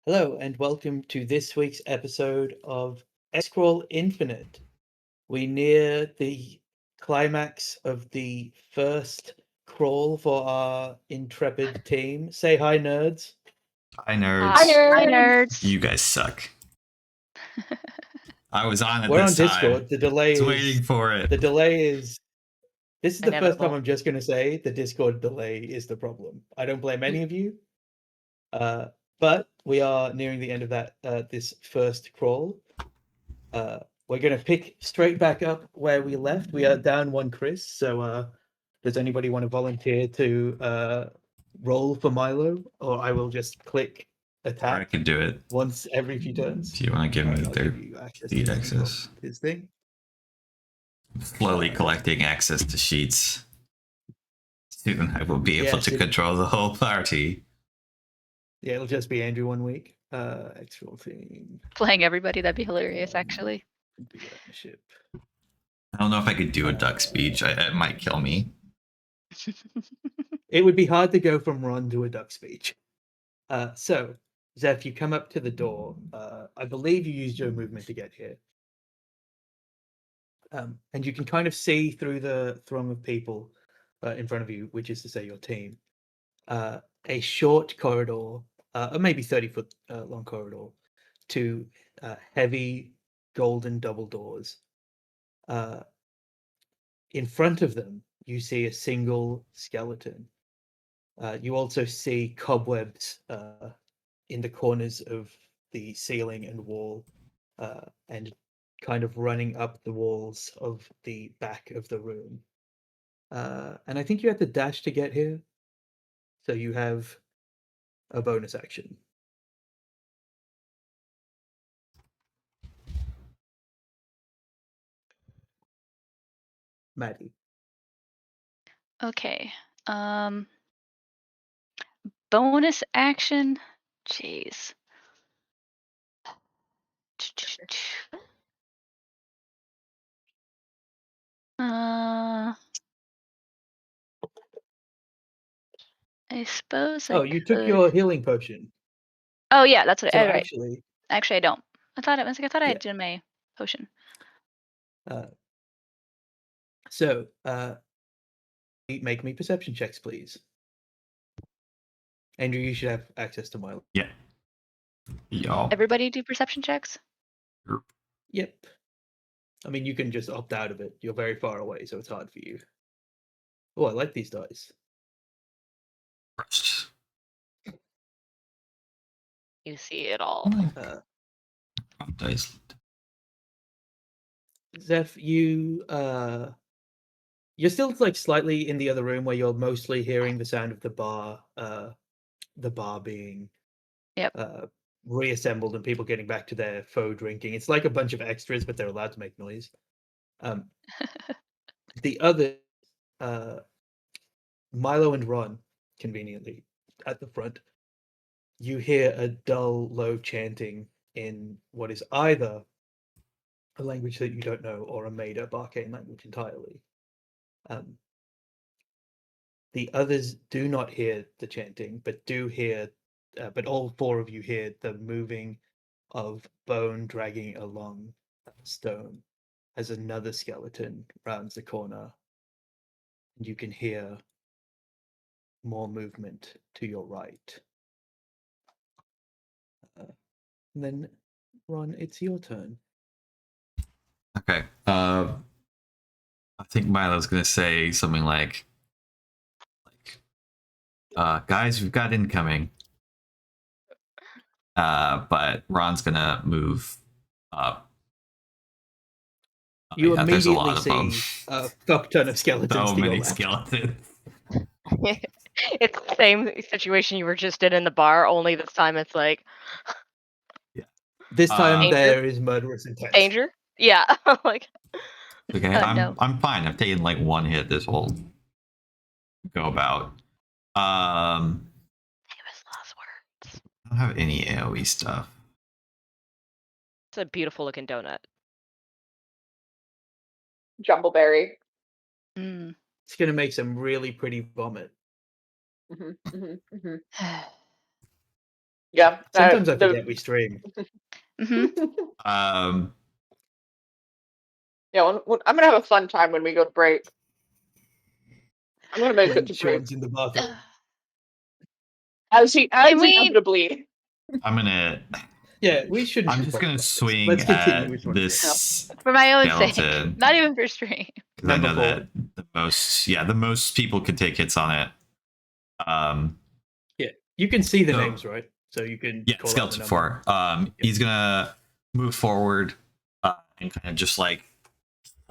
Hello, and welcome to this week's episode of X-Crawl Infinite. We near the climax of the first crawl for our intrepid team. Say hi, nerds. Hi, Hi, nerds. Hi, nerds. nerds. You guys suck. I was on it We're on this Discord. time. I was waiting for it. The delay is. This is the first time Inevitable. I'm just going to say the Discord delay is the problem. I don't blame any of you. But we are nearing the end of that this first crawl. We're going to pick straight back up where we left. We are down one Chris. So does anybody want to volunteer to roll for Milo? Or I will just click Or I attack can do it once every few turns. if you want to give me I'll their give you access feed to access. his thing. Slowly collecting access to sheets. Soon I will be able Yes, to control the whole party. Yeah, it'll just be Andrew 1 week. X-Roll team. Playing everybody, that'd be hilarious, actually. Ownership. I don't know if I could do a duck speech. It might kill me. It would be hard to go from Ron to a duck speech. So, Zeph, you come up to the door. I believe you used your movement to get here. And you can kind of see through the throng of people in front of you, which is to say your team, a short corridor, or maybe 30-foot long corridor, to heavy golden double doors. In front of them, you see a single skeleton. You also see cobwebs in the corners of the ceiling and wall, and kind of running up the walls of the back of the room. And I think you have to dash to get here, so you have a bonus action. Maddie. Okay. Bonus action. Jeez. I suppose I Oh, you took could. your healing potion. Oh yeah, that's what. So Right. actually, Actually, I don't. I thought I Yeah. had done my potion. So make me perception checks, please. Andrew, you should have access to my. Yeah. Y'all. Everybody do perception checks. Yep. I mean, you can just opt out of it. You're very far away, so it's hard for you. Oh, I like these dice. First. You see it all. Dice. Zeph, you're still like slightly in the other room where you're mostly hearing the sound of the bar being reassembled and people getting back to their faux drinking. It's like a bunch of extras, but they're allowed to make noise. The other, Milo and Ron, conveniently at the front, you hear a dull, low chanting in what is either a language that you don't know or a made-up arcane language entirely. The others do not hear the chanting, but do hear, but all four of you hear the moving of bone dragging along stone as another skeleton rounds the corner, and you can hear more movement to your right. And then, Ron, it's your turn. Okay. I think Milo's gonna say something like, guys, we've got incoming. But Ron's gonna move up. You there's a immediately lot of them. see a fuck ton of skeletons So to your many left. skeletons. It's the same situation you were just in the bar, only this time it's like This time Danger. there is murderous intent. danger. Yeah, like Okay, no. I'm fine. I've taken like one hit this whole go about. famous last words. I don't have any AoE stuff. It's a beautiful looking donut. Jumbleberry. Mm. It's gonna make some really pretty vomit. Yeah. Sometimes I forget we stream. Hmm. Yeah, I'm gonna have a fun time when we go to break. I'm gonna make it When to break. Sean's in the bathroom. As Can we- inevitably. I'm gonna. Yeah, we shouldn't. I'm just gonna apologize. swing Let's continue at with one. this For my own sake, skeleton not even for stream. because I know Number that the most people could take hits on it. Yeah, you can see the So- names, right? So you can. Yeah, call out the skeleton number. 4. He's gonna move forward and kind of just like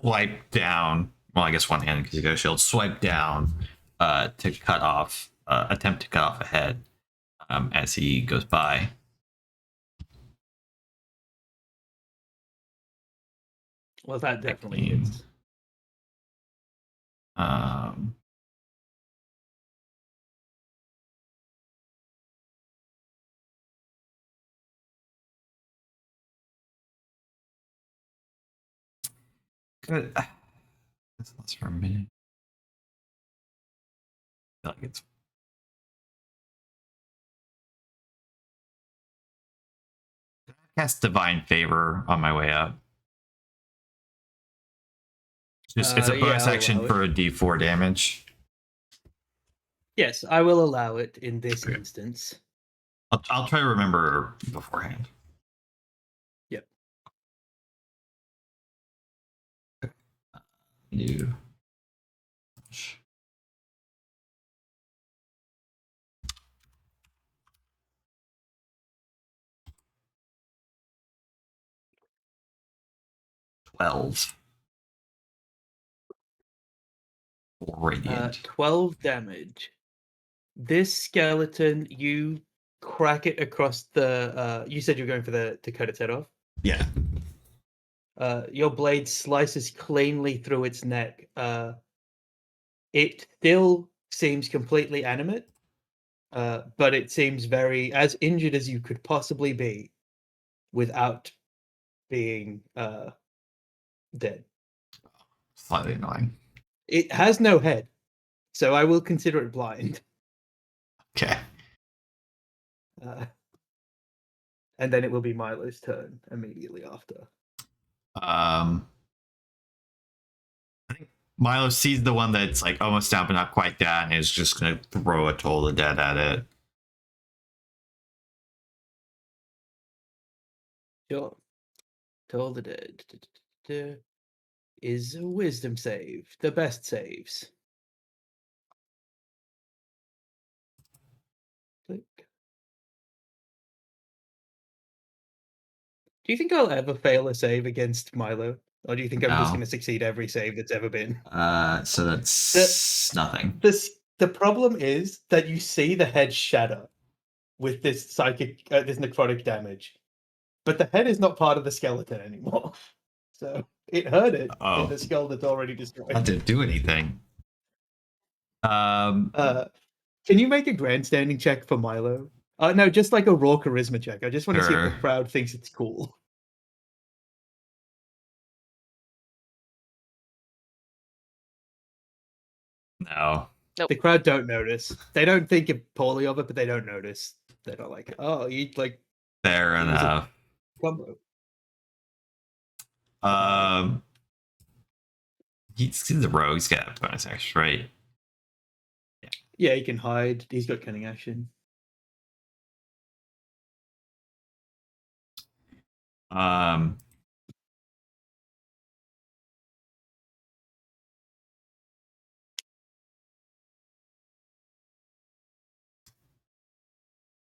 swipe down. Well, I guess one hand because he got a shield. Swipe down to cut off. Attempt to cut off a head as he goes by. Well, that definitely Clean. is. Good. This lasts for a minute. I feel like it's cast Divine Favor on my way up. It's a Yeah, bonus I'll action allow it. for a D4 damage. Yes, I will allow it in this Okay. instance. I'll try to remember beforehand. Yep. New. $12. Radiant. 12 damage. This skeleton, you crack it across the. You said you're going for to cut its head off. Yeah. Your blade slices cleanly through its neck. It still seems completely animate, but it seems very as injured as you could possibly be without being dead. Slightly annoying. It has no head, so I will consider it blind. Okay. And then it will be Milo's turn immediately after. I think Milo sees the one that's like almost down but not quite down and is just gonna throw a Toll the Dead at it. Sure. Toll the Dead is a wisdom save. The best saves. Click. Do you think I'll ever fail a save against Milo? Or do you think I'm just No. going to succeed every save that's ever been? So that's nothing. The problem is that you see the head shatter with this psychic, this necrotic damage, but the head is not part of the skeleton anymore. So it hurt it in the skull that's already destroyed. That didn't do anything. Can you make a grandstanding check for Milo? No, just like a raw charisma check. I just want to see if Sure. the crowd thinks it's cool. No. The crowd don't notice. They don't think poorly of it, but they don't notice. They're not like, oh, you like Fair It was a- enough. combo. He's the rogue. He's got bonus action, right? Yeah, he can hide. He's got cunning action.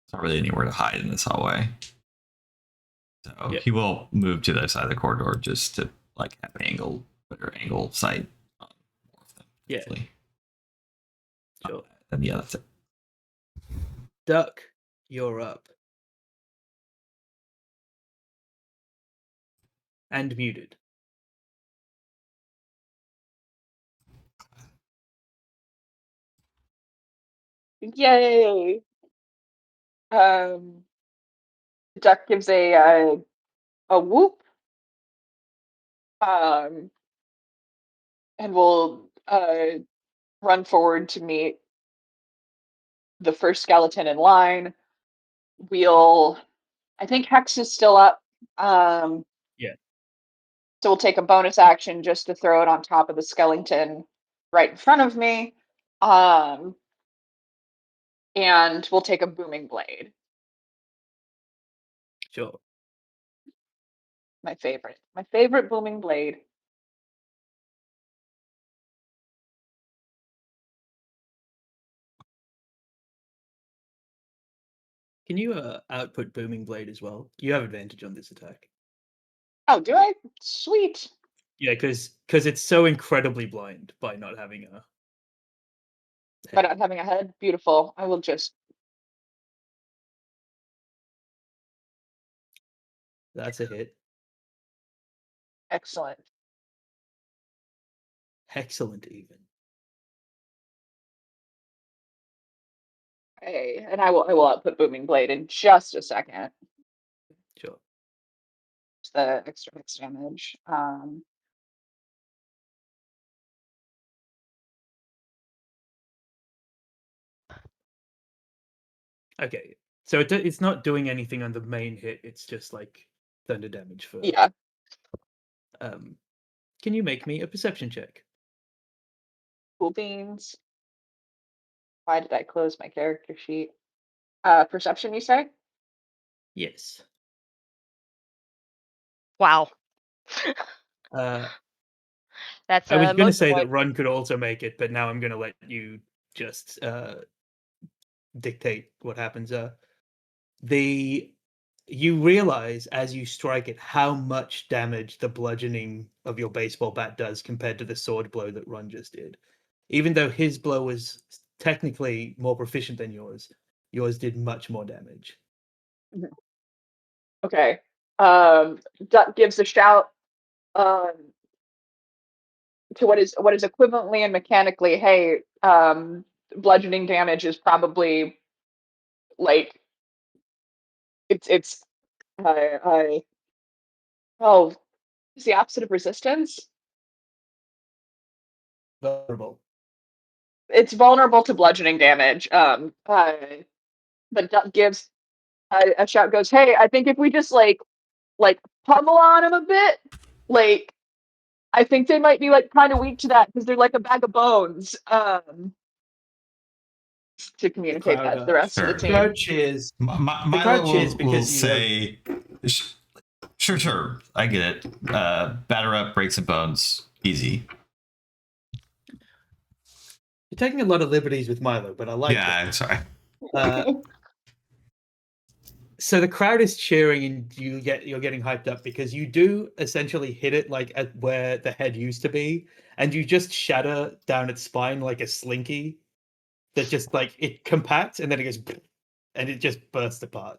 There's not really anywhere to hide in this hallway. So Yeah. he will move to the other side of the corridor just to like have better angle sight on more of them. Yeah. Hopefully. Sure. And yeah, that's it. Duck, you're up. And muted. Yay! Duck gives a whoop. And will run forward to meet the first skeleton in line I think Hex is still up. Yeah. So we'll take a bonus action just to throw it on top of the skeleton right in front of me. And we'll take a booming blade. Sure. My favorite booming blade. Can you output booming blade as well? You have advantage on this attack. Oh, do I? Sweet. Yeah, because it's so incredibly blind by not having a. By not having a head. Beautiful. I will just. That's a hit. Excellent. Excellent, even. Okay, and I will output booming blade in just a second. Sure. It's the extra hits damage. Okay, so it's not doing anything on the main hit. It's just like thunder damage for. Yeah. Can you make me a perception check? Cool beans. Why did I close my character sheet? Perception, you say? Yes. Wow. I That's was going to most of say what. that Run could also make it, but now I'm going to let you just dictate what happens. You realize as you strike it how much damage the bludgeoning of your baseball bat does compared to the sword blow that Run just did. Even though his blow was technically more proficient than yours did much more damage. Okay. Duck gives a shout to what is equivalently and mechanically, hey, bludgeoning damage is probably like it's oh, it's the opposite of resistance. Vulnerable. It's vulnerable to bludgeoning damage. But Duck gives a shout, goes, hey, I think if we just like pummel on him a bit, like I think they might be like kind of weak to that because they're like a bag of bones. To communicate crowd, that to the rest of the Sure. team. Crowd cheers. Milo cheers will because you say, sure, I get it. Batter up, break some bones, easy. You're taking a lot of liberties with Milo, but I like Yeah, it. I'm sorry. So the crowd is cheering, and you're getting hyped up because you do essentially hit it like at where the head used to be, and you just shatter down its spine like a slinky. That just like it compacts and then it goes, and it just bursts apart.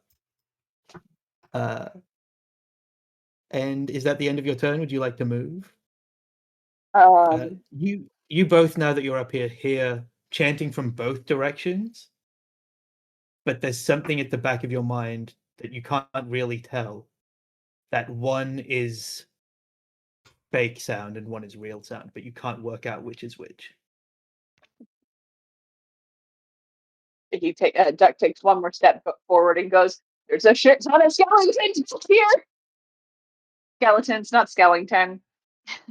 And is that the end of your turn? Would you like to move? You both, now that you're up here, hear chanting from both directions, but there's something at the back of your mind that you can't really tell. That one is fake sound and one is real sound, but you can't work out which is which. Duck takes one more step forward and goes, "There's a shit ton of skeletons here." Skeletons, not skeleton.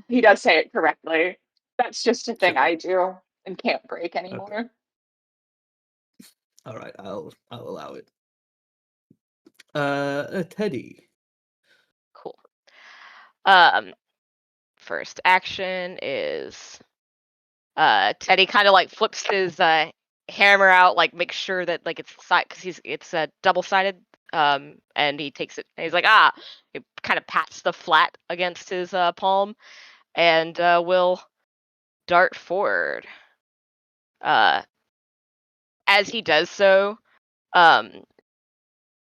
He does say it correctly. That's just a thing Sure. I do and can't break anymore. Okay. All right, I'll allow it. Teddy. Cool. First action is Teddy kind of like flips his hammer out, like make sure that like it's side because it's double-sided. And he takes it and he's like, he kind of pats the flat against his palm and will dart forward. As he does so,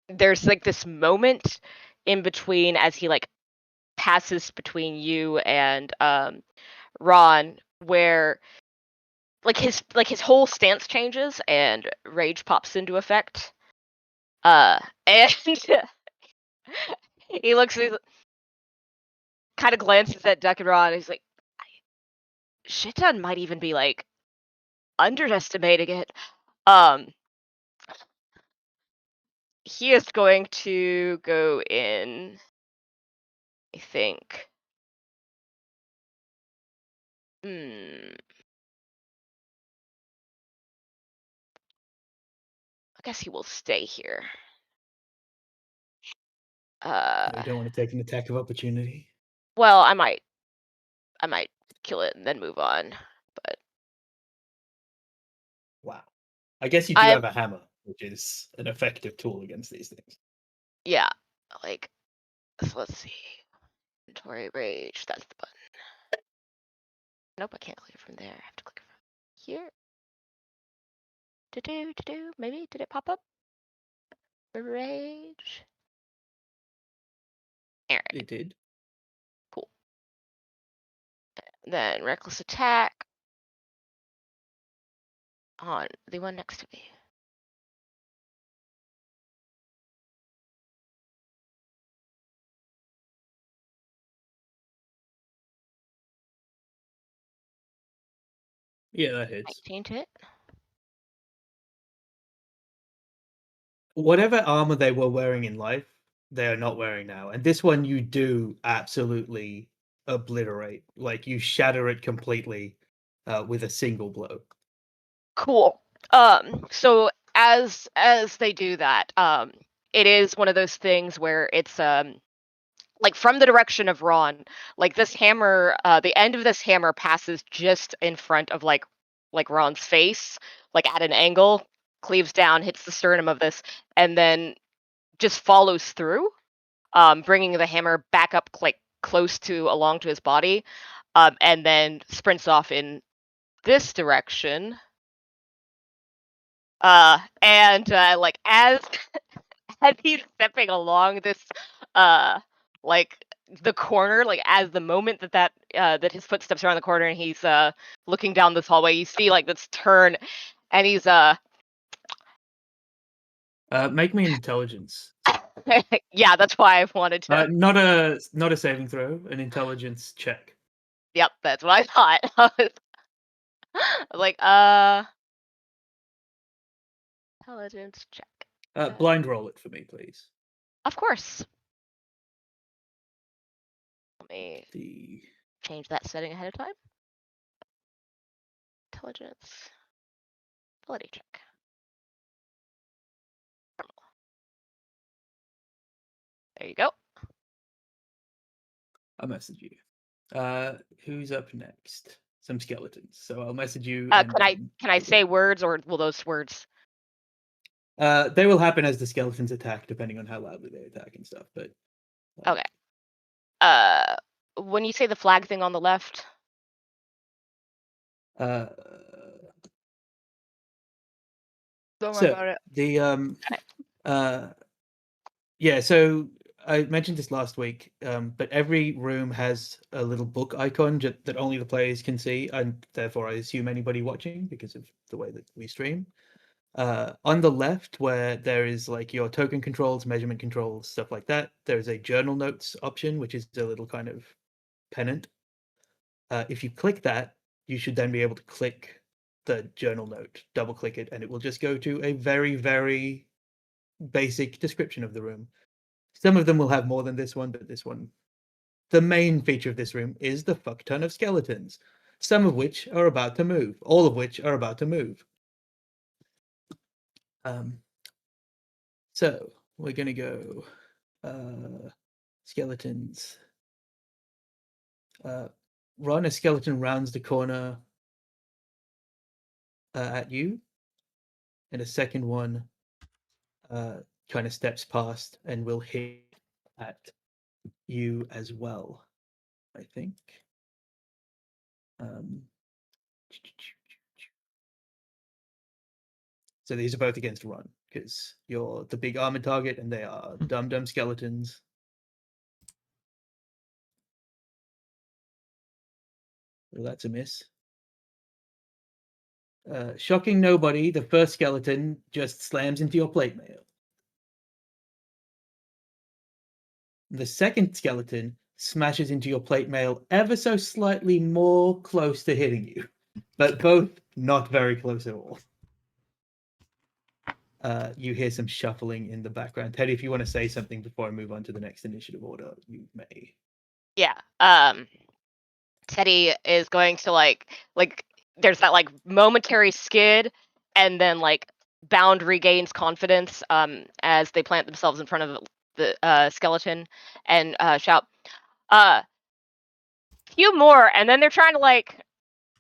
there's like this moment in between as he like passes between you and Ron where like his whole stance changes and rage pops into effect. And he looks, kind of glances at Duck and Ron. He's like, Shitan might even be like underestimating it. he is going to go in, I think. I guess he will stay here. You don't want to take an attack of opportunity. Well, I might kill it and then move on. But Wow. I guess you do I- have a hammer, which is an effective tool against these things. yeah, like, so let's see. Inventory rage. That's the button. Nope, I can't click it from there. I have to click it from here. To-do. Maybe did it pop up? Rage. Alright. It did. Then reckless attack on the one next to me. Yeah, that hits. 19 to hit. Whatever armor they were wearing in life, they are not wearing now. And this one you do absolutely obliterate. Like you shatter it completely with a single blow. Cool. So as they do that, it is one of those things where it's like from the direction of Ron, like this hammer, the end of this hammer passes just in front of like Ron's face, like at an angle, cleaves down, hits the sternum of this, and then just follows through, bringing the hammer back up like close to along to his body, and then sprints off in this direction. And like as he's stepping along this like the corner, like as the moment that his footsteps are on the corner and he's looking down this hallway, you see like this turn, and he's Make me an intelligence. yeah, that's why I wanted to. Not a saving throw, an intelligence check. Yep, that's what I thought. I was like, intelligence check. Blind roll it for me, please. Of course. Let me The change that setting ahead of time. Intelligence. Ability check. There you go. I'll message you. Who's up next? Some skeletons. So I'll message you. Can I say words, or will those words? They will happen as the skeletons attack, depending on how loudly they attack and stuff. But Okay. When you say the flag thing on the left, don't worry so about it. the yeah. So I mentioned this last week, but every room has a little book icon that only the players can see, and therefore I assume anybody watching because of the way that we stream. On the left, where there is like your token controls, measurement controls, stuff like that, there is a journal notes option, which is a little kind of pennant. If you click that, you should then be able to click the journal note, double click it, and it will just go to a very, very basic description of the room. Some of them will have more than this one, but this one, the main feature of this room is the fuck ton of skeletons, some of which are about to move, all of which are about to move. So we're gonna go skeletons. Ron, a skeleton rounds the corner at you, and a second one kind of steps past and will hit at you as well, I think. So these are both against Ron, because you're the big armored target and they are dumb skeletons. Well, that's a miss. Shocking nobody, the first skeleton just slams into your plate mail. The second skeleton smashes into your plate mail ever so slightly more close to hitting you, but both not very close at all. You hear some shuffling in the background. Teddy, if you want to say something before I move on to the next initiative order, you may. Yeah. Teddy is going to like there's that like momentary skid, and then like Bound regains confidence as they plant themselves in front of the skeleton and shout, few more, and then they're trying to like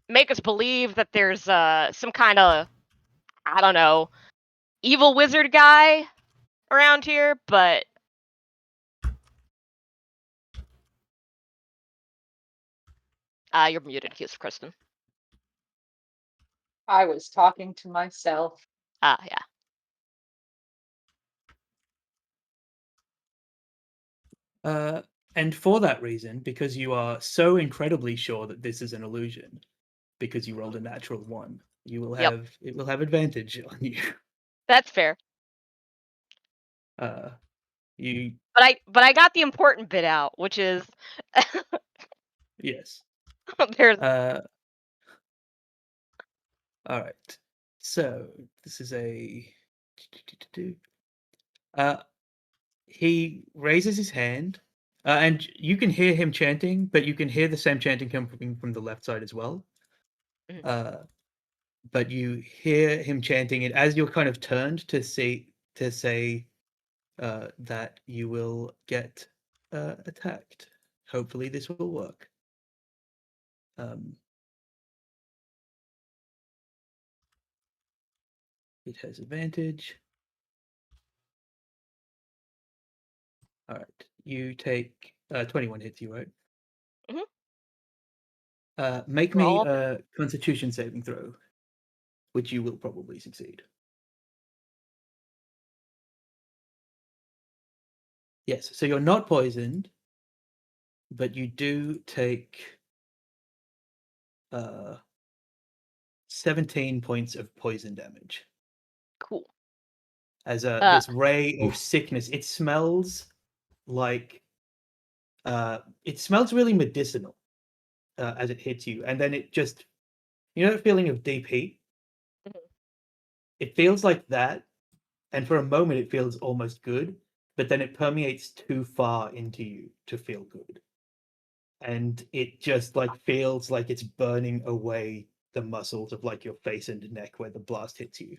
make us believe that there's some kind of, I don't know, evil wizard guy around here, but you're muted, Hughes Kristen. I was talking to myself. Yeah. And for that reason, because you are so incredibly sure that this is an illusion, because you rolled a natural 1, you will Yep. have it will have advantage on you. That's fair. You But I got the important bit out, which is yes. there's All right. So this is a. He raises his hand, and you can hear him chanting, but you can hear the same chanting coming from the left side as well. Mhm. But you hear him chanting it as you're kind of turned to say that you will get attacked. Hopefully, this will work. It has advantage. All right, you take 21 hits you, right? Make me Roll. a Constitution saving throw, which you will probably succeed. Yes, so you're not poisoned, but you do take 17 points of poison damage. Cool. As this ray of sickness, it smells like it smells really medicinal as it hits you, and then it just, you know, that feeling of deep heat. Mhm. It feels like that, and for a moment it feels almost good, but then it permeates too far into you to feel good, and it just like feels like it's burning away the muscles of like your face and neck where the blast hits you.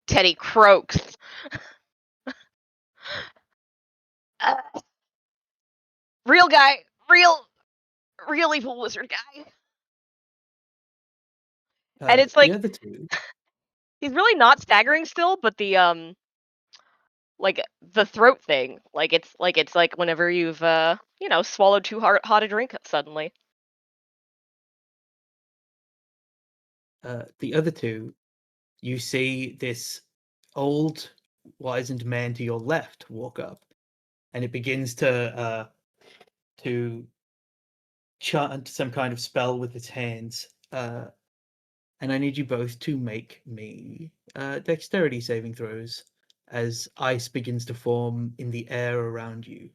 Teddy croaks. Real guy, real evil wizard guy. And it's like The other two, he's really not staggering still, but the like the throat thing, like it's like whenever you've swallowed too hot a drink suddenly. You see this old wizened man to your left walk up, and it begins to chant some kind of spell with its hands. And I need you both to make me dexterity saving throws as ice begins to form in the air around you.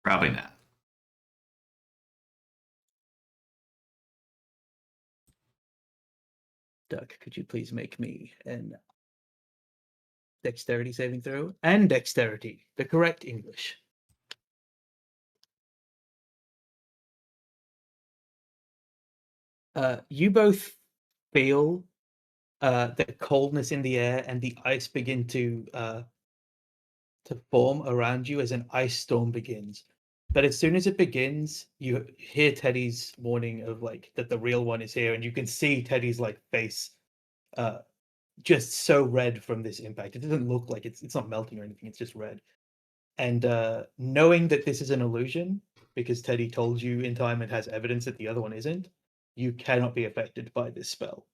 Probably not. Duck, could you please make me an dexterity saving throw? And dexterity, the correct English. You both feel the coldness in the air and the ice begin to form around you as an ice storm begins. But as soon as it begins, you hear Teddy's warning of like that the real one is here, and you can see Teddy's like face just so red from this impact. It doesn't look like it's not melting or anything, it's just red. And knowing that this is an illusion, because Teddy told you in time and has evidence that the other one isn't, you cannot be affected by this spell.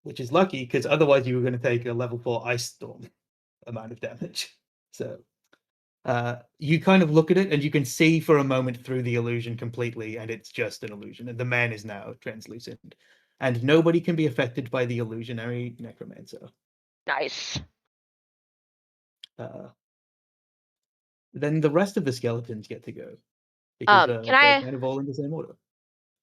Which is lucky, because otherwise you were going to take a level 4 ice storm amount of damage. So you kind of look at it and you can see for a moment through the illusion completely, and it's just an illusion. And the man is now translucent, and nobody can be affected by the illusionary necromancer. Nice. Then the rest of the skeletons get to go. because can they're I- kind of all in the same order.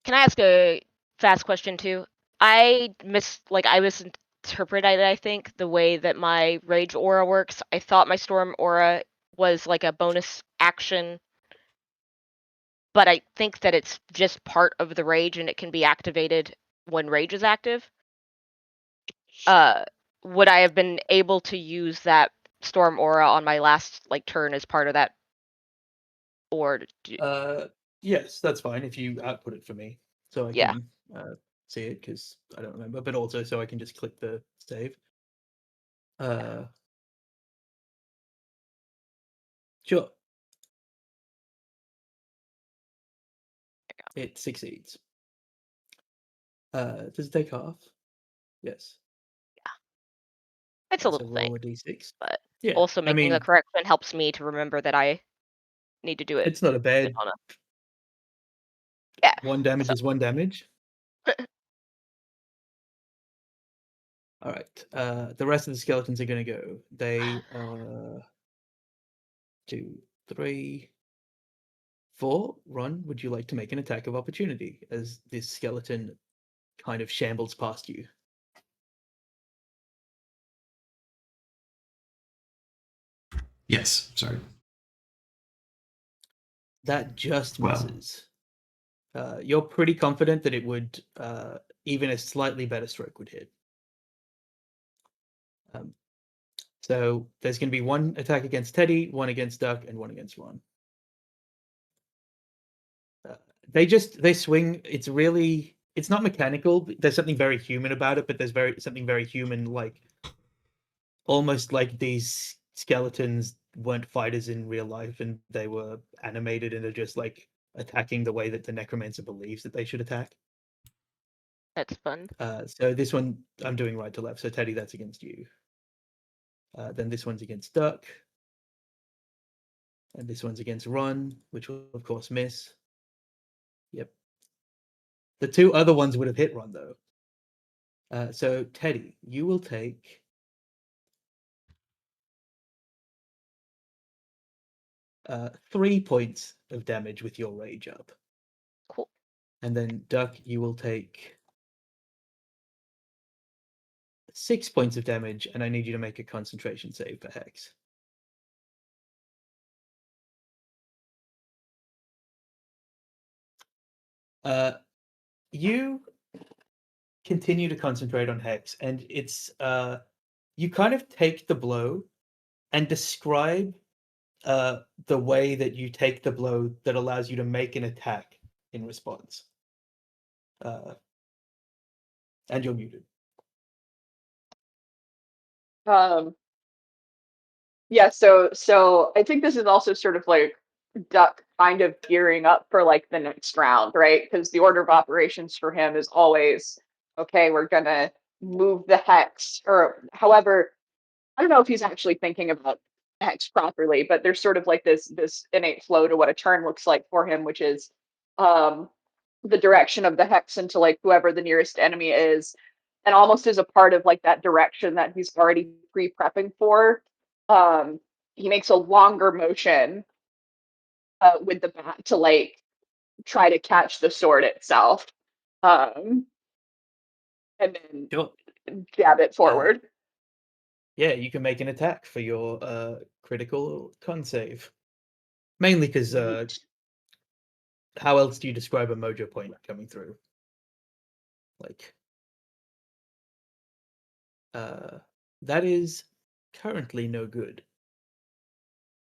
Can I ask a fast question too? I misinterpreted, I think, the way that my rage aura works. I thought my storm aura was like a bonus action, but I think that it's just part of the rage and it can be activated when rage is active. Would I have been able to use that storm aura on my last like turn as part of that? Or Yes, that's fine if you output it for me, so I Yeah. can see it because I don't remember, but also so I can just click the save. Sure. It succeeds. Does it take half? Yes. it's a So little thing, roll a d6. but Yeah. also I making mean, the correction helps me to remember that I need to do it. it's not a bad. on a- Yeah. 1 damage so- is 1 damage. All right. The rest of the skeletons are going to go. They 2, 3, 4. Ron, would you like to make an attack of opportunity as this skeleton kind of shambles past you? Yes. Sorry. That just Wow. misses. You're pretty confident that it would, even a slightly better stroke would hit. So there's going to be 1 attack against Teddy, 1 against Duck, and 1 against Ron. They swing. It's not mechanical. There's something very human about it, but there's something very human, like almost like these skeletons weren't fighters in real life and they were animated and are just like attacking the way that the necromancer believes that they should attack. That's fun. So this one I'm doing right to left. So Teddy, that's against you. Then this one's against Duck. And this one's against Ron, which will of course miss. Yep. The 2 other ones would have hit Ron though. So Teddy, you will take 3 points of damage with your rage up. Cool. And then Duck, you will take 6 points of damage, and I need you to make a concentration save for Hex. You continue to concentrate on Hex, and it's you kind of take the blow and describe the way that you take the blow that allows you to make an attack in response. And you're muted. Yeah, so I think this is also sort of like Duck kind of gearing up for like the next round, right? Because the order of operations for him is always, okay, we're gonna move the hex, or however, I don't know if he's actually thinking about hex properly, but there's sort of like this innate flow to what a turn looks like for him, which is the direction of the hex into like whoever the nearest enemy is, and almost as a part of like that direction that he's already pre-prepping for. He makes a longer motion with the bat to like try to catch the sword itself, and then Sure. jab it forward. Yeah, you can make an attack for your critical con save. Mainly because how else do you describe a mojo point coming through? Like, that is currently no good.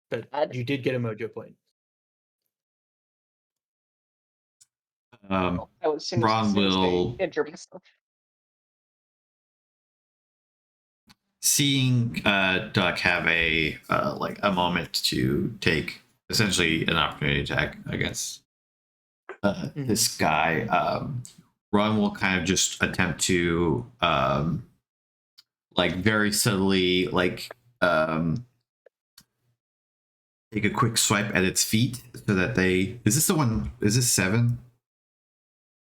But Bad. you did get a mojo point. I was as soon as Ron they will- injure myself. Seeing Duck have a like a moment to take essentially an opportunity attack against this guy, Ron will kind of just attempt to like very subtly like take a quick swipe at its feet so that they is this 7?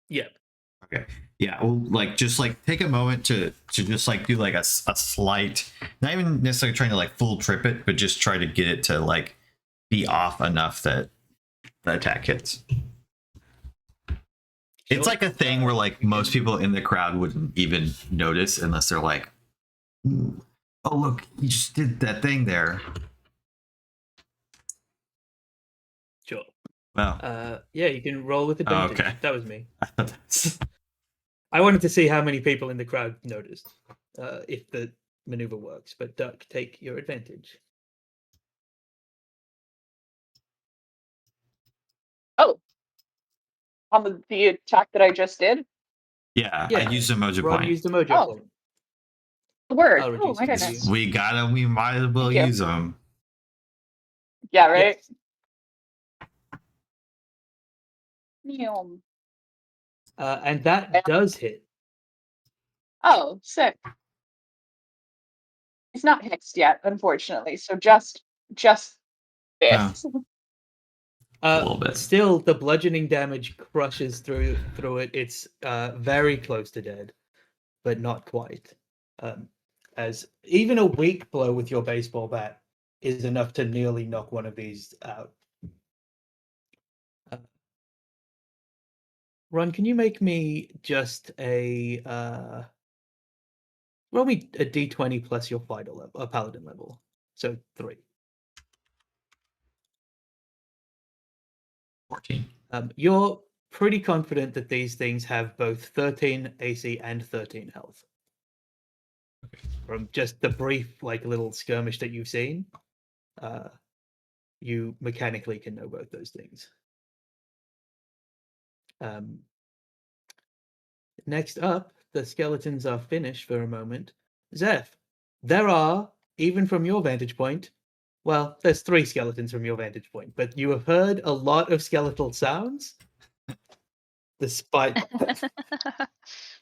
Yeah. Okay. Yeah, well, like just like take a moment to just like do like a slight, not even necessarily trying to like full trip it, but just try to get it to like be off enough that The attack hits. Sure. It's like a thing where like most people in the crowd wouldn't even notice unless they're like, "Oh look, you just did that thing there." Sure. Wow. Yeah, you can roll with advantage. okay. That was me. I wanted to see how many people in the crowd noticed, if the maneuver works. But Duck, take your advantage. Oh, on the attack that I just did. Yeah, Yeah, I used a mojo Ron point. used a mojo Oh. point. Word. I'll Oh reduce my it to goodness. you. We might as well Thank you. use them. Yeah. Right. Yes. Neom. And that does hit. Oh, sick. He's not hexed yet, unfortunately. So just this. A little bit. Still, the bludgeoning damage crushes through it. It's very close to dead, but not quite. As even a weak blow with your baseball bat is enough to nearly knock one of these out. Ron, can you make me just a roll me a d20 plus your fighter level, paladin level, so 3. 14. You're pretty confident that these things have both 13 AC and 13 health. From just the brief, like, little skirmish that you've seen, you mechanically can know both those things. Next up, the skeletons are finished for a moment. Zeph, there are, even from your vantage point, well, there's 3 skeletons from your vantage point, but you have heard a lot of skeletal sounds, despite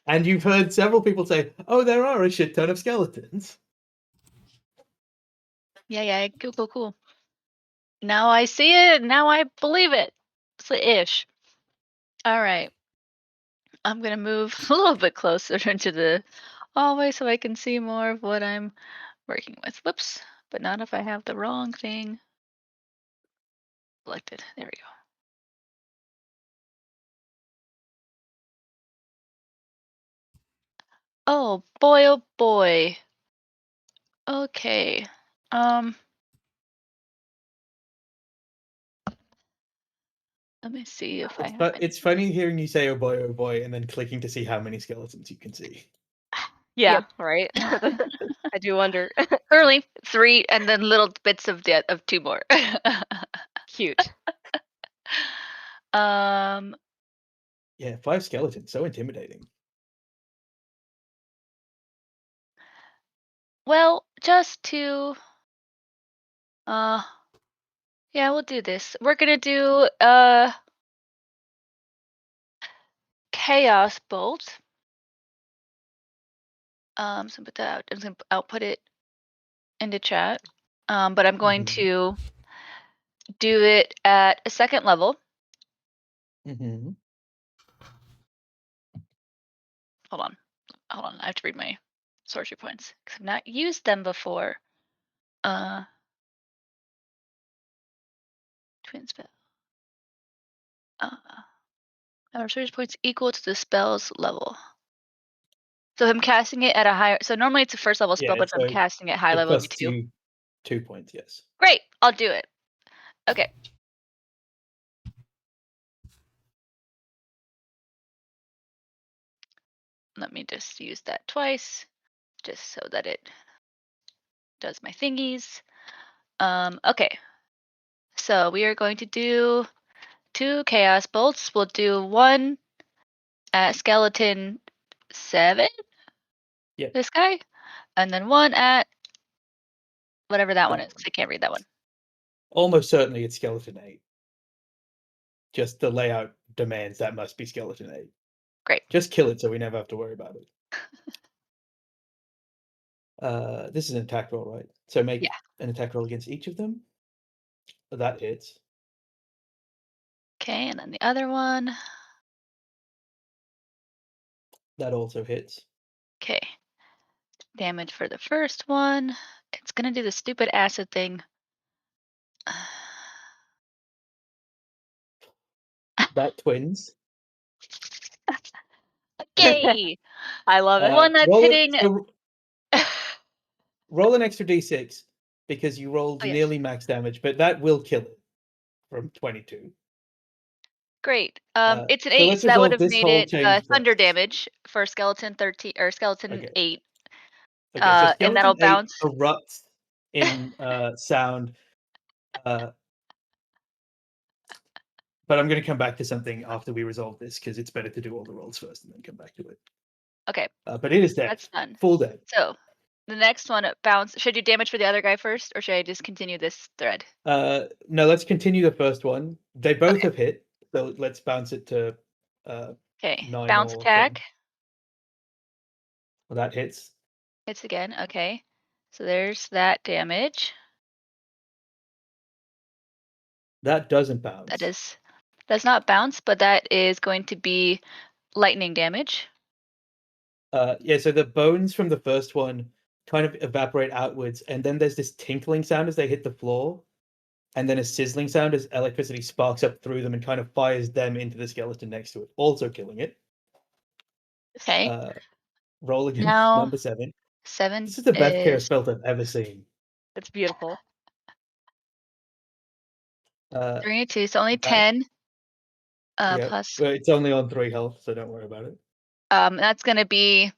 and you've heard several people say, "Oh, there are a shit ton of skeletons." Yeah, cool. Now I see it. Now I believe it. It's ish. All right. I'm gonna move a little bit closer into the hallway so I can see more of what I'm working with. Whoops, but not if I have the wrong thing selected. There we go. Oh boy. Okay. Let me see if I have It's funny hearing you say, oh boy," and then clicking to see how many skeletons you can see. Yeah. Right. I do wonder. currently 3 and then little bits of 2 more. Cute. Yeah, 5 skeletons, so intimidating. Well, just to yeah, we'll do this. We're gonna do Chaos Bolt. So put that out. I'm gonna output it into chat. But I'm going to do it at a 2nd level. Mm-hmm. Hold on. I have to read my sorcery points because I've not used them before. Twin spell. Our sorcery points equal to the spell's level. So I'm casting it at a higher. So normally it's a 1st level spell, Yeah, but if I'm so casting it high It level, it'll be costs 2. you 2 points, yes. Great, I'll do it. Okay. Let me just use that twice, just so that it does my thingies. Okay. So we are going to do 2 chaos bolts. We'll do 1 at skeleton 7. Yeah. This guy, and then 1 at whatever that one is, because I can't read that one. Almost certainly it's skeleton 8. Just the layout demands that must be skeleton 8. Great. Just kill it so we never have to worry about it. This is an attack roll, right? So make an attack roll against each of them. That hits. Okay, and then the other one. That also hits. Okay. Damage for the first one. It's gonna do the stupid acid thing. That twins. Okay. I love it. One that's roll hitting. so roll an extra d6 because you rolled Oh, yes. nearly max damage, but that will kill it from 22. Great. It's an so 8, let's so that would resolve have this made whole it change thunder first. damage for skeleton 13 or skeleton Okay. 8. Okay, so And that'll skeleton 8 bounce. erupts in sound. But I'm going to come back to something after we resolve this because it's better to do all the rolls first and then come back to it. Okay, But it is dead. that's done. Full dead. So the next one bounce. Should I do damage for the other guy first, or should I just continue this thread? No, let's continue the first one. They both Okay. have hit, so let's bounce it to Okay, 9 bounce or attack. 10. Well, that hits. Hits again. Okay, so there's that damage. That doesn't bounce. That does not bounce, but that is going to be lightning damage. Yeah, so the bones from the first one kind of evaporate outwards, and then there's this tinkling sound as they hit the floor, and then a sizzling sound as electricity sparks up through them and kind of fires them into the skeleton next to it, also killing it. Okay, Roll against Now- number 7. 7 This is the best chaos is spell I've ever seen. It's beautiful. 3 and 2, so only that- 10. Yeah, Plus, well, it's only on 3 health, so don't worry about it. that's gonna be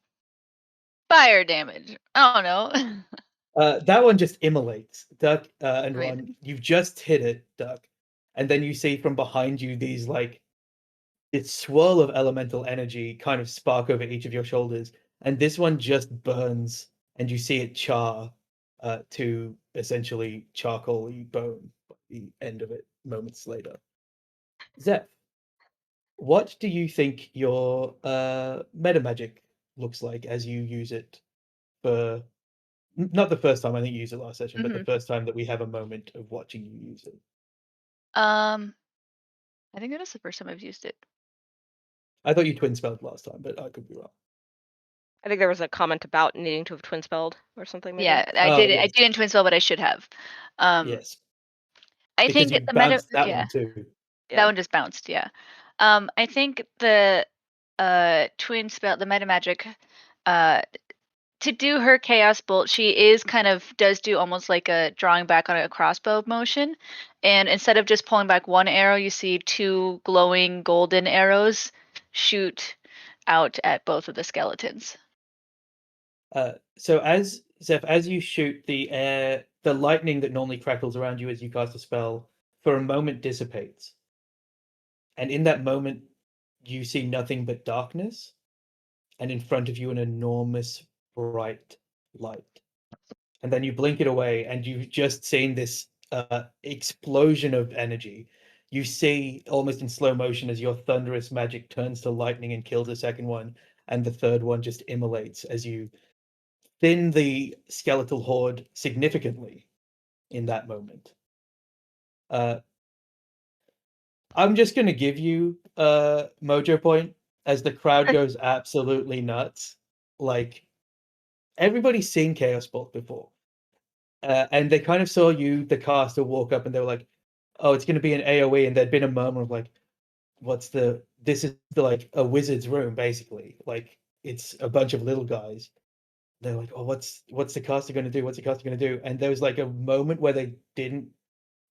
fire damage. Oh no. That one just immolates. Duck and Right. Ron, you've just hit it, Duck. And then you see from behind you these this swirl of elemental energy kind of spark over each of your shoulders. And this one just burns, and you see it char to essentially charcoal-y bone by the end of it moments later. Zeph, what do you think your meta magic looks like as you use it for not the first time, I think you used it last session, but the first time that we have a moment of watching you use it? I think that is the first time I've used it. I thought you twin spelled last time, but I could be wrong. I think there was a comment about needing to have twin spelled or something. Maybe. Yeah, I Oh, did. I yes. did in twin spell, but I should have. Yes, I because think you the meta. bounced that Yeah, one too. that one just bounced. Yeah. I think the twin spell, the meta magic, to do her chaos bolt, she is does do almost like a drawing back on a crossbow motion, and instead of just pulling back one arrow, you see 2 glowing golden arrows shoot out at both of the skeletons. So as Zeph, as you shoot the lightning that normally crackles around you as you cast a spell, for a moment dissipates. And in that moment, you see nothing but darkness, and in front of you an enormous bright light. And then you blink it away, and you've just seen this explosion of energy. You see almost in slow motion as your thunderous magic turns to lightning and kills the second one, and the third one just immolates as you thin the skeletal horde significantly in that moment. I'm just going to give you a mojo point as the crowd goes absolutely nuts. Like, everybody's seen Chaos Bolt before. And they kind of saw you, the caster, walk up and they were like, oh, it's going to be an AoE. And there'd been a murmur of like, this is like a wizard's room, basically. Like, it's a bunch of little guys. They're like, oh, what's the caster going to do? What's the caster going to do? And there was like a moment where they didn't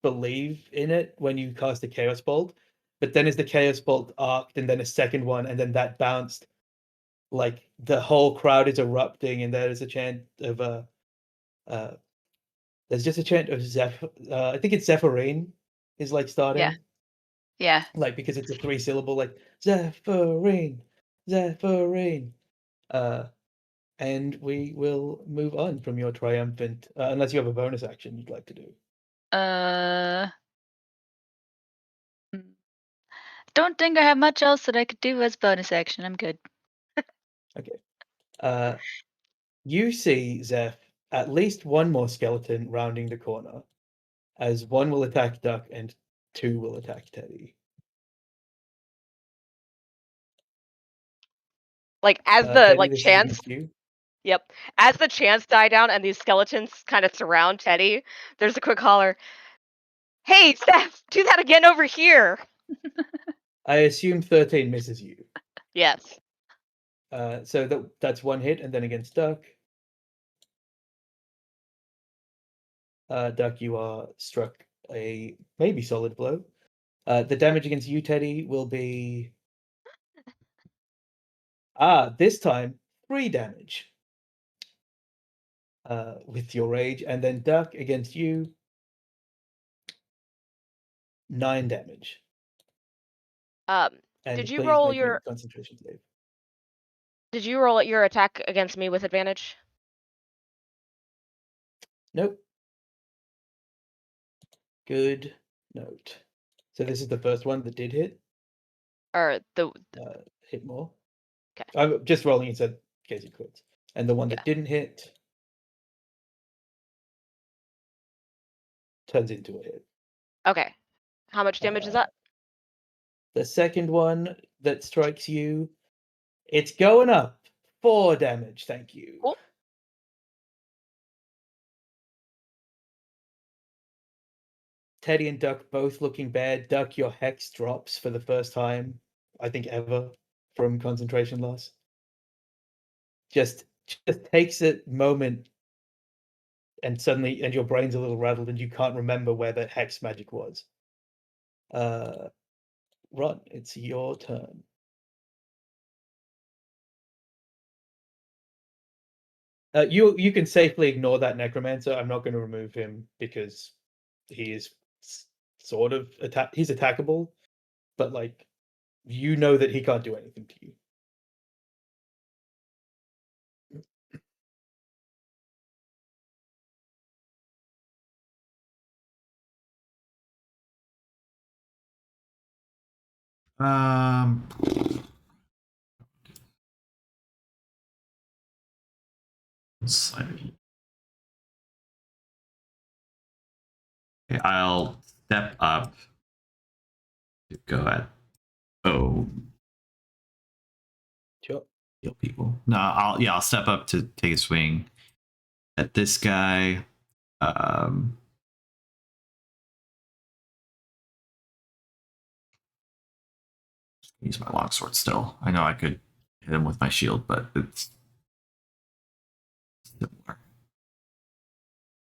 believe in it when you cast a Chaos Bolt. But then as the Chaos Bolt arced and then a second one and then that bounced, like the whole crowd is erupting and there's a chant of there's just a chant of I think it's Zephyrin is like starting. Yeah. Like because it's a 3-syllable, like Zephyrin, Zephyrin. And we will move on from your triumphant, unless you have a bonus action you'd like to do. Don't think I have much else that I could do as bonus action. I'm good. Okay. You see, Zeph, at least one more skeleton rounding the corner, as one will attack Duck and 2 will attack Teddy. Like as the Teddy, this is chants. against you. Yep. As the chants die down and these skeletons kind of surround Teddy, there's a quick holler. Hey, Steph, do that again over here. I assume 13 misses you. Yes. So that's one hit, and then against Duck. Duck, you are struck a maybe solid blow. The damage against you, Teddy, will be this time 3 damage. With your rage, and then Duck against you, 9 damage. And Did you please roll make me a your concentration save. Did you roll your attack against me with advantage? Nope. Good note. So this is the first one that did hit. Or the Hit more. 'Kay. I'm just rolling instead in case you quit. And the one that Yeah. didn't hit turns into a hit. Okay. How much damage is that? The second one that strikes you, it's going up. 4 damage, thank you. Cool. Teddy and Duck both looking bad. Duck, your hex drops for the first time, I think ever, from concentration loss. Just takes a moment, and suddenly, and your brain's a little rattled, and you can't remember where that hex magic was. Ron, it's your turn. You can safely ignore that necromancer. I'm not going to remove him because he is sort of he's attackable, but like you know that he can't do anything to you. Slightly. Okay, I'll step up to go at Sure. kill people. No, I'll step up to take a swing at this guy. Use my longsword still. I know I could hit him with my shield, but it's similar.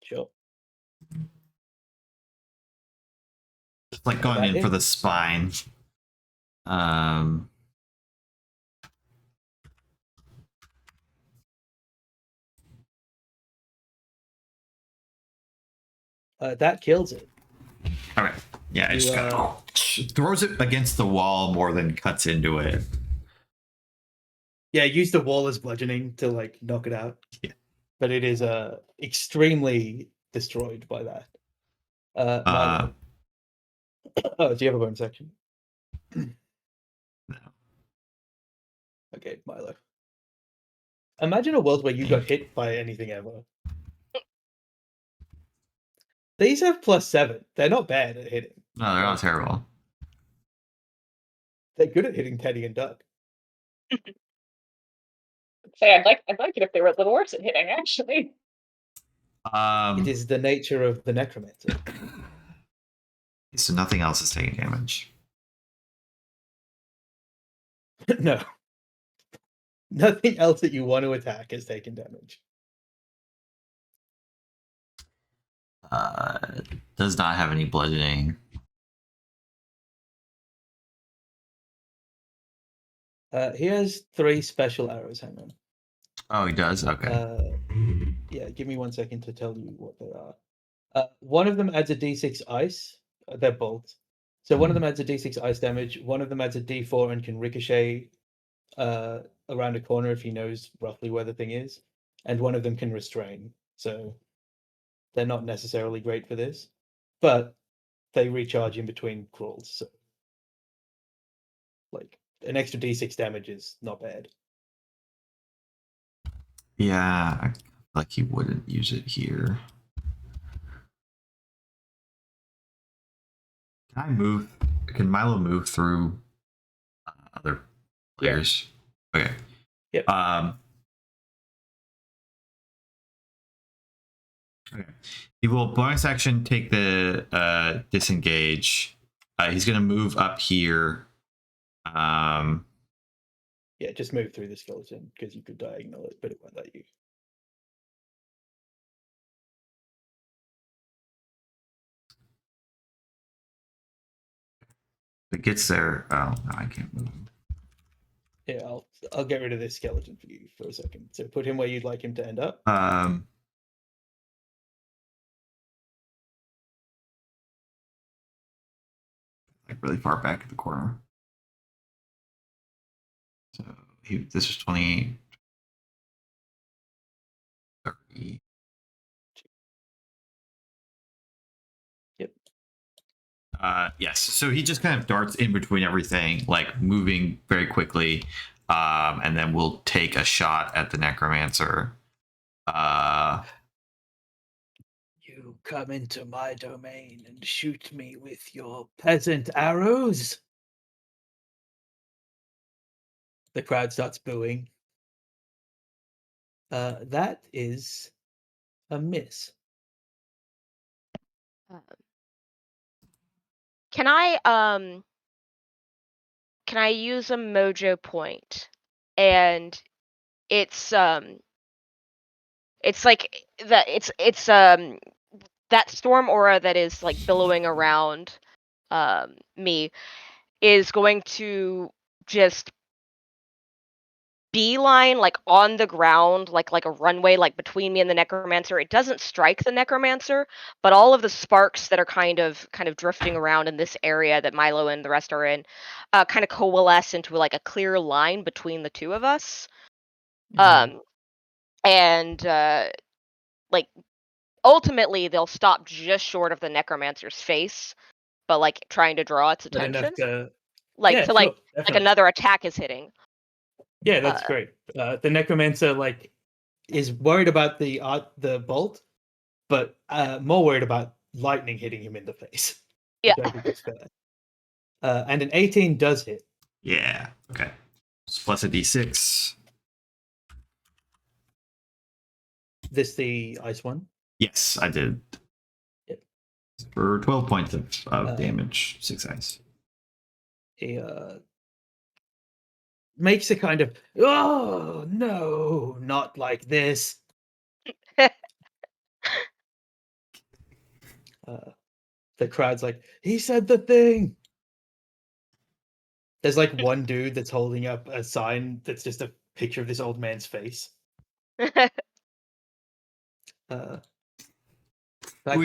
Sure. Just like going in for the spine. That kills it. Okay. Yeah, I just throws it against the wall more than cuts into it. Yeah, use the wall as bludgeoning to like knock it out. Yeah. But it is extremely destroyed by that. Milo. Oh, do you have a bonus action? No. Okay, Milo. Imagine a world where you got hit by anything ever. These have +7. They're not bad at hitting. No, they're not terrible. They're good at hitting Teddy and Duck. Say I'd like it if they were a little worse at hitting, actually. It is the nature of the necromancer. So nothing else is taking damage. No. Nothing else that you want to attack is taking damage. Does not have any bludgeoning. He has 3 special arrows. Hang on. Oh, he does? Okay. Yeah, give me 1 second to tell you what they are. One of them adds a d6 ice. They're bolts. So one of them adds a d6 ice damage. One of them adds a d4 and can ricochet around a corner if he knows roughly where the thing is. And one of them can restrain. So they're not necessarily great for this. But they recharge in between crawls. So like an extra d6 damage is not bad. Yeah, I feel like he wouldn't use it here. Can Milo move through other players? Yeah. Okay. Yep. Okay. He will bonus action take the disengage. He's gonna move up here Yeah, just move through the skeleton because you could diagonal it, but it won't let you. If it gets there. Oh, no, I can't move him. Yeah, I'll get rid of this skeleton for you for a second. So put him where you'd like him to end up. Like really far back at the corner. So this was 20, 30. Yep. Yes. So he just kind of darts in between everything, like moving very quickly, and then we'll take a shot at the necromancer. You come into my domain and shoot me with your peasant arrows. The crowd starts booing. That is a miss. Can I use a mojo point? And it's like that storm aura that is like billowing around me is going to just beeline like on the ground, like a runway, like between me and the necromancer. It doesn't strike the necromancer, but all of the sparks that are kind of drifting around in this area that Milo and the rest are in kind of coalesce into like a clear line between the two of us. And like ultimately they'll stop just short of the necromancer's face, but like trying to draw its But attention, enough to like yeah, to sure, like definitely. another attack is hitting. Yeah, that's great. The necromancer like is worried about the bolt, but more worried about lightning hitting him in the face. Yeah. Which I think is fair. And an 18 does hit. Yeah. Okay. So plus a d6. This the ice one? Yes, I did. Yep. For 12 points of damage, 6 ice. He makes a kind of, oh no, not like this. The crowd's like, he said the thing. There's like one dude that's holding up a sign that's just a picture of this old man's face. We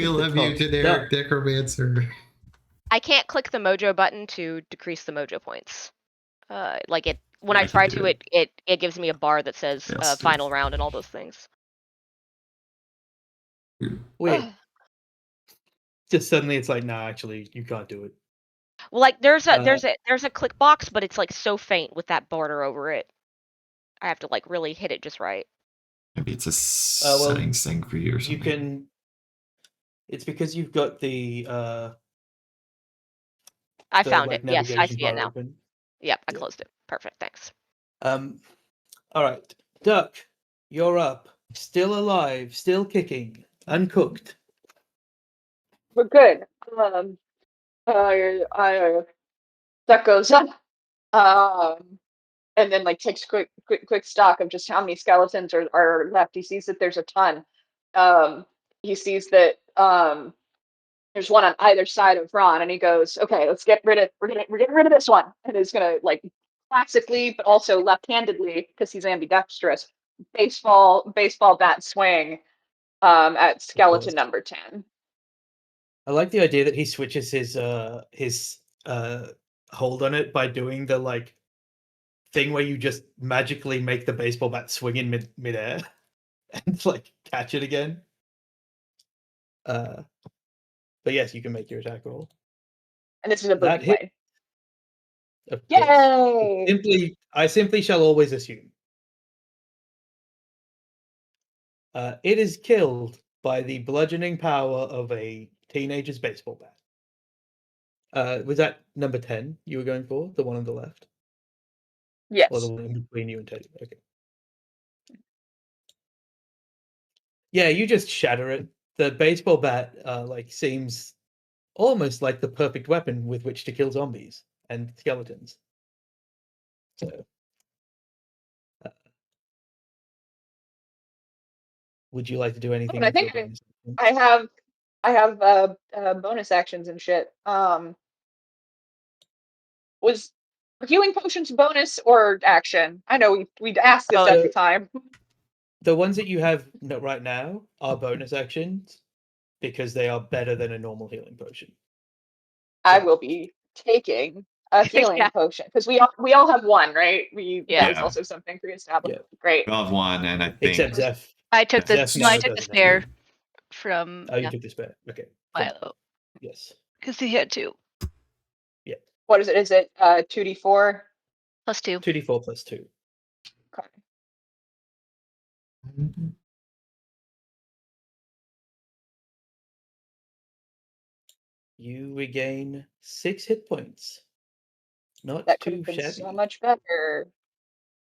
love you, generic necromancer. I can't click the mojo button to decrease the mojo points. Like it when Yeah, I I try can to, do it gives me a bar that says Yes, dude. final round and all those things. Weird. Just suddenly it's like, nah, actually, you can't do it. Well, like there's a click box, but it's like so faint with that border over it. I have to like really hit it just right. Maybe it's a well, settings thing for you or something. You can. It's because you've got the. I found it. Yes, I navigation see it bar now. open. Yep, I Yeah. closed it. Perfect. Thanks. All right, Duck, you're up. Still alive, still kicking, uncooked. We're good. Duck goes up. And then like takes quick stock of just how many skeletons are left. He sees that there's a ton. He sees that there's one on either side of Ron, and he goes, "Okay, we're getting rid of this one." And he's gonna like classically, but also left-handedly because he's ambidextrous. Baseball bat swing at skeleton number 10. I like the idea that he switches his hold on it by doing the like thing where you just magically make the baseball bat swing in midair and like catch it again. But yes, you can make your attack roll. And this is a That boogie hit. blade. Yay! I simply shall always assume. It is killed by the bludgeoning power of a teenager's baseball bat. Was that number 10 you were going for? The one on the left? Yes. Or the one in between you and Teddy? Okay. Yeah, you just shatter it. The baseball bat like seems almost like the perfect weapon with which to kill zombies and skeletons. So, would you like to do anything? I with your think bonus action? I have bonus actions and shit. Was healing potions bonus or action? I know we'd asked this at the time. The ones that you have right now are bonus actions because they are better than a normal healing potion. I will be taking a healing Yeah. potion because we all have one, right? Yeah. That was also something pre-established. Yeah. Great. We all have one, and I think Except Zeph. I took the Zeph I now took the doesn't have spare two. from Oh, you took the spare. Okay. Milo Yes. because he had 2 What is it? Is it 2d4? plus 2. 2d4 plus 2. Okay. You regain 6 hit points. Not That could too have been shabby. so much better,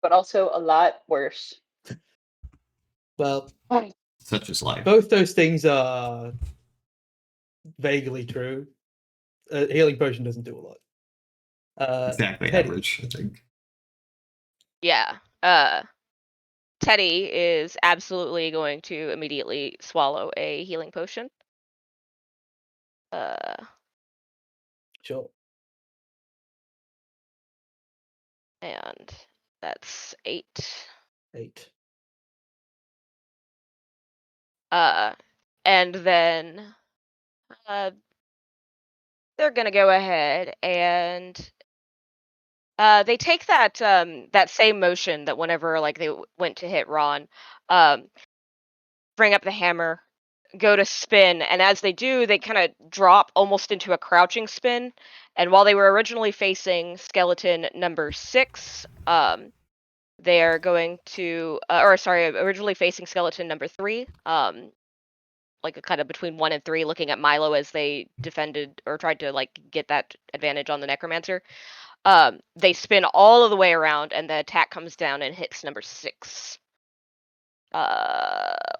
but also a lot worse. Well, such is life. both those things are vaguely true. Healing potion doesn't do a lot. Exactly Teddy. average, I think. Yeah. Teddy is absolutely going to immediately swallow a healing potion. Sure. And that's 8. 8. And then they're gonna go ahead and they take that that same motion that whenever like they went to hit Ron, bring up the hammer, go to spin, and as they do, they kind of drop almost into a crouching spin. And while they were originally facing skeleton number 6, they are going to, originally facing skeleton number 3, like kind of between 1 and 3, looking at Milo as they defended or tried to like get that advantage on the necromancer. They spin all of the way around, and the attack comes down and hits number 6.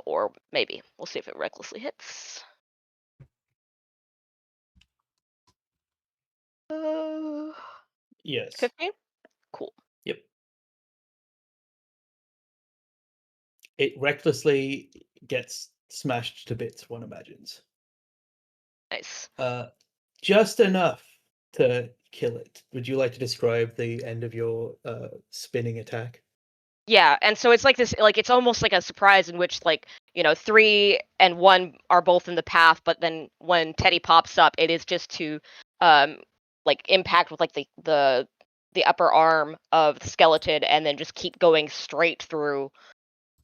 Or maybe we'll see if it recklessly hits. Yes. 15. Cool. Yep. It recklessly gets smashed to bits, one imagines. Nice. Just enough to kill it. Would you like to describe the end of your spinning attack? Yeah, and so it's like this, like it's almost like a surprise in which, like, 3 and 1 are both in the path, but then when Teddy pops up, it is just to like impact with like the upper arm of the skeleton, and then just keep going straight through.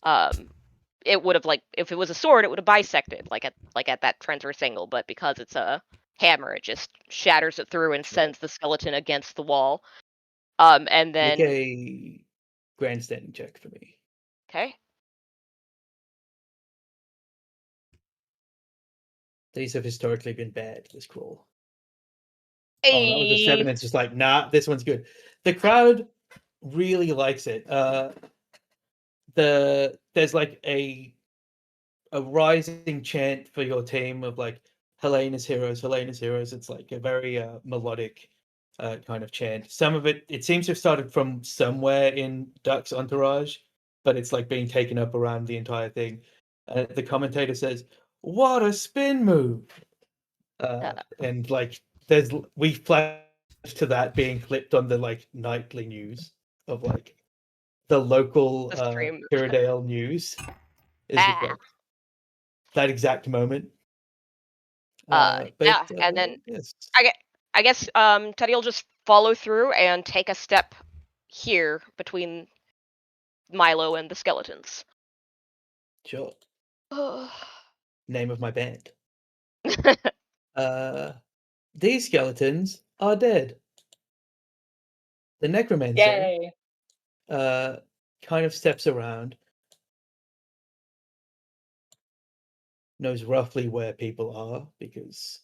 It would have, like, if it was a sword, it would have bisected like at that transverse angle, but because it's a hammer, it just shatters it through and sends the skeleton against the wall. And then Make a grandstanding check for me. okay. These have historically been bad, this crawl. Oh, that was a 7. It's just like, nah, this one's good. The crowd really likes it. There's like a rising chant for your team of like Helena's heroes, Helena's heroes. It's like a very melodic kind of chant. Some of it seems to have started from somewhere in Duck's entourage, but it's like being taken up around the entire thing. The commentator says, "What a spin move!" And like we flash to that being clipped on the like nightly news of like the local Pyrodale news. Is just like that exact moment. And then yes. I guess Teddy will just follow through and take a step here between Milo and the skeletons. Sure. Name of my band. These skeletons are dead. The necromancer kind of steps around, knows roughly where people are because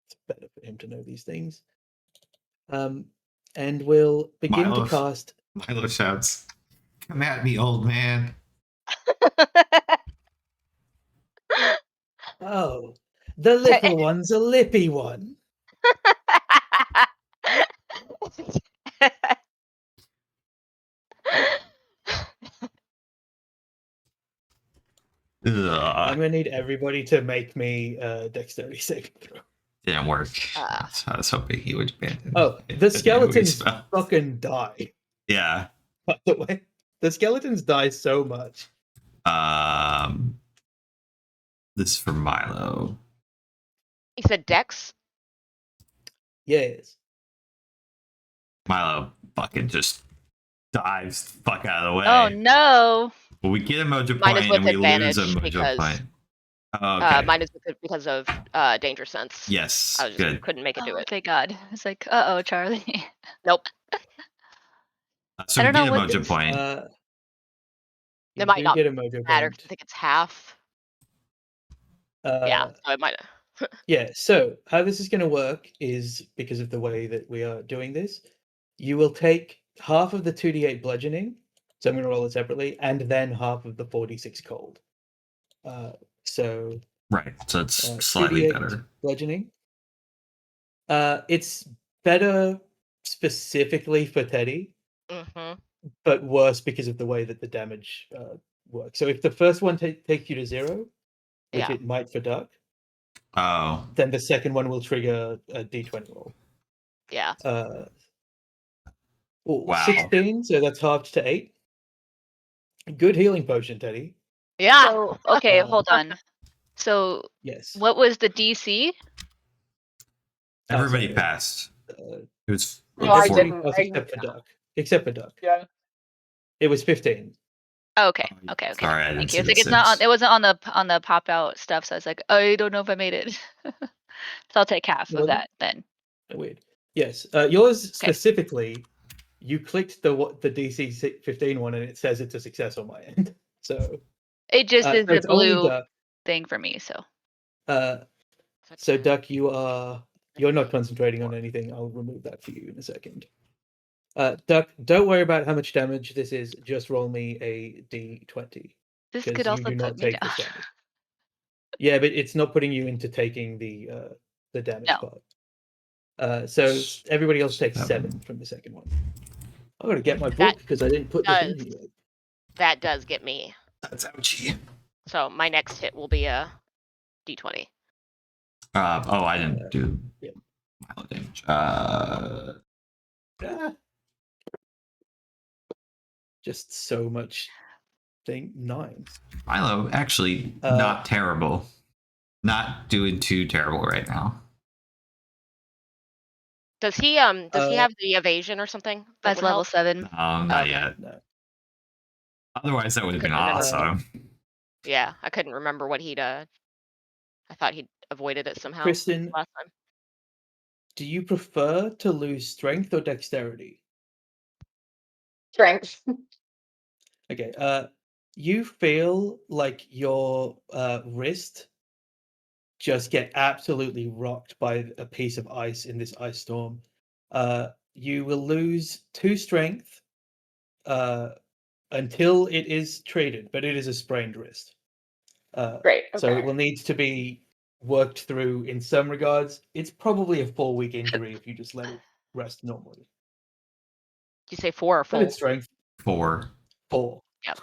it's better for him to know these things. And will begin to cast. Milo shouts, "Come at me, old man." Oh, the little one's a lippy one. I'm Ugh, gonna need everybody to make me dexterity saving throw. didn't work. Ah. I was hoping he would abandon. Oh, it, the but no, he skeletons spell. fucking die. Yeah. By the way, the skeletons die so much. This is for Milo. You said Dex? Yes. Milo fucking just dives the fuck out of the way. Oh no! Well, we get a mojo Mine is point with and we lose a advantage mojo because, point. Oh, okay. Mine is because of danger sense. Yes. I just Good. couldn't make it do Oh, it. thank God. It's like, oh, Charlie. Nope. So I we don't get know a what mojo this- point. You might do not get a mojo Matter 'cause point. I think it's half. Yeah, so it might. Yeah, so how this is going to work is because of the way that we are doing this, you will take half of the 2d8 bludgeoning, so I'm going to roll it separately, and then half of the 4d6 cold. So Right. So it's slightly 2d8 better. bludgeoning. It's better specifically for Teddy, Mm-hmm. but worse because of the way that the damage works. So if the first one takes you to 0, which Yeah. it might for Duck, Oh. then the second one will trigger a d20 roll. Yeah. Wow. 16, so that's halved to 8. Good healing potion, Teddy. Yeah. So, okay, Uh, hold on. So, Yes. what was the DC? Everybody sorry. passed. Uh, It was No, I 40. didn't. except for Duck. Except for Duck. Yeah. It was 15. Oh, okay, Oh, okay. sorry, I didn't Thank see you. It's the like it's not on. six. It wasn't on the pop out stuff, so I was like, I don't know if I made it. So I'll take half of Wasn't? that then. Weird. Yes. Yours specifically, you clicked the DC 15 one, and it says it's a success on my end. So It just is so the it's only blue Duck. thing for me. So So Duck, you're not concentrating on anything. I'll remove that for you in a second. Duck, don't worry about how much damage this is. Just roll me a d20. this Because could you also do not put me take down. this damage. Yeah, but it's not putting you into taking the damage No. part. So everybody else takes 7 from the second one. I'm gonna get my book because I didn't put the thing does. here. That does get me. That's ouchie. So my next hit will be a d20. Oh, I didn't do yeah. Milo damage. Just so much thing. 9. Milo, actually, not terrible. Not doing too terrible right now. Does he have the evasion or something? That That's would level help? 7. Not Okay. yet. No. Otherwise, that would have been Couldn't remember. awesome. Yeah, I couldn't remember what he'd. I thought he'd avoided it somehow Kristen, last time. do you prefer to lose strength or dexterity? Strength. Okay. You feel like your wrist just get absolutely rocked by a piece of ice in this ice storm. You will lose 2 strength until it is treated, but it is a sprained wrist. Great. So Okay. it will need to be worked through in some regards. It's probably a 4-week injury if you just let it rest normally. Did you say 4 or But full? it's strength 4. 4. Yep.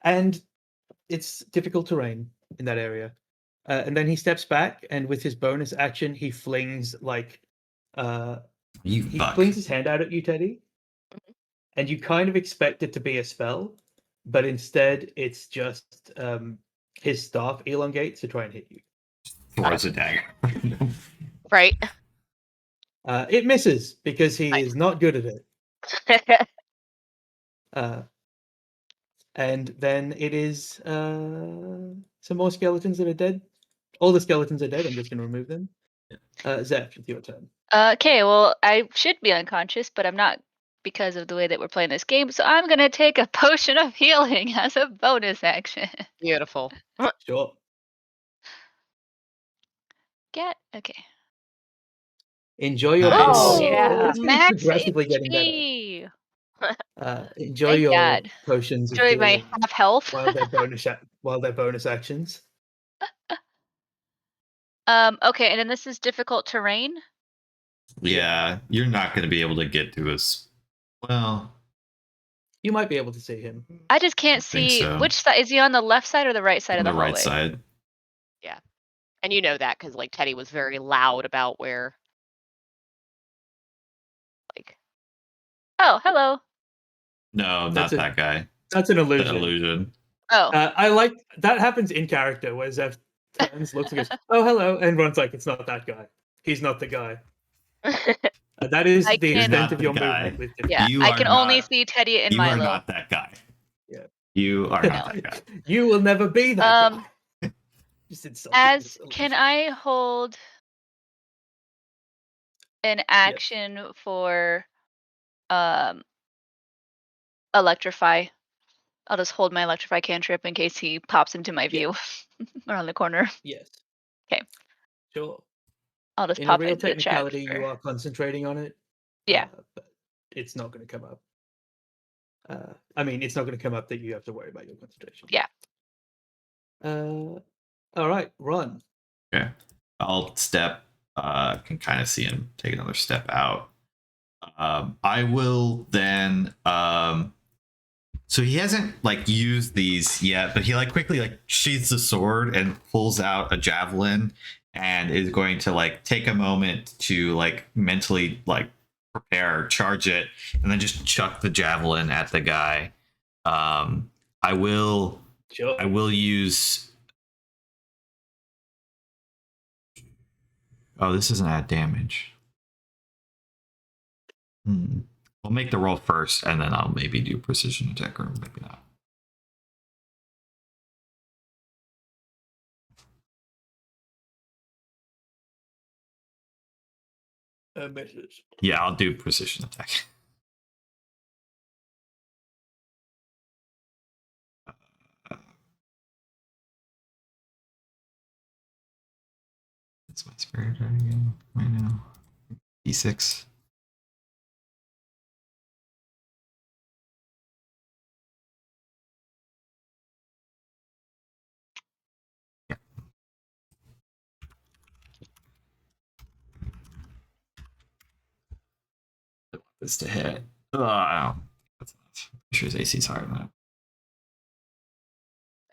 And it's difficult terrain in that area. And then he steps back, and with his bonus action, he flings You he fuck. flings his hand out at you, Teddy. And you kind of expect it to be a spell, but instead it's just his staff elongates to try and hit you. Throws a dagger. Right. It misses because he Nice. is not good at it. And then it is some more skeletons that are dead. All the skeletons are dead. I'm just going to remove them. Zeph, it's your turn. Okay, well, I should be unconscious, but I'm not because of the way that we're playing this game. So I'm gonna take a potion of healing as a bonus action. Beautiful. Sure. Okay. Enjoy your Nice. Oh, potion. yeah. This is Max progressively getting better. HP. Enjoy Thank your God. potions of Enjoy my healing half health. while they're bonus actions. Okay, and then this is difficult terrain. Yeah, you're not going to be able to get to us. Well, You might be able to see him. I just can't think see so. which side. Is he on the left side or the right side On of the the right hallway? side. And you know that because like Teddy was very loud about where. Like. Oh, hello. No, That's not a- that guy. That's an The illusion. illusion. Oh, I like that happens in character where Zev turns, looks, and goes, "Oh, hello," and Ron's like, "It's not that guy. He's not the guy." That is I the can- extent Not of the your guy. movement with him. yeah. You I are can only not- see Teddy and You Milo. are not that guy. Yeah. You are not that guy. You will never be that Um, guy. Just insulting this can illusion. I hold an action for electrify? I'll just hold my electrify cantrip in case he pops into my view around the corner. Yes. 'Kay. Sure. I'll just In a pop real into the chat. technicality, you are concentrating on it. Yeah. But it's not going to come up. I mean, it's not going to come up that you have to worry about your concentration. Yeah. All right, Ron. Okay. I'll step. Can kind of see him take another step out. I will then. So he hasn't like used these yet, but he like quickly like sheathes the sword and pulls out a javelin, and is going to like take a moment to like mentally like prepare, charge it, and then just chuck the javelin at the guy. I will use. Oh, this doesn't add damage. We'll make the roll first, and then I'll maybe do precision attack, or maybe not. Misses. Yeah, I'll do precision attack. That's my spirit dragon right now. D6. Yeah. I want this to hit. Oh, no. That's not. I'm sure his AC is higher than that.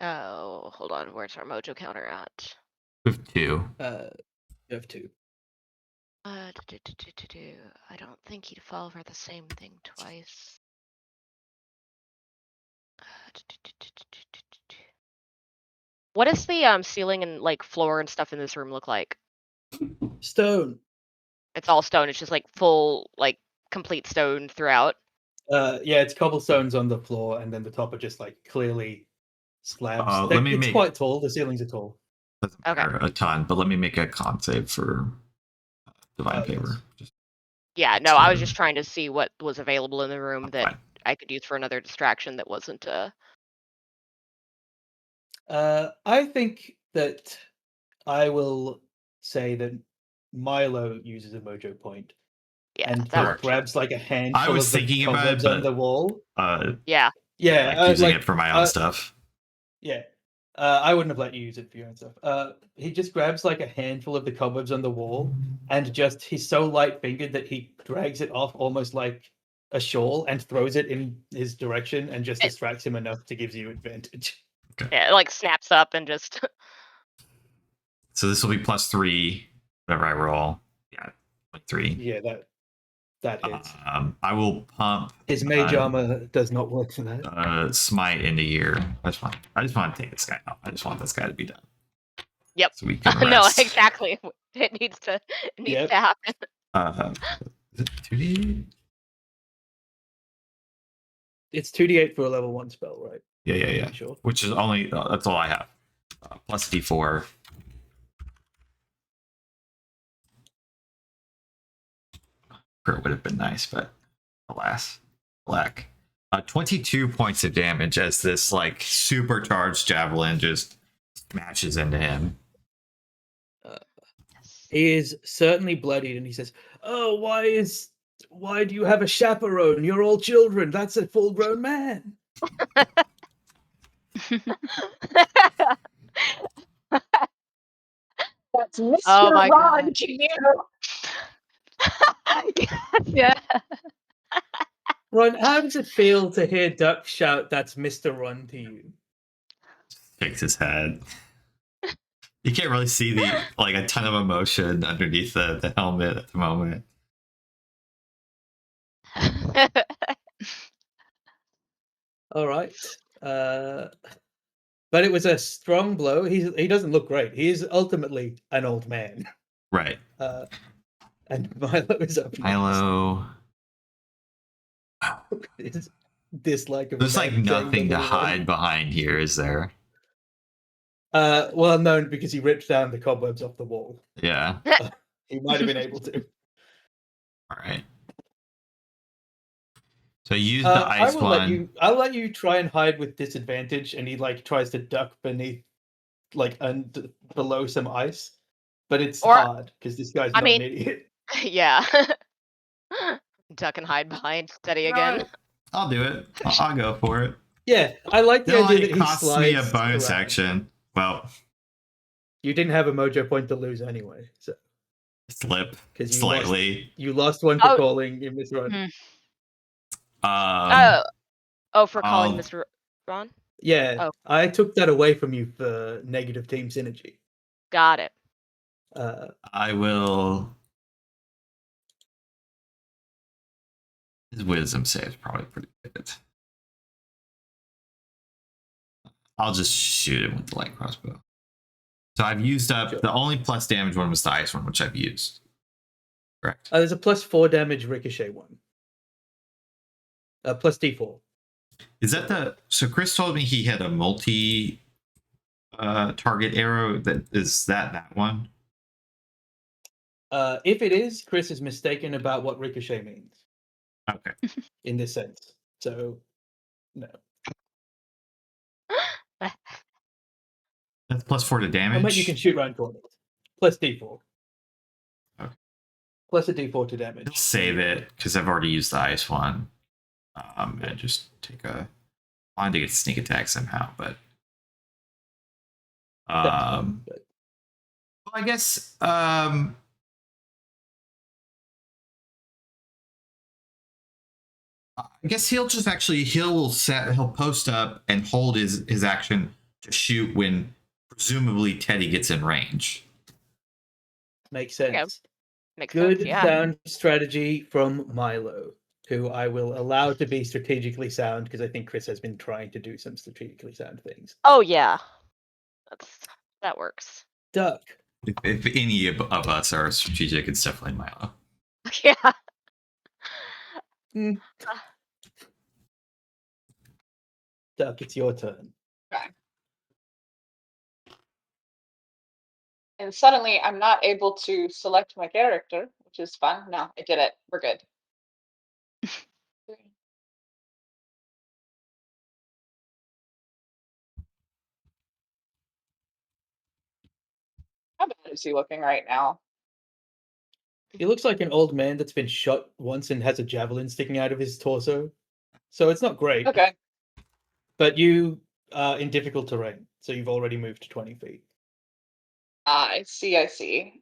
Oh, hold on. Where's our mojo counter at? With 2. You have 2. I don't think he'd fall for the same thing twice. What does the ceiling and like floor and stuff in this room look like? Stone. It's all stone. It's just like full, like complete stone throughout. Yeah, it's cobblestones on the floor, and then the top are just like clearly slabs. Let me it's make- quite tall. The ceilings are tall. Doesn't Okay. matter a ton, but let me make a con save for divine Oh, favor. yes. Just Yeah, no, I was So- just trying to see what was available in the room that fine. I could use for another distraction that wasn't I think that I will say that Milo uses a mojo point, yeah, and that he works. grabs like a handful was of the thinking about it, cobwebs on but- the wall. Yeah. Yeah, like using like, it for my own stuff. Yeah. I wouldn't have let you use it for your own stuff. He just grabs like a handful of the cobwebs on the wall, and just he's so light fingered that he drags it off almost like a shawl and throws it in his direction, and just distracts him enough to give you advantage. Yeah, it like snaps up and just So this will be +3, whatever I roll. Yeah, like 3. Yeah, that hits. I will pump His mage armor does not work for that. smite into here. I just want to take this guy out. I just want this guy to be done. Yep. So we can no, rest. exactly. It needs to Yep. happen. Is it 2D? It's 2d8 for a level 1 spell, right? Yeah. Pretty sure. Which is only that's all I have. Plus D4. It would have been nice, but alas, black. 22 points of damage as this like supercharged javelin just smashes into him. He is certainly bloodied, and he says, "Oh, why do you have a chaperone? You're all children. That's a full-grown man." That's Mr. Oh my Ron God. Jr. Yeah. Ron, how does it feel to hear Duck shout, "That's Mr. Run" to you? Shakes his head. You can't really see like a ton of emotion underneath the helmet at the moment. All right. But it was a strong blow. He doesn't look great. He is ultimately an old man. Right. And Milo is up next. Milo. His dislike of There's like saying nothing to little hide Ron. behind here, is there? Well, no, because he ripped down the cobwebs off the wall. Yeah. He might have been able to. All right. So use the ice one. I'll let you try and hide with disadvantage, and he like tries to duck beneath, like below some ice, but it's Or- hard because this guy's not mean- an idiot. Yeah. Duck and hide behind Teddy again. I'll do it. I'll go for it. Yeah, I like the It'll idea like that he cost slides me a bonus around. action. Well, You didn't have a mojo point to lose anyway, so slip 'cause you slightly. you lost one for Oh. calling in this run. Oh, for calling I'll- Mr. Ron? Yeah, Oh. I took that away from you for negative team synergy. Got it. I will. His wisdom save is probably pretty good. I'll just shoot him with the light crossbow. So I've used up Sure. the only plus damage one was the ice one, which I've used. Correct. There's a +4 damage ricochet one. Plus D4. Is that the? So Chris told me he had a multi target arrow. Is that one? If it is, Chris is mistaken about what ricochet means Okay. in this sense. So, no. That's +4 to I damage. mean, you can shoot round corners. Plus D4. Okay. Plus a D4 to damage. I'll save it because I've already used the ice one. And just take a. I wanted to get sneak attack somehow, but. That's fine, but Well, I guess. I guess he'll just actually he'll post up and hold his action to shoot when presumably Teddy gets in range. makes sense. Yeah, Makes Good sense. Yeah. sound strategy from Milo, who I will allow to be strategically sound because I think Chris has been trying to do some strategically sound things. Oh yeah. That works. Duck. If any of us are strategic, it's definitely Milo. Yeah. Duck, it's your turn. And suddenly I'm not able to select my character, which is fun. No, I did it. We're good. How bad is he looking right now? He looks like an old man that's been shot once and has a javelin sticking out of his torso. So it's not great. Okay. But you are in difficult terrain, so you've already moved to 20 feet. I see. Okay.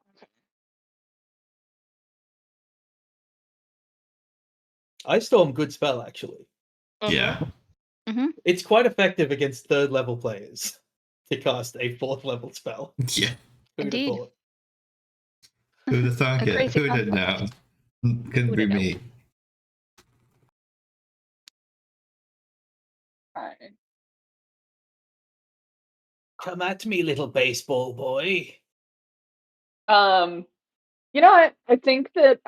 Ice Storm, good spell, actually. Mhm. Yeah. It's quite effective against 3rd level players to cast a 4th level spell. Yeah. Who'd have Indeed. thought? Who'd have thunk A it? crazy Who'd have known? Couldn't be Who'da known? me. Alright. Come at me, little baseball boy. You know what? I think that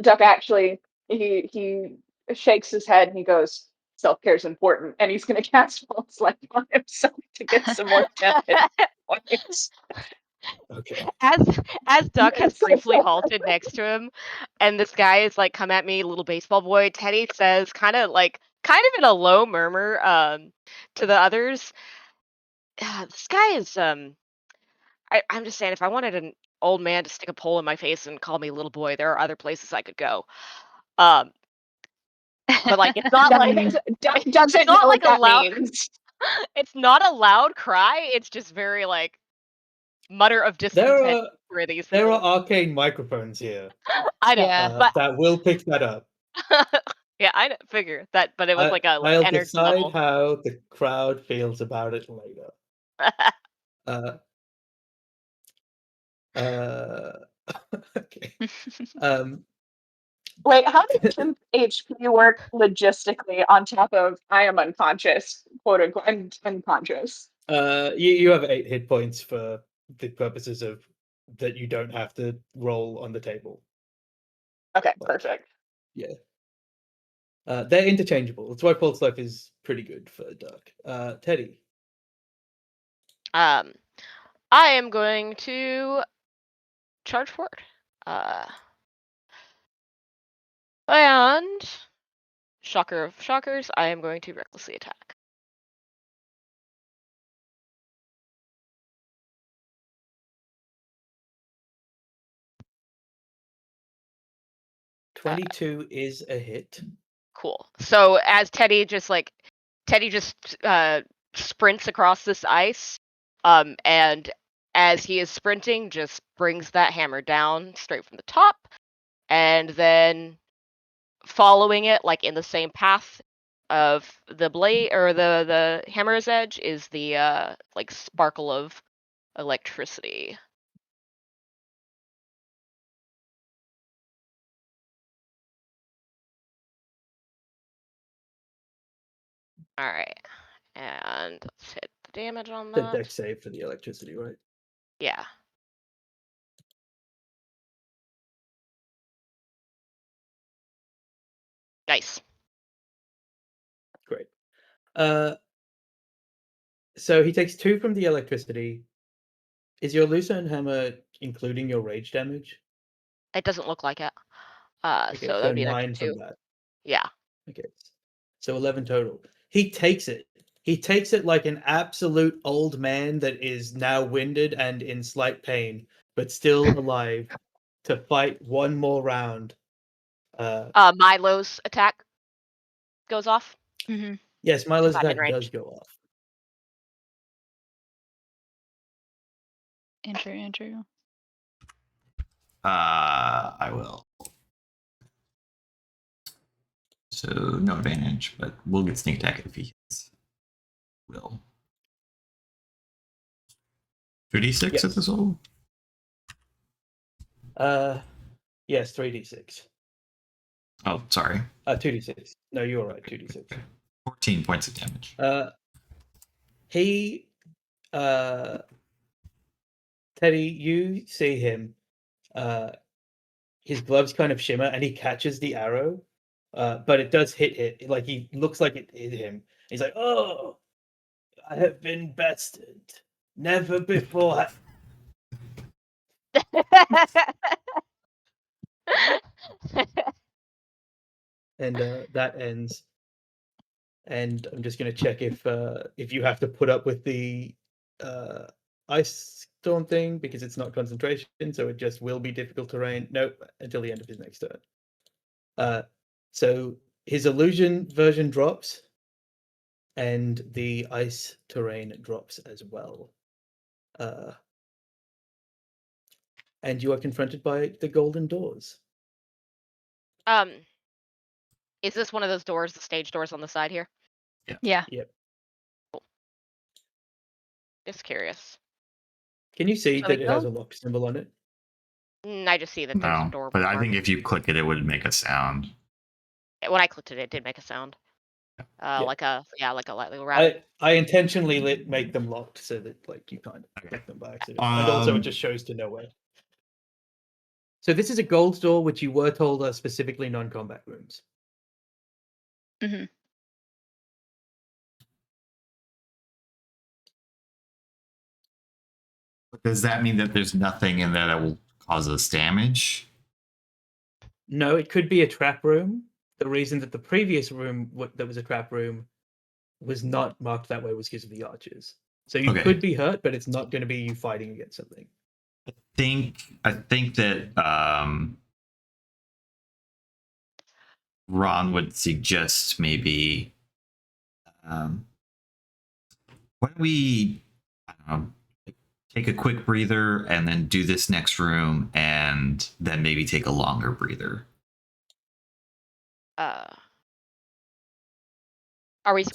Duck actually he shakes his head and he goes, self-care is important, and he's gonna cast False Light on himself to get some more damage points. Okay. As Duck has It's so briefly sad. halted next to him, and this guy is like, "Come at me, little baseball boy." Teddy says, kind of in a low murmur, to the others, "This guy is I'm just saying, if I wanted an old man to stick a pole in my face and call me little boy, there are other places I could go." But like, it's not like Duck doesn't not know like what a that loud- means. it's not a loud cry. It's just very like mutter of There discontent. are where these There people. are arcane microphones here I know, Yeah. but that will pick that up. yeah, I figure that, but it was like a I'll energy decide level. how the crowd feels about it later. Okay. Wait, how does temp HP work logistically on top of I am unconscious, quote unquote? I'm unconscious. You have 8 hit points for the purposes of that you don't have to roll on the table. Okay, perfect. Yeah. They're interchangeable. That's why False Life is pretty good for Dark. Teddy. I am going to charge forward. And shocker of shockers, I am going to recklessly attack. Uh, 22 is a hit. Cool. So as Teddy just sprints across this ice, and as he is sprinting, just brings that hammer down straight from the top, and then following it like in the same path of the blade or the hammer's edge is the like sparkle of electricity. All right, and let's hit the damage on The that. deck save for the electricity, right? Yeah. Nice. Great. So he takes 2 from the electricity. Is your Lucerne hammer including your rage damage? It doesn't look like it. Okay, So so that'd be an 9 extra from 2. that. Yeah. Okay, so 11 total. He takes it. He takes it like an absolute old man that is now winded and in slight pain, but still alive to fight one more round. Milo's attack goes off. Mm-hmm. Yes, Milo's I'm in attack does range. go off. Andrew. I will. So no advantage, but we'll get sneak attack if he hits. Will. 2d6 Yes. at this level? Yes, 3d6. Oh, sorry. 2d6. No, you're right, 2d6. 14 points of damage. Teddy, you see him. His gloves kind of shimmer, and he catches the arrow, but it does hit. Like he looks like it hit him. He's like, "Oh, I have been bested. Never before." And that ends. And I'm just gonna check if you have to put up with the ice storm thing because it's not concentration, so it just will be difficult terrain. Nope, until the end of his next turn. So his illusion version drops, and the ice terrain drops as well. And you are confronted by the golden doors. Is this one of those doors, the stage doors on the side here? Yeah. Yep. Just curious. Can you see Shall that we it has go? a lock symbol on it? I just see that there's a No, door. but I think marked. if you click it, it would make a sound. When I clicked it, it did make a sound. Yeah. Like a rabbit. I intentionally make them locked so that like you can't click them by accident. And also it just shows to nowhere. So this is a gold door, which you were told are specifically non-combat rooms. Mm-hmm. Does that mean that there's nothing in there that will cause us damage? No, it could be a trap room. The reason that the previous room that was a trap room was not marked that way was because of the archers. So you Okay. could be hurt, but it's not going to be you fighting against something. I think that Ron would suggest maybe why don't we take a quick breather and then do this next room and then maybe take a longer breather.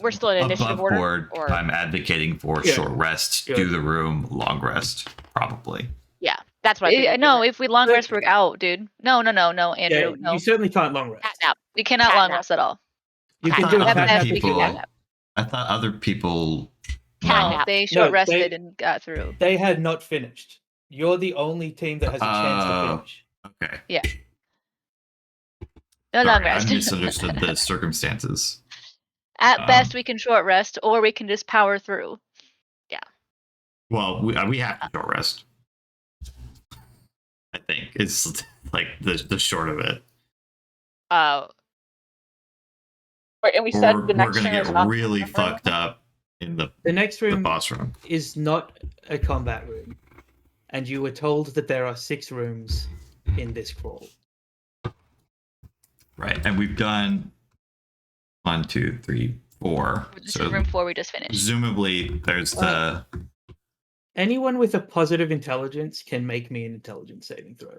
We're still in initiative Above order? board, Or I'm advocating for Yeah. short rest, Yeah. do the room, long rest, probably. yeah, that's what I figured. No, if we long But- rest, we're out, dude. No, Andrew. No, you certainly can't long rest. Catnap. we cannot cat long nap. rest at all. You I can thought do a other At cat best, nap. we can people- cat nap. I thought other people. Cat No, nap. they No, short rested they- and got through. They had not finished. You're the only team that has a chance to Oh. finish. Okay. No long Sorry, I rest. misunderstood the circumstances. At best, Um, we can short rest, or we can just power through. Well, we have to short rest. I think it's like the short of it. Wait, and we Or said the we're next gonna room is get not really the fucked up in the The next room boss room. is not a combat room, and you were told that there are 6 rooms in this crawl. Right, and we've done 1, 2, 3, 4. This So is room 4 we just finished. presumably there's the Anyone with a positive intelligence can make me an intelligence saving throw.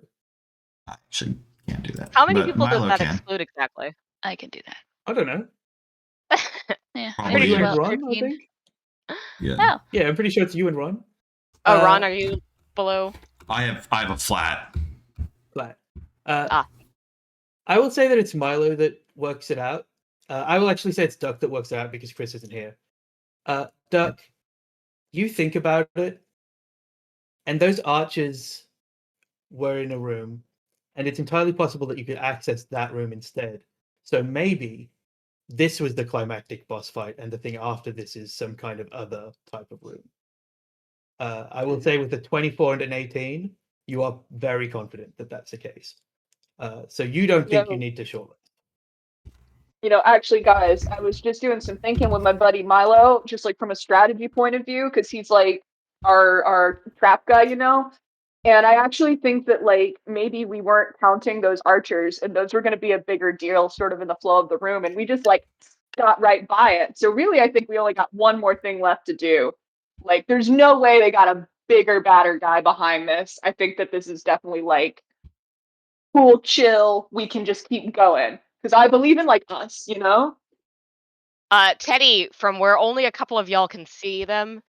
I actually can't do that. How many but people does Milo that can. exclude exactly? I can do that. I don't know. Yeah, Probably maybe You and about Ron, I 13. think. Yeah. Oh. Yeah, I'm pretty sure it's you and Ron. Oh, Ron, Uh, are you below? I have a flat. Flat. Ah. I will say that it's Milo that works it out. I will actually say it's Duck that works it out because Chris isn't here. Duck, you think about it, and those archers were in a room, and it's entirely possible that you could access that room instead. So maybe this was the climactic boss fight, and the thing after this is some kind of other type of room. I will say with the 24 and an 18, you are very confident that that's the case. So you don't think Yeah. you need to short rest. Actually, guys, I was just doing some thinking with my buddy Milo, just like from a strategy point of view, because he's like our trap guy, And I actually think that like maybe we weren't counting those archers, and those were going to be a bigger deal, sort of in the flow of the room, and we just like got right by it. So really, I think we only got one more thing left to do. Like, there's no way they got a bigger, badder guy behind this. I think that this is definitely like cool, chill. We can just keep going because I believe in like us, Teddy, from where only a couple of y'all can see them,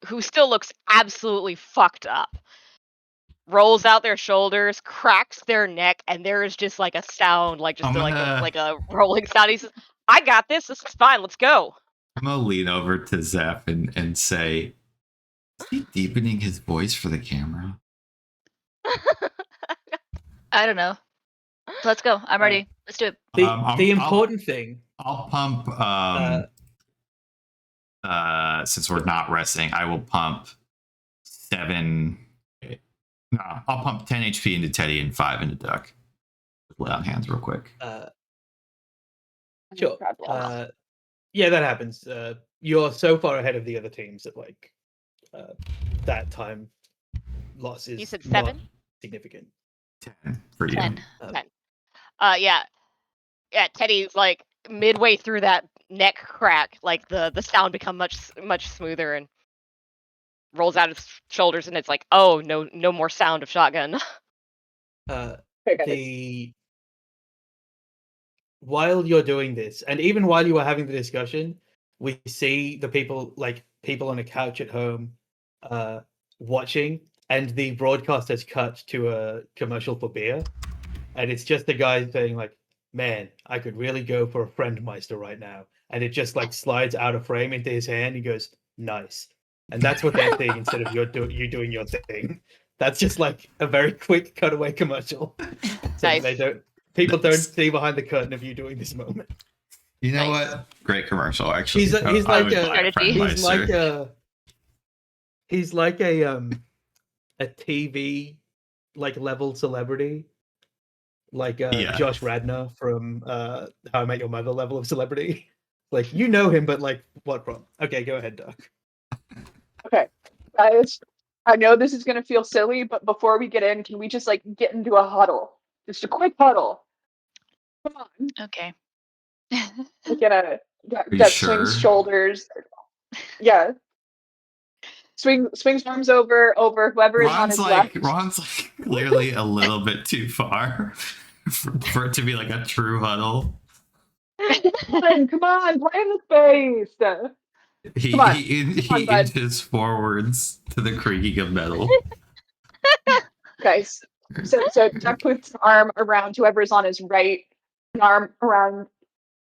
who still looks absolutely fucked up, rolls out their shoulders, cracks their neck, and there is just like a sound, like just I'm gonna- like a rolling sound. He says, "I got this. This is fine. Let's go." I'm gonna lean over to Zeph and say, is he deepening his voice for the camera? I don't know. Let's go. I'm ready. Let's do it. The I'll- important thing. I'll pump. Since we're not resting, I will pump 7. No, I'll pump 10 HP into Teddy and 5 into Duck. Lay on hands real quick. Sure. Yeah, that happens. You're so far ahead of the other teams that like that time loss is You said not 7? significant. 10 for you. 10. Yeah. Teddy's like midway through that neck crack, like the sound become much smoother and rolls out his shoulders, and it's like, oh no more sound of shotgun. While you're doing this, and even while you are having the discussion, we see the people on a couch at home watching, and the broadcast has cut to a commercial for beer, and it's just the guy saying like, man, I could really go for a Friendmeister right now, and it just like slides out of frame into his hand. He goes, nice. And that's what they're saying instead of you doing your thing. That's just like a very quick cutaway commercial. So Nice. People don't see behind the curtain of you doing this moment. You know Nice. what? Great commercial, actually. He's I like would a- buy Strategy. He's like a TV like level celebrity, like Yeah. Josh Radnor from How I Met Your Mother level of celebrity. Like, you know him, but like what from? Okay, go ahead, Doc. Okay, guys, I know this is gonna feel silly, but before we get in, can we just like get into a huddle? Just a quick huddle. Come on, Okay. we get you that sure? swings shoulders. Yeah. swings arms over whoever is on his left. Ron's like clearly a little bit too far for it to be like a true huddle. Come on, play in the space. He Come on. he bud. inches forwards to the creaking of metal. Guys, so Duck puts an arm around whoever is on his right, an arm around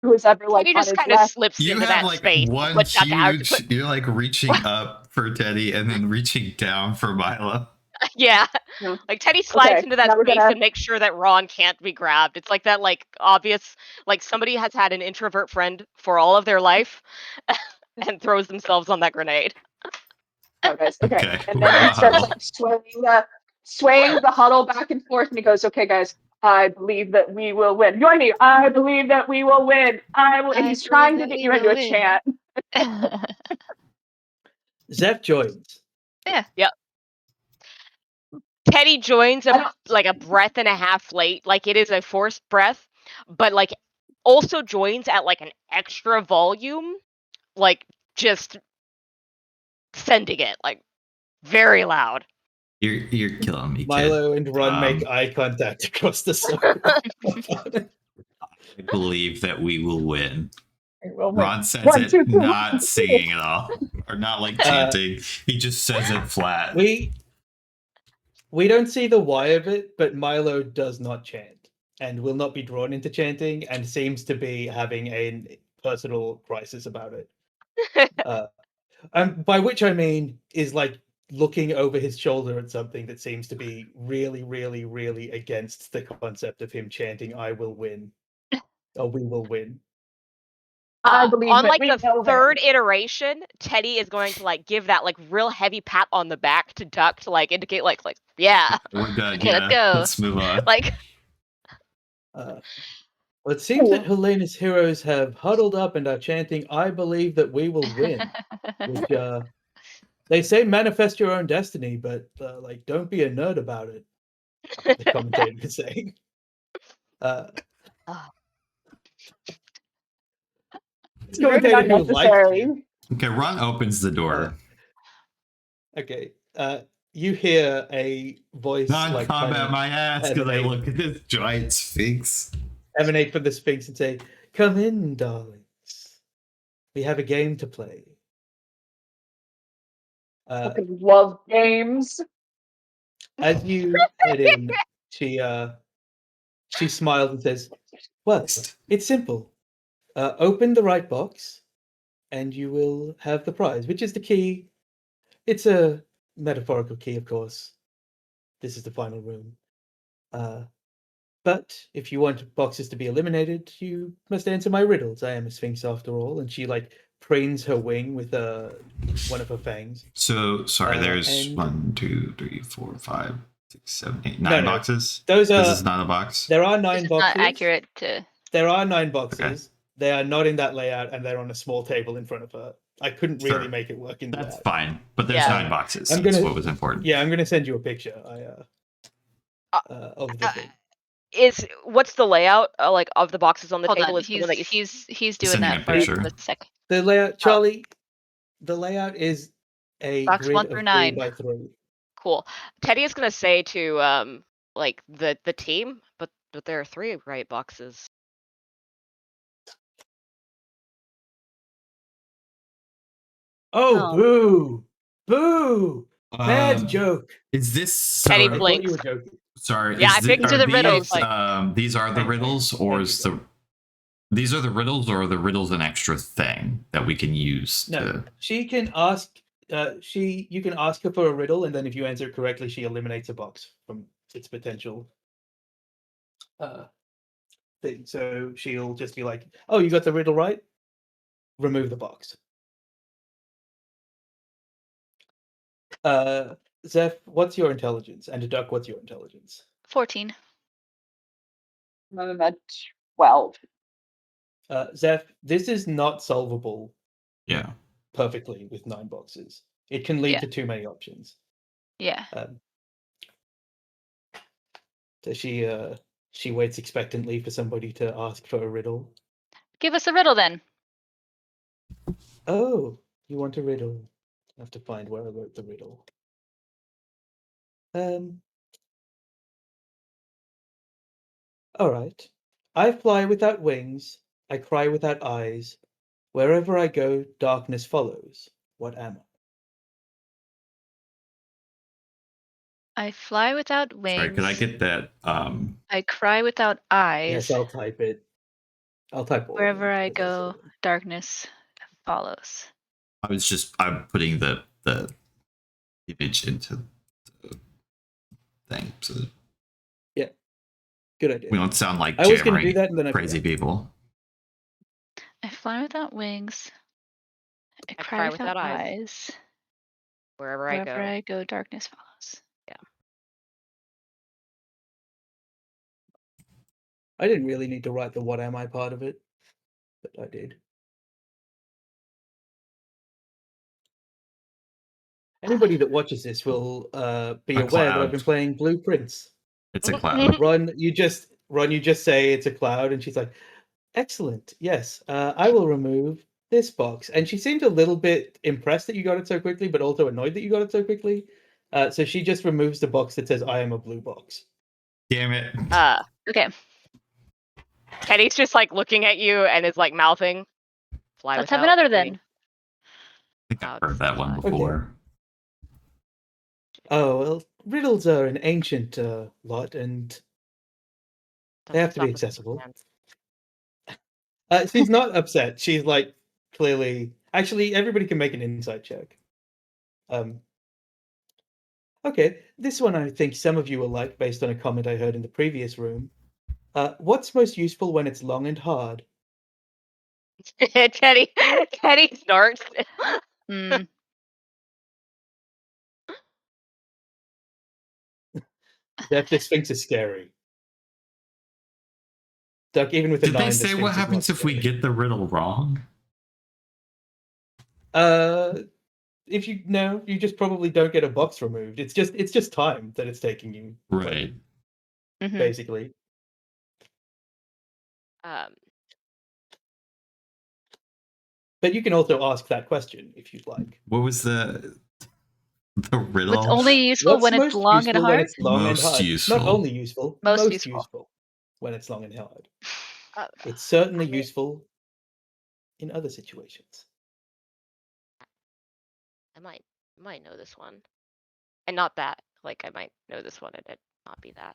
who's ever like He on just his kind of left. slips You into have that like space. one What Duck has to huge. You're like reaching up for Teddy and then reaching down for Milo. Yeah. No. Like Teddy slides Okay, into that now we're space gonna- and makes sure that Ron can't be grabbed. It's like that like obvious like somebody has had an introvert friend for all of their life and throws themselves on that grenade. Oh, guys, okay. Okay, And we're then in he a starts huddle. like swaying the huddle back and forth, and he goes, "Okay, guys, I believe that we will win. Join me. I believe that we will win. I will." And I he's trying to believe that get we you into will a win. chant. Zeph joins. Teddy joins I don't- like a breath and a half late. Like it is a forced breath, but like also joins at like an extra volume, like just sending it like very loud. You're killing me, kid. Milo and Ron make Um, eye contact across the circle. I believe that we will win. Well, wait. Ron says 1, it 2, 3. not singing at all, or not like chanting. He just says it flat. We don't see the why of it, but Milo does not chant and will not be drawn into chanting and seems to be having a personal crisis about it. And by which I mean is like looking over his shoulder at something that seems to be really, really, really against the concept of him chanting "I will win" or "We will win." I believe on that like we the will third win. iteration, Teddy is going to like give that like real heavy pat on the back to Duck to like indicate like yeah, We're done. Okay, let's yeah, go. let's move on. like Well, it seems that Helena's heroes have huddled up and are chanting, "I believe that we will win," which they say manifest your own destiny, but like don't be a nerd about it. The commentator is saying. This Very commentator who liked unnecessary. you. Okay, Ron opens the door. Okay. You hear a voice like Non-combat kind of my ass because I emanate- look at this giant sphinx. emanate from the Sphinx and say, "Come in, darlings. We have a game to play." Fucking love games. As you head in, she smiles and says, "Well, it's simple. Open the right box, and you will have the prize, which is the key. It's a metaphorical key, of course. This is the final room. But if you want boxes to be eliminated, you must answer my riddles. I am a Sphinx after all." And she like preens her wing with one of her fangs. So sorry, there's and- 1, 2, 3, 4, 5, 6, 7, 8, 9 No. boxes. Those are This is not a box. there are This 9 is boxes. not accurate to. There are 9 boxes. They are not in that layout, and they're on a small table in front of her. I couldn't really Sure. make it work in That's that. fine, but there's Yeah. 9 boxes. I'm That's gonna- what was important. Yeah, I'm going to send you a picture. Of the thing. is what's the layout like of the boxes on the Hold table? on, Is the one that you he's doing Sending that a for us picture. in a sec. The layout, Charlie. The layout is a Box grid 1 of through 3 9. by 3. cool. Teddy is gonna say to like the team, but there are 3 right boxes. Oh, Oh. boo! Boo! Bad Um, joke. Is this Teddy I sorry, thought blinks. you were joking. sorry? Yeah, is I thi- picked- These are the riddles. These are the Thank you. riddles, or Thank is you. these are the riddles, or are the riddles an extra thing that we can use No, to? she can ask. You can ask her for a riddle, and then if you answer it correctly, she eliminates a box from its potential thing. So she'll just be like, "Oh, you got the riddle right. Remove the box." Zeph, what's your intelligence? And Duck, what's your intelligence? 14. I'm at 12. Zeph, this is not solvable Yeah. perfectly with 9 boxes. It can lead Yeah. to too many options. Yeah. So she waits expectantly for somebody to ask for a riddle. Give us a riddle then. Oh, you want a riddle? I have to find where I wrote the riddle. All right. I fly without wings. I cry without eyes. Wherever I go, darkness follows. What am I? I fly without wings. Sorry, could I get that? I cry without Yes, eyes. I'll type it. I'll type all of Wherever them, I but that's all go, of them. darkness follows. I'm putting the image into the thing so that Good idea. we don't sound like I was going to do jammering that, and then I crazy forgot. people. I fly without wings. I I cry without eyes. Wherever Wherever I go. I go, darkness follows. I didn't really need to write the "what am I" part of it, but I did. Anybody that watches this will be A aware that I've been cloud. playing Blueprints. It's a cloud. Run, you just say it's a cloud, and she's like, "Excellent, yes, I will remove this box." And she seemed a little bit impressed that you got it so quickly, but also annoyed that you got it so quickly. So she just removes the box that says "I am a blue box." Damn it. Okay. Teddy's just like looking at you and is like mouthing. Fly Let's have without another wings. then. I think I've heard that one Okay. before. Oh well, riddles are an ancient lot, and they have to be Stop with the accessible. hands. She's not upset. She's like clearly. Actually, everybody can make an insight check. Okay, this one I think some of you will like based on a comment I heard in the previous room. What's most useful when it's long and hard? Teddy snorts. Hmm. The Sphinx is scary. Duck, even with a Did 9, they the say Sphinx what is happens not if we scary. get the riddle wrong? If you no, you just probably don't get a box removed. It's just time that it's taking you, Right. Mhm. basically. But you can also ask that question if you'd like. What was the riddle? What's only useful What's when it's most long and useful when hard? it's long and Most hard? useful. Not only useful, Most most useful. useful when it's long and hard. Uh, It's certainly I mean- useful in other situations. I might know this one, and not that. Like I might know this one and it not be that.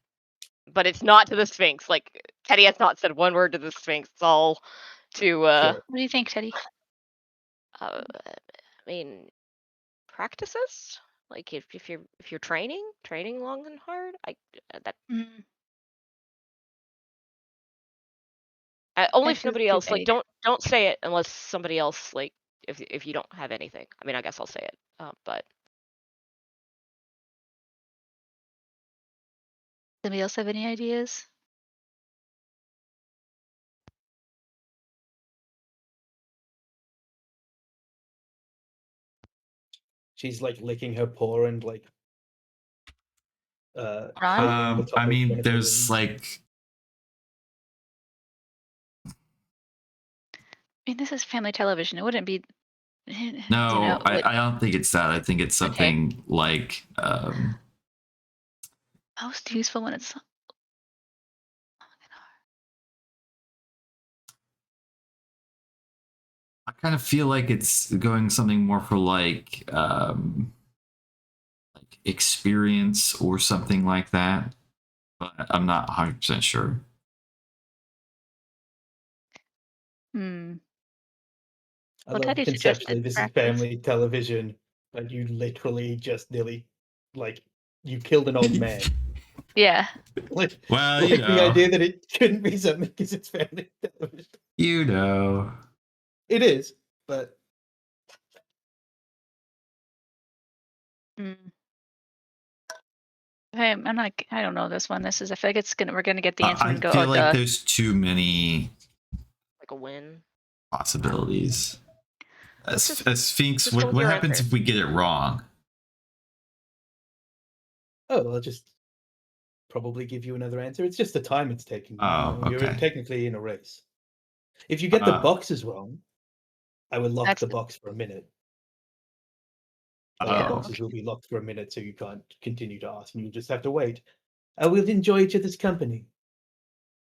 But it's not to the Sphinx. Like Teddy has not said one word to the Sphinx. It's all to Sure. What do you think, Teddy? I mean, practices. Like if you're training long and hard, that Mm, only This if is nobody too else. Like vague. don't say it unless somebody else like if you don't have anything. I mean, I guess I'll say it. But Anybody else have any ideas? She's like licking her paw and like Ron? cleaning the top I of one mean, of her there's wings. like I mean, this is family television. It wouldn't be. no. You know, I don't think it's that. I think it's Okay. something like most useful when it's long and hard. I kind of feel like it's going something more for like experience or something like that, but I'm not 100% sure. Hmm. I Well, love Teddy conceptually suggested this is practice. family television, but you literally just nearly like you killed an old man. Yeah. like Well, like you the know, idea that it couldn't be something because it's family television. you know. It is, but Mm. Hey, I'm like, I don't know this one. This is. I feel like we're gonna get the answer I and go. feel Oh, like duh. there's too many like a win. possibilities. Let's just- Sphinx, just go with what your happens answer. if we get it wrong? I'll just probably give you another answer. It's just the time it's taking. Oh, You're okay. technically in a race. If you get the Uh, boxes wrong, I would lock That's the box for a minute. The Oh. boxes will be locked for a minute, so you can't continue to ask, and you'll just have to wait. We'll enjoy each other's company.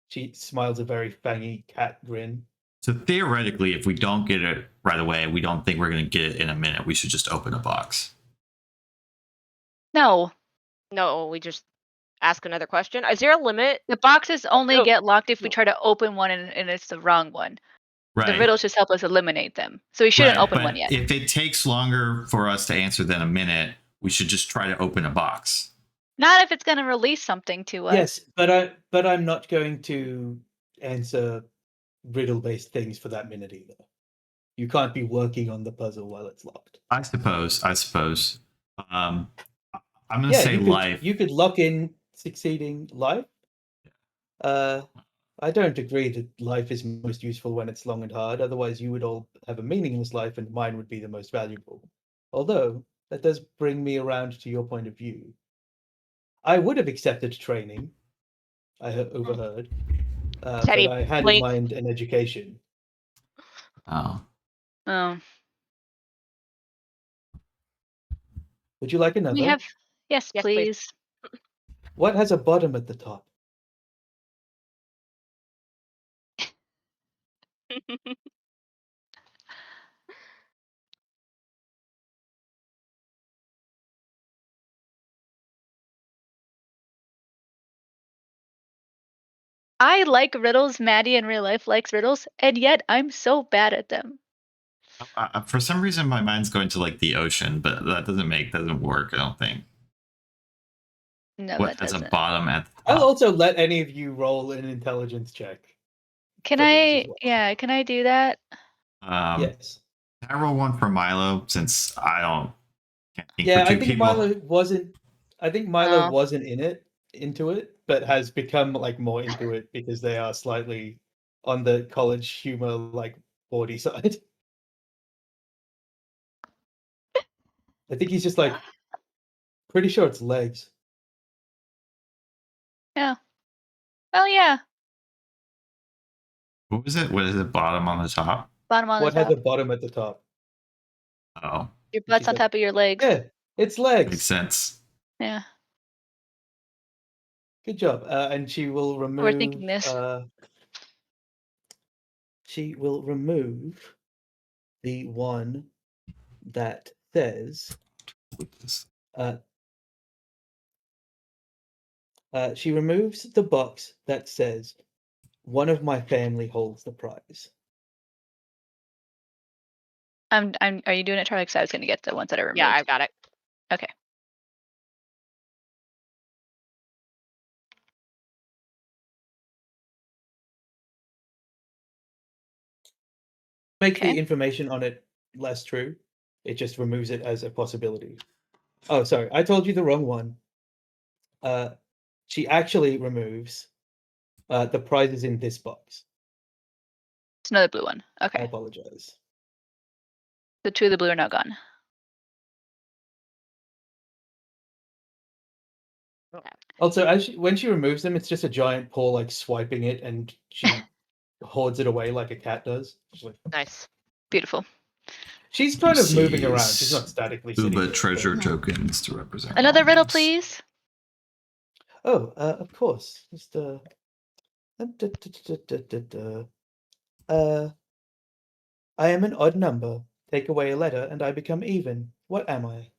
She smiles a very fangy cat grin. So theoretically, if we don't get it right away, we don't think we're going to get it in a minute. We should just open a box. No, No, we just ask another question. Is there a limit? the boxes only No. get locked if we No. try to open one and it's the wrong one. Right. The riddles just help us eliminate them. So we shouldn't Right, open but one yet. If it takes longer for us to answer than a minute, we should just try to open a box. Not if it's going to release something to us. Yes, but I'm not going to answer riddle-based things for that minute either. You can't be working on the puzzle while it's locked. I suppose. I'm going to say life. You could lock in succeeding life. I don't agree that life is most useful when it's long and hard. Otherwise, you would all have a meaningless life, and mine would be the most valuable. Although that does bring me around to your point of view. I would have accepted training. I overheard, Teddy, but I had in blink. mind an education. Oh. Oh. Would you like another? We have. Yes, Yes, please. please. What has a bottom at the top? I like riddles. Maddie in real life likes riddles, and yet I'm so bad at them. For some reason, my mind's going to like the ocean, but that doesn't work. I don't think. No, What that has a doesn't. bottom at the top? I'll also let any of you roll an intelligence check. Can for these I? as well. Yeah, can I do that? Yes. Can I roll one for Milo since I can't think Yeah, for two I think people? Milo wasn't. I think Milo Oh. wasn't into it, but has become like more into it because they are slightly on the college humor like bawdy side. I think he's just like pretty sure it's legs. Oh yeah, What was it? What is it? Bottom on the top? bottom on What the had top. the bottom at the top? Oh, Your butt's She's on like, top of your legs. Yeah, it's legs. makes sense. Yeah. Good job. And she will remove. We're thinking this. She will remove the one that says. She removes the box that says, "One of my family holds the prize." Are you doing it, Charlie? Because I was going to get the ones that are removed. Yeah, I've got it. Okay. Make Okay. the information on it less true. It just removes it as a possibility. Oh, sorry, I told you the wrong one. She actually removes the prizes in this box. It's another blue one. I Okay. apologize. The two of the blue are now gone. Okay. Also, when she removes them, it's just a giant paw like swiping it, and she hoards it away like a cat does. She's like, Nice. Beautiful. she's kind of moving around. Sees She's not statically sitting. Uba there, treasure but- tokens to represent. Another riddle, moments. please. Oh, of course. Just I am an odd number. Take away a letter, and I become even. What am I?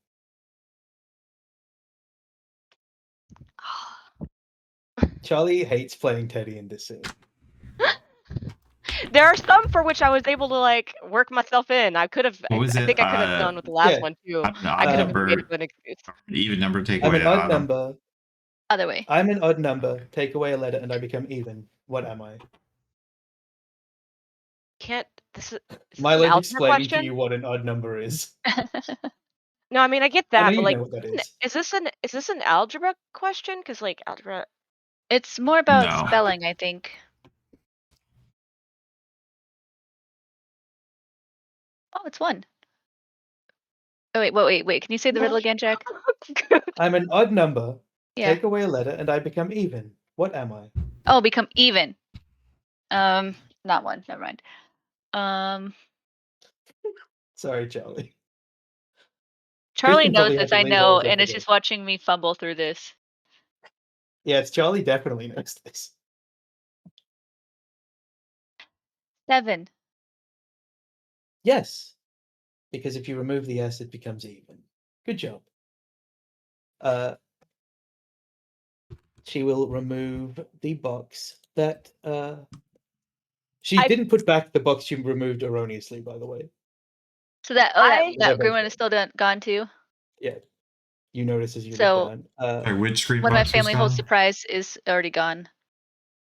Charlie hates playing Teddy in this scene. There are some for which I was able to like work myself in. I could have. What was I it? think I could have done with the last yeah. one too. An I odd could have made number, up an excuse. an even number, take I'm away an an odd odd number. Other way. I'm an odd number. Take away a letter, and I become even. What am I? Can't. This is an Milo's algebra explaining question. to you what an odd number is. No, I mean I get I know that, you but like, know what that is. is this an algebra question? Because like algebra. It's more about No. spelling, I think. Oh, it's one. Oh wait. Can you say the riddle again, Jack? I'm an odd number. Yeah. Take away a letter, and I become even. What am I? Oh, become even. Not one. Never mind. Sorry, Charlie. Charlie Kristen knows probably this, had to I leave all know, of them and for it's this. just watching me fumble through this. Yes, Charlie definitely knows this. 7. Yes, because if you remove the S, it becomes even. Good job. She will remove the box that she I- didn't put back the box she removed erroneously, by the way. So that I- They're that green both one is gone. still gone too. Yeah, you notice as you So- look down. Sorry, which screen One of my box was family holds gone? the prize is already gone.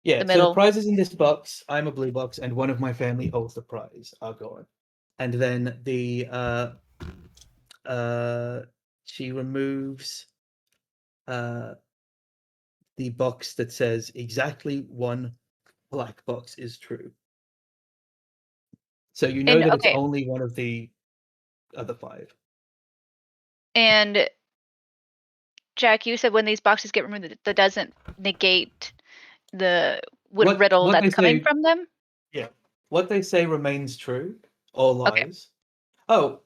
Yeah, the so middle. the prizes in this box, I'm a blue box, and one of my family holds the prize, are gone. And then the she removes the box that says exactly one black box is true. So you know And- that okay. it's only one of the other 5. And Jack, you said when these boxes get removed, that doesn't negate the What- riddle what they that's coming say- from them. What they say remains true or Okay. lies. Oh,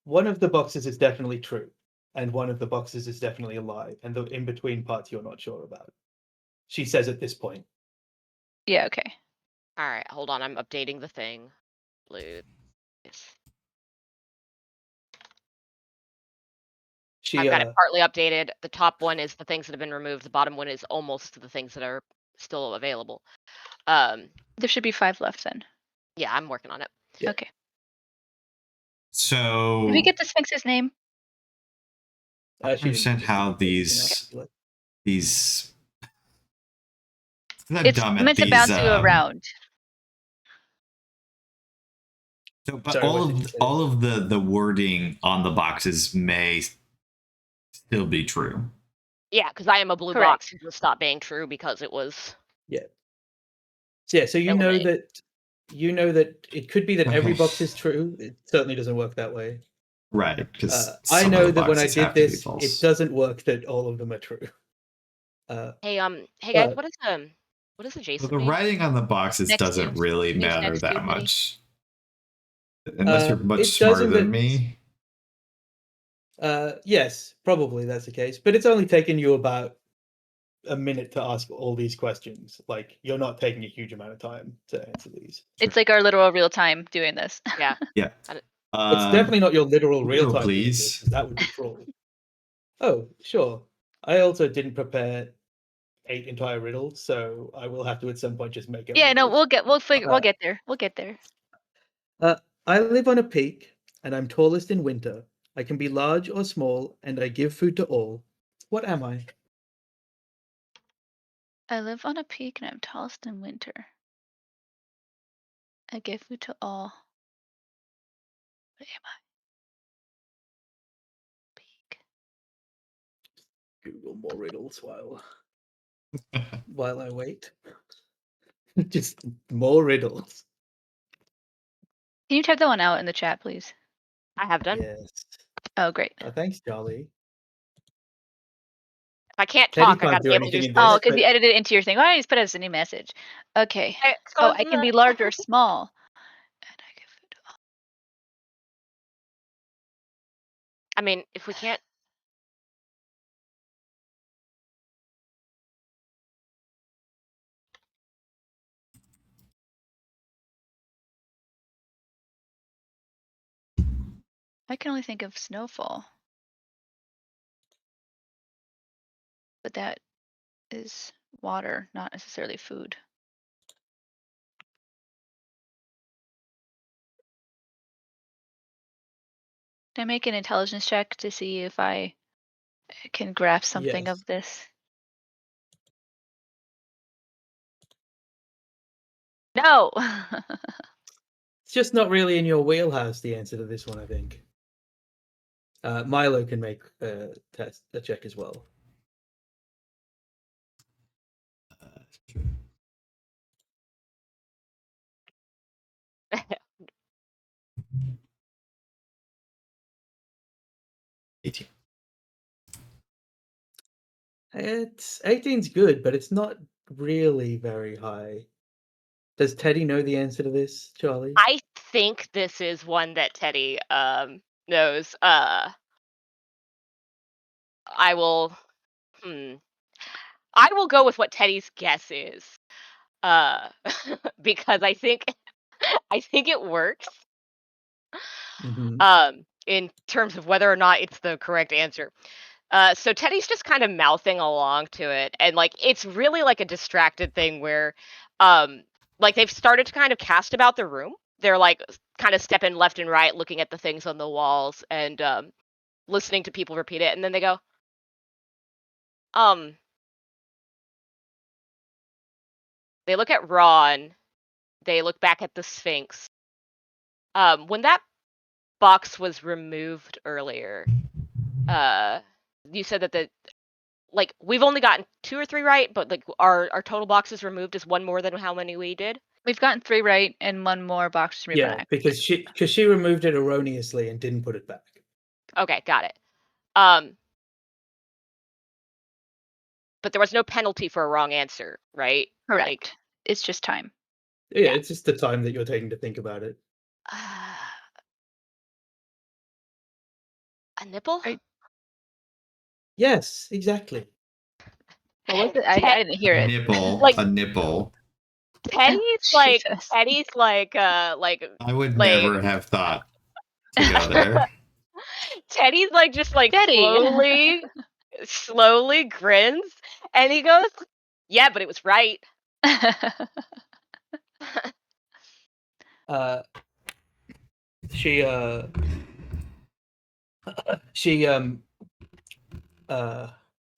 one of the boxes is definitely true, and one of the boxes is definitely a lie, and the in between parts you're not sure about. She says at this point. Yeah. Okay. All right, hold on. I'm updating the thing. Blue. Yes. She I've got it partly updated. The top one is the things that have been removed. The bottom one is almost the things that are still available. There should be 5 left then. Yeah, I'm working on it. Yeah. Okay. So Did we get the Sphinx's name? she didn't understand give us how the these- details, these I'm It's dumb at meant to these, bounce you around. So, but Sorry, what did you say? all of the wording on the boxes may still be true. Yeah, because I am a blue Correct. box. It will stop being true because it was. Yeah, so you know Eliminate. that it could be that every Okay. box is true. It certainly doesn't work that way. Right, because I know that when I did this, it doesn't work that all of them are true. Hey, hey guys, But- what is the So Jason the name? writing on the boxes Next to doesn't you. really Who's matter next to you, that buddy? much. Unless you're much it smarter doesn't, than but- me. Yes, probably that's the case. But it's only taken you about a minute to ask all these questions. Like, you're not taking a huge amount of time to answer these. It's like our literal real time doing this. Yeah. It's definitely not your literal real riddle, time. doing please. this, 'cause that would be troll. Oh, sure. I also didn't prepare 8 entire riddles, so I will have to at some point just make up. Yeah. No, riddles. we'll get there. We'll get there. I live on a peak, and I'm tallest in winter. I can be large or small, and I give food to all. What am I? I live on a peak and I'm tallest in winter. I give food to all. What am I? Peak. Google more riddles while I wait. Just more riddles. Can you type that one out in the chat, please? I have done. Yes. Oh, great. Thanks, Charlie. If I can't Teddy talk, I can't gotta do be able to anything do in stuff. Oh, this, because but- you edited it into your thing. Why don't you just put it as a new message? Okay. Hey, Oh, so I can the- be large or small. And I give food to all. I mean, if we can't. I can only think of snowfall. But that is water, not necessarily food. Can I make an intelligence check to see if I can grasp something Yes. of this? No. It's just not really in your wheelhouse, the answer to this one, I think. Milo can make a check as well. It's 18's good, but it's not really very high. Does Teddy know the answer to this, Charlie? I think this is one that Teddy knows. I will. I will go with what Teddy's guess is. Because I think it works. Mhm. In terms of whether or not it's the correct answer. So Teddy's just kind of mouthing along to it, and like it's really like a distracted thing where, like they've started to kind of cast about the room. They're like kind of stepping left and right, looking at the things on the walls and listening to people repeat it, and then they go, They look at Ron. They look back at the Sphinx. When that box was removed earlier, you said that like we've only gotten 2 or 3 right, but like our total boxes removed is one more than how many we did. We've gotten 3 right and 1 more box to be Yeah, back. because she removed it erroneously and didn't put it back. Okay, got it. But there was no penalty for a wrong answer, right? Correct. Like, It's just time. Yeah, Yeah. it's just the time that you're taking to think about it. a nipple? Right. Yes, exactly. What was it? I didn't hear it. Nipple, Like- a nipple. Teddy's like Jesus. I would Like- never have thought to go there. Teddy's like just like Teddy. slowly grins, and he goes, "Yeah, but it was right." She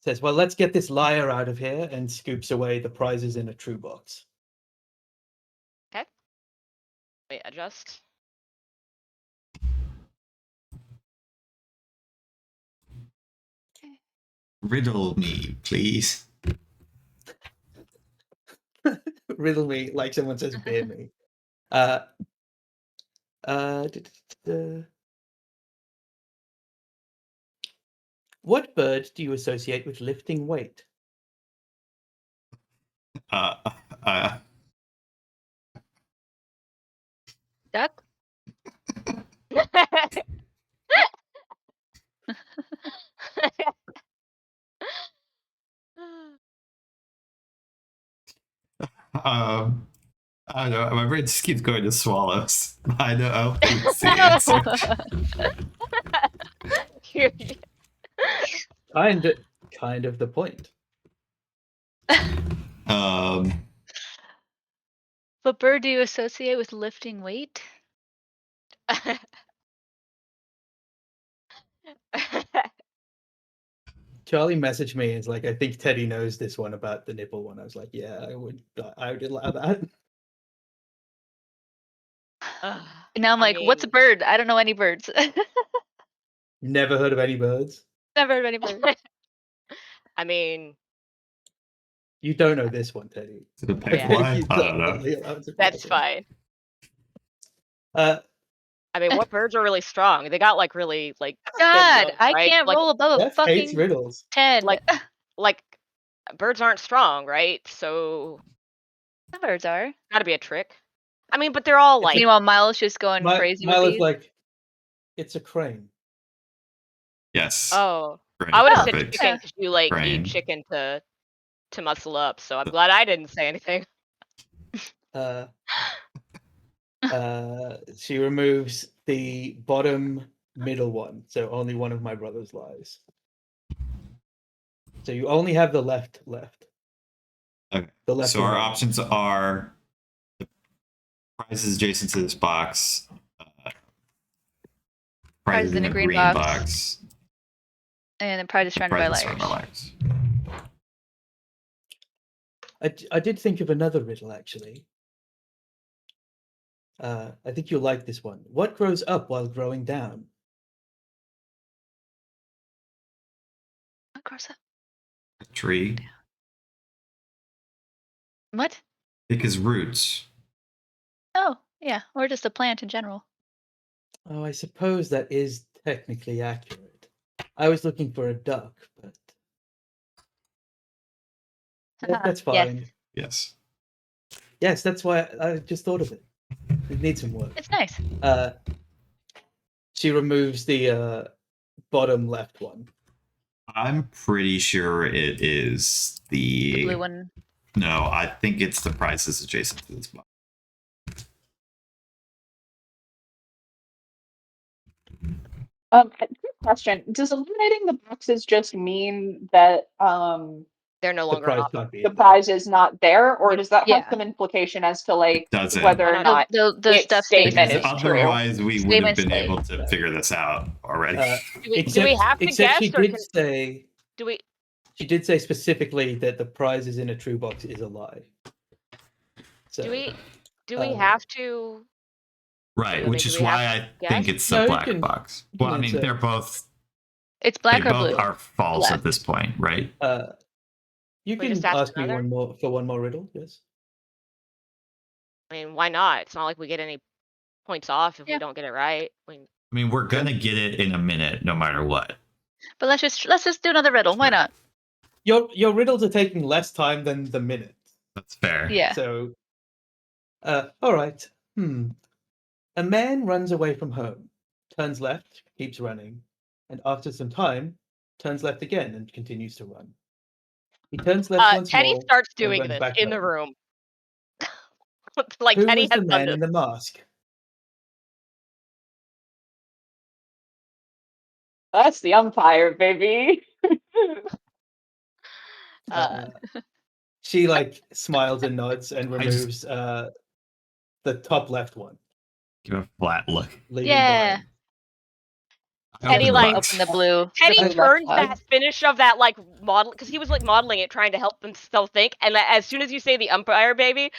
says, "Well, let's get this liar out of here," and scoops away the prizes in a true box. Wait, adjust. Riddle me, please. Riddle me like someone says bear me. What bird do you associate with lifting weight? Duck? I don't know. My brain just keeps going to swallows. I know. I don't think it's the answer. Kind of the point. What bird do you associate with lifting weight? Charlie messaged me and is like, "I think Teddy knows this one about the nipple one." I was like, "Yeah, I would allow that." Now I'm like, what's a mean- bird? I don't know any birds. Never heard of any birds. Never heard of any birds. I mean, You don't know this one, Teddy. Is it a Yeah. butterfly? You're I don't know. totally allowed to that's guess it. fine. Uh, I mean, what birds are really strong? They got like really like thin God, wings, I right? can't Like- roll above a Jeff hates fucking riddles. 10. like- Like birds aren't strong, right? So Some birds are. gotta be a trick. I mean, but they're all like Meanwhile, Miles just going crazy with Milo's these. like, it's a crane. Yes. oh. Great. I would have said Perfect. chicken because you like Crane. eat chicken to muscle up. So I'm glad I didn't say anything. She removes the bottom middle one, so only one of my brothers lies. So you only have the left left. Okay. The left. So and our right. options are the prizes adjacent to this box, prizes in a green box, And the prize is surrounded by prizes surrounded by liars. liars. I did think of another riddle actually. I think you'll like this one. What grows up while growing down? What grows up? A tree. What? Because roots. Oh, yeah. Or just a plant in general. Oh, I suppose that is technically accurate. I was looking for a duck, but that's Yes. fine. Yes. Yes, that's why I just thought of it. It needs some work. It's nice. She removes the bottom left one. I'm pretty sure it is The blue one. No, I think it's the prizes adjacent to this box. Quick question: does eliminating the boxes just mean that They're no The longer an prize option. can't be the in there. prize is not there, or does that have Yeah. some implication as to like Doesn't. whether or No, not The its stuff stays statement in. is true? Otherwise, we would have Statements been stay. able to figure this out already. Do we have to except guess, she or did can, say do we? she did say specifically that the prize is in a true box is a lie. So Do we uh, have to? Right, mean, which do is we have why to I guess? think it's the No, you black can- box. you can Well, I mean, answer. they're both It's black they or both blue. are false Black. at this point, right? You We can just ask ask me another? one more riddle. Yes. I mean, why not? It's not like we get any points off if Yeah. we don't get it right. I mean, we're gonna get it in a minute, no matter what. But let's just do another riddle. Why Sure. not? Your riddles are taking less time than the minute. That's fair. Yeah. So, all right. A man runs away from home, turns left, keeps running, and after some time, turns left again and continues to run. He turns left once Teddy more. starts and doing runs this back in the home. room. Like Who Teddy was has the done man this. in the mask? That's the umpire, baby. She like smiles and nods and I just- removes the top left one. Give a flat look. leaving Yeah. behind. Teddy, Open the like, box. Open the blue. Teddy the blue turns left that finish of that like model because he was like modeling it, trying to help himself think. And as soon as you say the umpire, baby,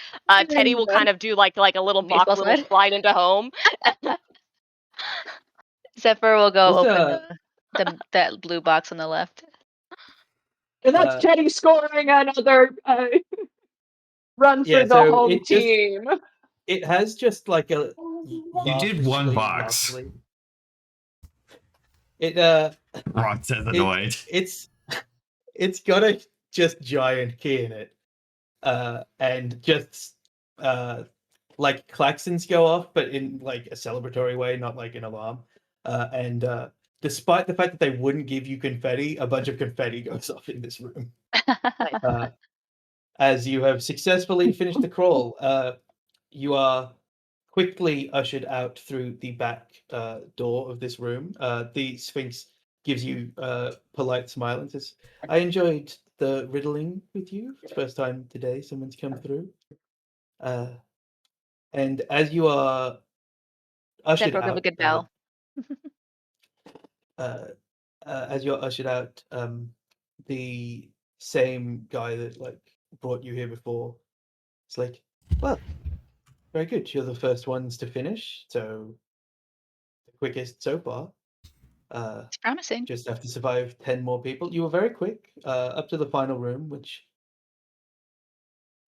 Teddy will kind of do like a little mock Baseball little slide? slide into home. Zephyr will go What's open that blue box on the left. And that's Teddy scoring another run for Yeah, the so home it just- team. It has just like a. You did one lavishly, box. lavishly- It Ron says annoyed. it's got a just giant key in it, and just like klaxons go off, but in like a celebratory way, not like an alarm. And despite the fact that they wouldn't give you confetti, a bunch of confetti goes off in this room. As you have successfully finished the crawl, you are quickly ushered out through the back door of this room. The Sphinx gives you a polite smile and says, "I enjoyed the riddling with you. First time today someone's come through." And as you are ushered Zephyr will give a good bow. as you're ushered out, the same guy that like brought you here before, it's like, well, very good. You're the first ones to finish, so the quickest so far. It's promising. Just have to survive 10 more people. You were very quick, up to the final room, which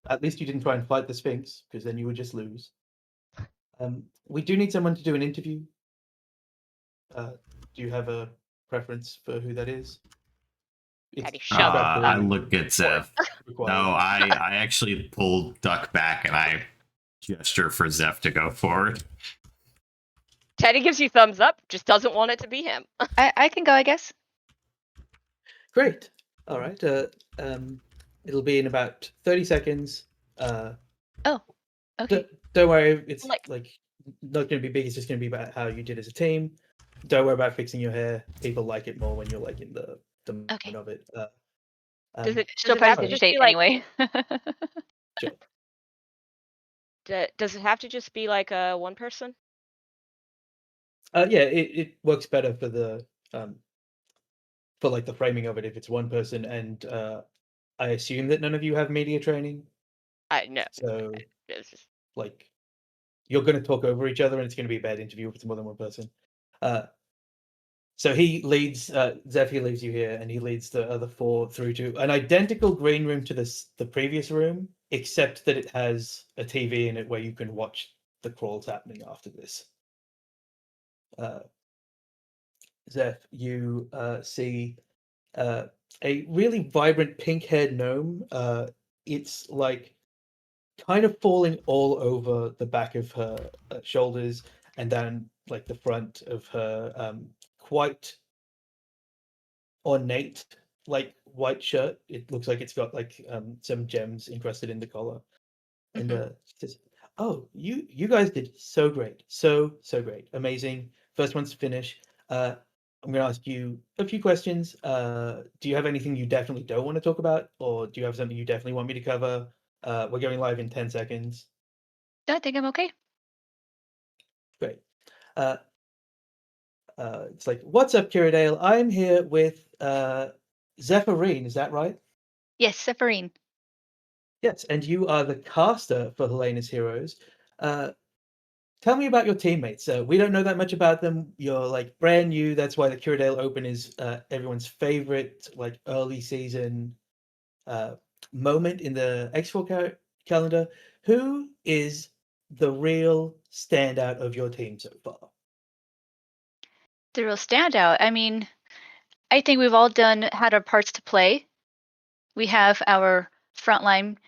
at least you didn't try and fight the Sphinx, because then you would just lose. We do need someone to do an interview. Do you have a preference for who that is? Teddy, shut up. I look at Zeph. required. No, I actually pull Duck back and I gesture for Zeph to go forward. Teddy gives you thumbs up, just doesn't want it to be him. I can go, I guess. Great. All right. It'll be in about 30 seconds. Okay. Don't worry. It's Like- like not going to be big. It's just going to be about how you did as a team. Don't worry about fixing your hair. People like it more when you're like in the moment Okay. of it. Does it Still have to practice just state be like? anyway. Does it have to just be like one person? Yeah, it works better for the for like the framing of it if it's one person, and I assume that none of you have media training, No. so It's just, like you're going to talk over each other, and it's going to be a bad interview if it's more than one person. So he leads Zeph. He leaves you here, and he leads the other four through to an identical green room to the previous room, except that it has a TV in it where you can watch the crawls happening after this. Zeph, you see a really vibrant pink-haired gnome. It's like kind of falling all over the back of her shoulders and then like the front of her quite ornate like white shirt. It looks like it's got like some gems encrusted in the collar. And she says, "Oh, you guys did so great, so great, amazing. First one's to finish. I'm going to ask you a few questions. Do you have anything you definitely don't want to talk about, or do you have something you definitely want me to cover? We're going live in 10 seconds. I think I'm okay. Great. It's like, what's up, Kiradale? I'm here with Zephyrine. Is that right? Yes, Sephirine. Yes, and you are the caster for Helena's Heroes. Tell me about your teammates. We don't know that much about them. You're like brand new. That's why the Kiradale Open is everyone's favorite like early season moment in the X4 calendar. Who is the real standout of your team so far? The real standout. I mean, I think we've all had our parts to play. We have our frontline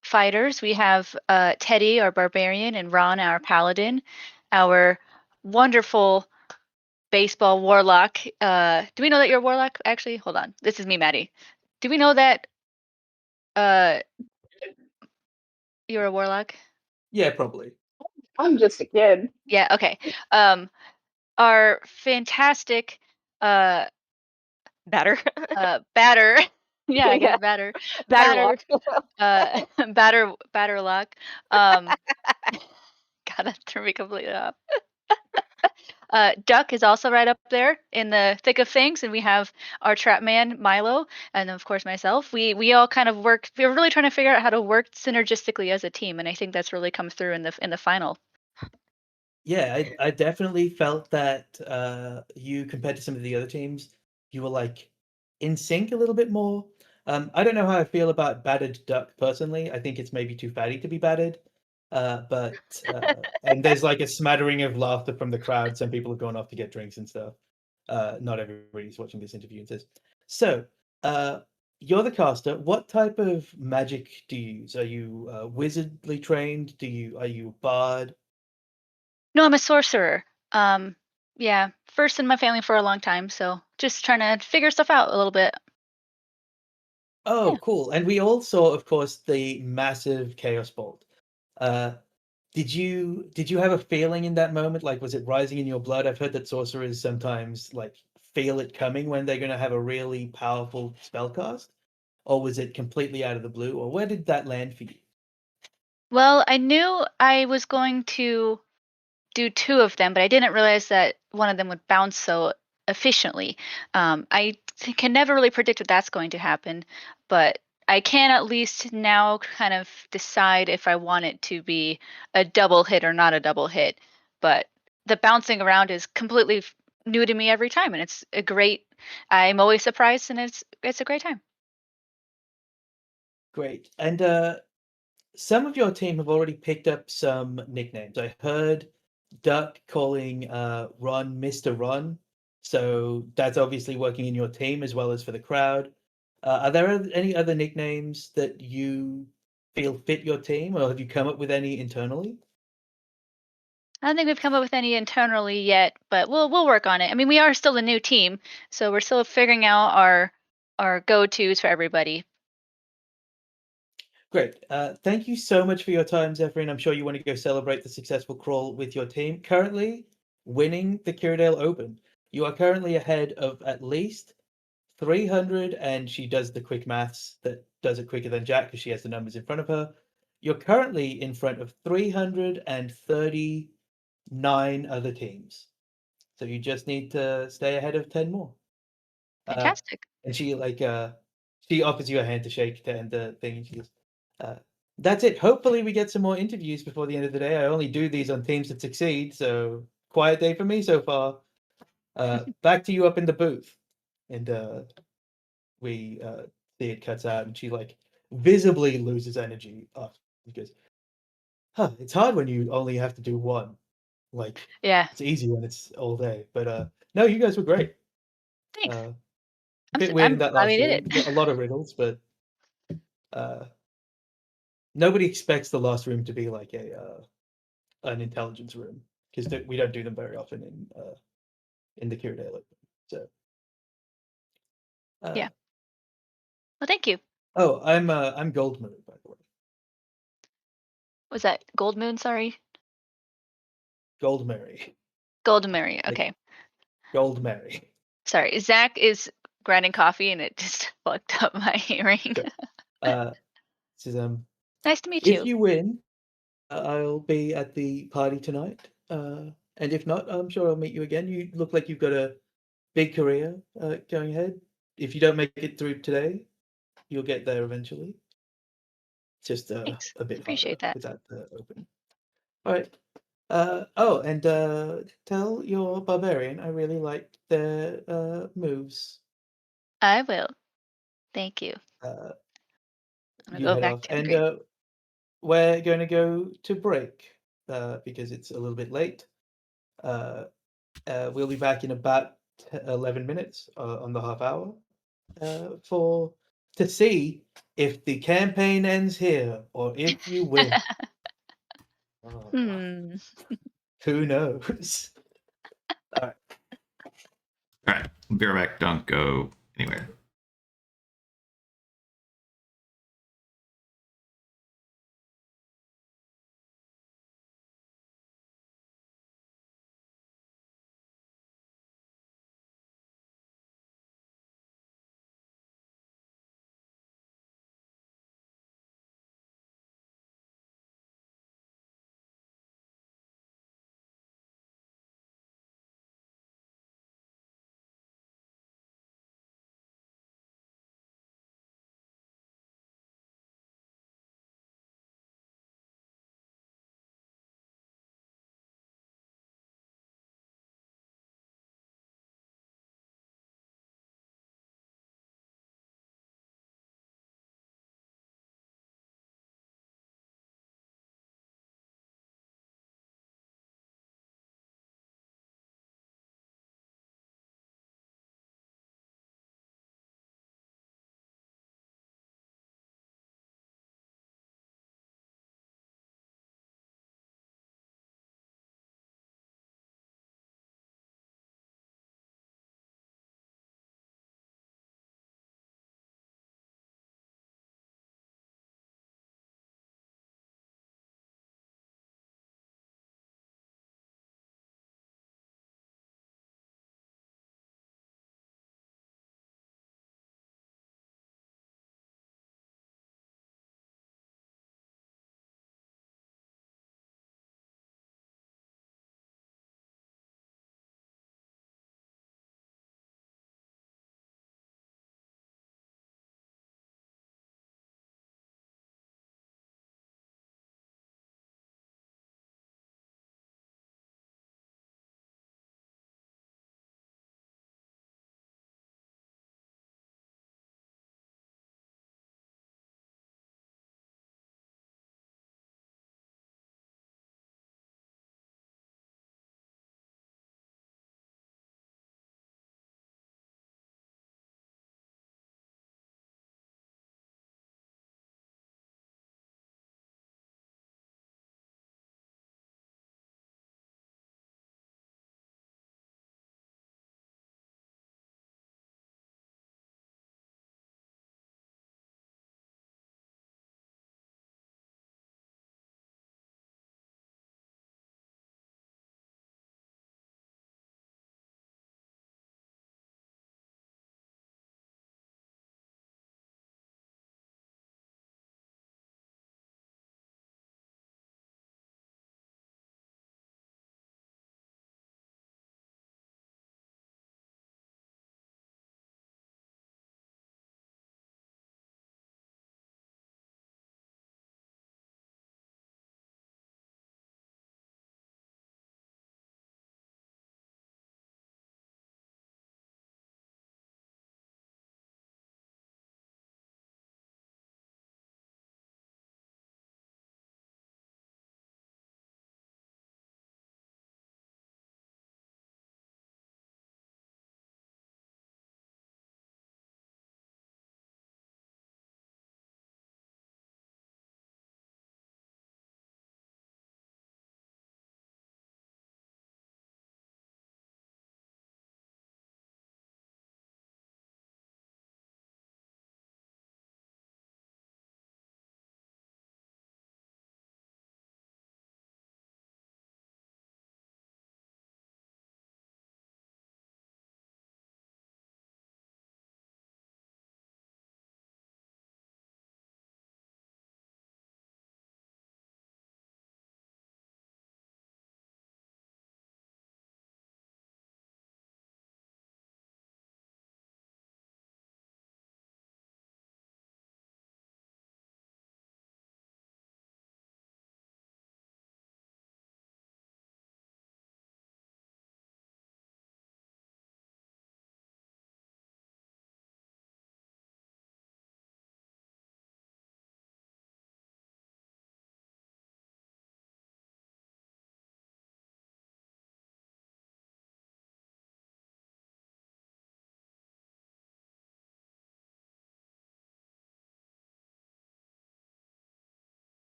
fighters. We have Teddy, our barbarian, and Ron, our paladin. Our wonderful baseball warlock. Do we know that you're a warlock? Actually, hold on. This is me, Maddie. Do we know that you're a warlock? Yeah, probably. I'm just a kid. Yeah. Okay. Our fantastic batter. Batter. Yeah, I guess Yeah. batter. Batterlock. Batterlock. God, that threw me completely off. Duck is also right up there in the thick of things, and we have our trap man Milo, and of course myself. We all kind of work. We're really trying to figure out how to work synergistically as a team, and I think that's really come through in the final. Yeah, I definitely felt that you, compared to some of the other teams, you were like in sync a little bit more. I don't know how I feel about battered duck personally. I think it's maybe too fatty to be battered. But and there's like a smattering of laughter from the crowd. Some people have gone off to get drinks and stuff. Not everybody's watching this interview and says, so you're the caster. What type of magic do you use? Are you wizardly trained? Are you a bard? No, I'm a sorcerer. Yeah, first in my family for a long time, so just trying to figure stuff out a little bit. Oh, Yeah. cool. And we all saw, of course, the massive Chaos Bolt. Did you have a feeling in that moment? Like, was it rising in your blood? I've heard that sorcerers sometimes like feel it coming when they're going to have a really powerful spell cast, or was it completely out of the blue? Or where did that land for you? Well, I knew I was going to do two of them, but I didn't realize that one of them would bounce so efficiently. Can never really predict that that's going to happen, but I can at least now kind of decide if I want it to be a double hit or not a double hit. But the bouncing around is completely new to me every time, and it's a great. I'm always surprised, and it's a great time. Great. And some of your team have already picked up some nicknames. I heard Duck calling Ron Mr. Ron. So that's obviously working in your team as well as for the crowd. Are there any other nicknames that you feel fit your team, or have you come up with any internally? I don't think we've come up with any internally yet, but we'll work on it. I mean, we are still a new team, so we're still figuring out our go-tos for everybody. Great. Thank you so much for your time, Zephyrin. I'm sure you want to go celebrate the successful crawl with your team. Currently winning the Kiradale Open. You are currently ahead of at least 300, and she does the quick maths that does it quicker than Jack because she has the numbers in front of her. You're currently in front of 339 other teams. So you just need to stay ahead of 10 more. Fantastic. And she she offers you a hand to shake to end the thing, and she goes, that's it. Hopefully we get some more interviews before the end of the day. I only do these on teams that succeed, so quiet day for me so far. Back to you up in the booth. And we see it cuts out, and she like visibly loses energy after, because it's hard when you only have to do one. Like, Yeah. it's easy when it's all day. But no, you guys were great. Thanks. A I'm bit s- weird I'm in that glad last we did room. it. Got a lot of riddles, but nobody expects the last room to be like an intelligence room, because we don't do them very often in the Kyriadale Open. So Yeah. Well, thank you. Oh, I'm Gold Moon, by the way. Was that Gold Moon? Sorry, Gold Mary. Gold Mary. Like- Okay, Gold Mary. sorry. Zach is grinding coffee, and it just fucked up my hearing. Sure. This is Nice to meet if you. you win, I'll be at the party tonight. And if not, I'm sure I'll meet you again. You look like you've got a big career going ahead. If you don't make it through today, you'll get there eventually. Just Thanks. a bit Appreciate harder that. without the open. All right. And tell your barbarian I really liked their moves. I will. Thank you. Uh, I'm gonna you go head back off, to and Ingrid. we're going to go to break because it's a little bit late. We'll be back in about 11 minutes on the half hour to see if the campaign ends here or if you win. Oh, Hmm. who knows? All right. All right, be right back. Don't go anywhere.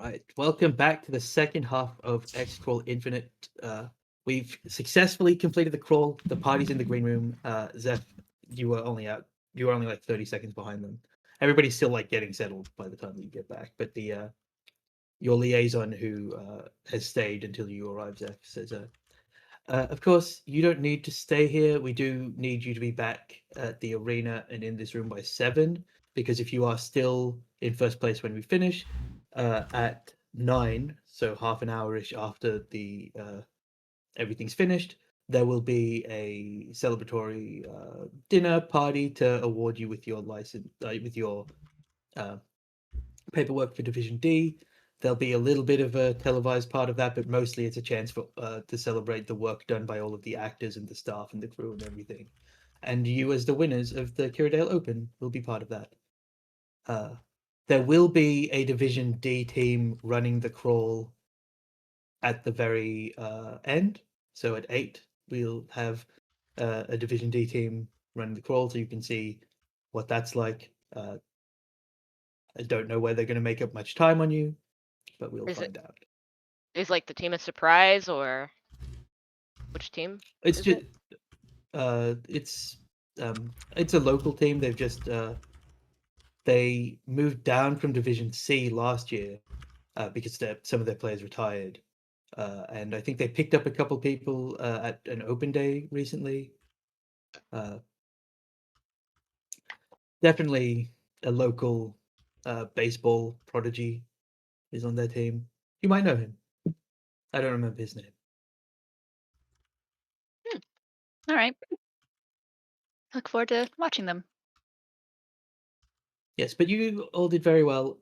right, welcome back to the second half of X Crawl Infinite. We've successfully completed the crawl. The party's in the green room. Zeph, you were only like 30 seconds behind them. Everybody's still like getting settled by the time that you get back. But the your liaison who has stayed until you arrive, Zeph, says, of course, you don't need to stay here. We do need you to be back at the arena and in this room by 7, because if you are still in first place when we finish, at 9, so half an hour-ish after the everything's finished, there will be a celebratory dinner party to award you with your license, with your paperwork for Division D. There'll be a little bit of a televised part of that, but mostly it's a chance for to celebrate the work done by all of the actors and the staff and the crew and everything. And you, as the winners of the Kiradale Open, will be part of that. There will be a Division D team running the crawl at the very end. So at 8, we'll have a Division D team running the crawl, so you can see what that's like. I don't know whether they're going to make up much time on you, but we'll find out. Is like the team a surprise or which team? It's is just it? it's a local team. They've just they moved down from Division C last year because some of their players retired, and I think they picked up a couple people at an open day recently. Definitely a local baseball prodigy is on their team. You might know him. I don't remember his name. All right. Look forward to watching them. Yes, but you all did very well.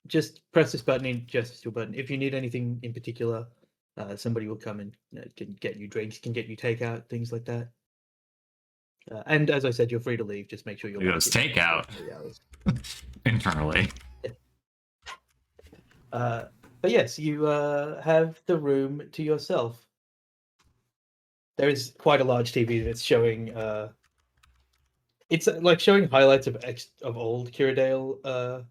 Just press this button and just your button. If you need anything in particular, somebody will come and can get you drinks, can get you takeout, things like that. And as I said, you're free to leave. Just make sure you're. It goes takeout internally. But yes, you have the room to yourself. There is quite a large TV that's showing. It's like showing highlights of old Kiradale